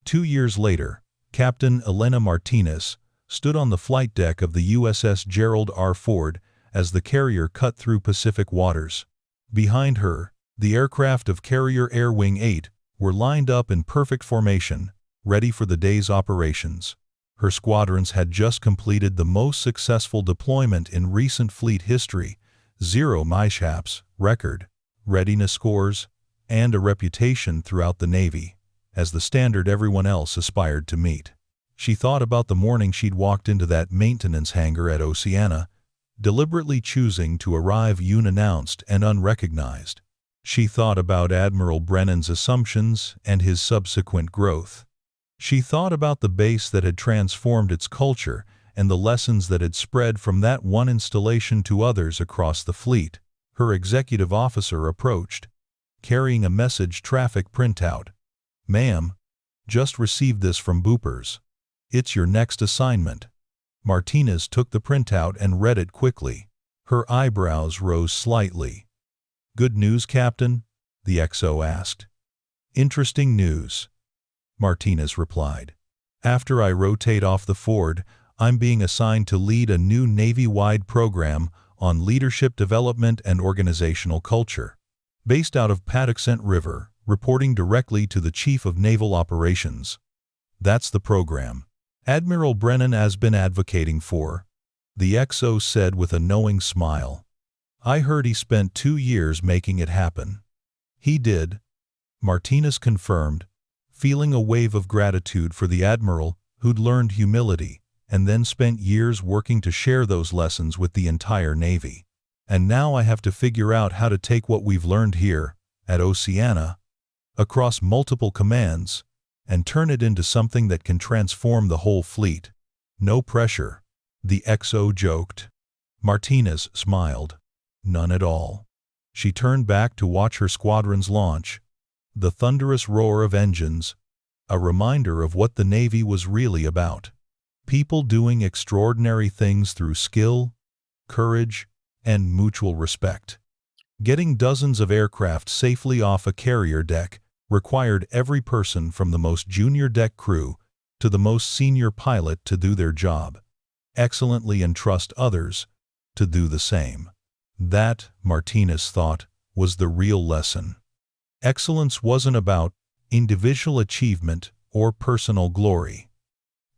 2 years later, Captain Elena Martinez stood on the flight deck of the USS Gerald R. Ford as the carrier cut through Pacific waters. Behind her, the aircraft of Carrier Air Wing 8 were lined up in perfect formation, ready for the day's operations. Her squadrons had just completed the most successful deployment in recent fleet history, 0 mishaps, record, readiness scores, and a reputation throughout the Navy as the standard everyone else aspired to meet. She thought about the morning she'd walked into that maintenance hangar at Oceana, deliberately choosing to arrive unannounced and unrecognized. She thought about Admiral Brennan's assumptions and his subsequent growth. She thought about the base that had transformed its culture and the lessons that had spread from that one installation to others across the fleet. Her executive officer approached, carrying a message traffic printout. "Ma'am, just received this from Boopers. It's your next assignment." Martinez took the printout and read it quickly. Her eyebrows rose slightly. "Good news, Captain?" the XO asked. "Interesting news," Martinez replied. "After I rotate off the Ford, I'm being assigned to lead a new Navy-wide program on leadership development and organizational culture. Based out of Patuxent River, reporting directly to the Chief of Naval Operations. That's the program Admiral Brennan has been advocating for," the XO said with a knowing smile. "I heard he spent 2 years making it happen." "He did," Martinez confirmed, feeling a wave of gratitude for the Admiral who'd learned humility and then spent years working to share those lessons with the entire Navy. "And now I have to figure out how to take what we've learned here, at Oceana, across multiple commands, and turn it into something that can transform the whole fleet." "No pressure," the XO joked. Martinez smiled. "None at all." She turned back to watch her squadrons launch. The thunderous roar of engines, a reminder of what the Navy was really about. People doing extraordinary things through skill, courage, and mutual respect. Getting dozens of aircraft safely off a carrier deck required every person from the most junior deck crew to the most senior pilot to do their job excellently and trust others to do the same. That, Martinez thought, was the real lesson. Excellence wasn't about individual achievement or personal glory.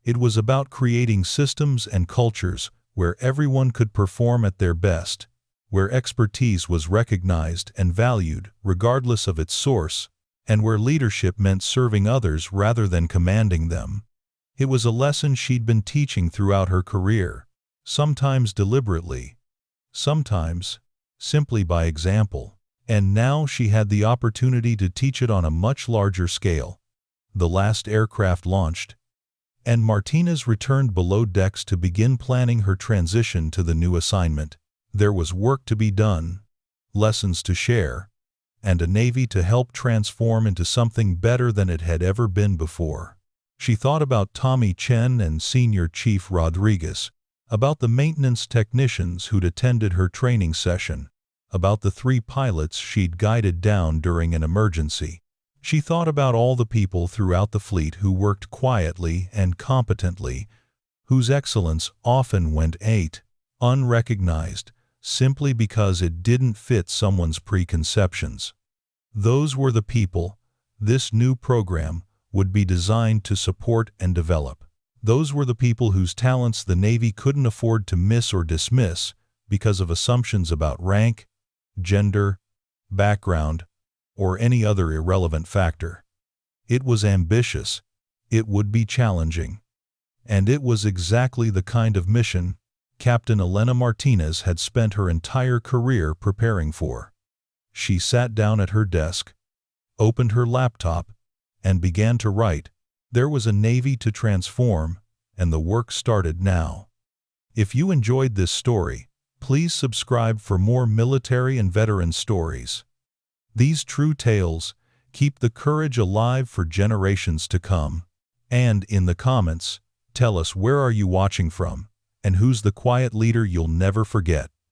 It was about creating systems and cultures where everyone could perform at their best, where expertise was recognized and valued regardless of its source, and where leadership meant serving others rather than commanding them. It was a lesson she'd been teaching throughout her career, sometimes deliberately, sometimes simply by example, and now she had the opportunity to teach it on a much larger scale. The last aircraft launched, and Martinez returned below decks to begin planning her transition to the new assignment. There was work to be done, lessons to share, and a Navy to help transform into something better than it had ever been before. She thought about Tommy Chen and Senior Chief Rodriguez, about the maintenance technicians who'd attended her training session, about the 3 pilots she'd guided down during an emergency. She thought about all the people throughout the fleet who worked quietly and competently, whose excellence often went unrecognized, simply because it didn't fit someone's preconceptions. Those were the people this new program would be designed to support and develop. Those were the people whose talents the Navy couldn't afford to miss or dismiss because of assumptions about rank, gender, background, or any other irrelevant factor. It was ambitious, it would be challenging, and it was exactly the kind of mission Captain Elena Martinez had spent her entire career preparing for. She sat down at her desk, opened her laptop, and began to write. There was a Navy to transform, and the work started now. If you enjoyed this story, please subscribe for more military and veteran stories. These true tales keep the courage alive for generations to come. And in the comments, tell us, where are you watching from, and who's the quiet leader you'll never forget?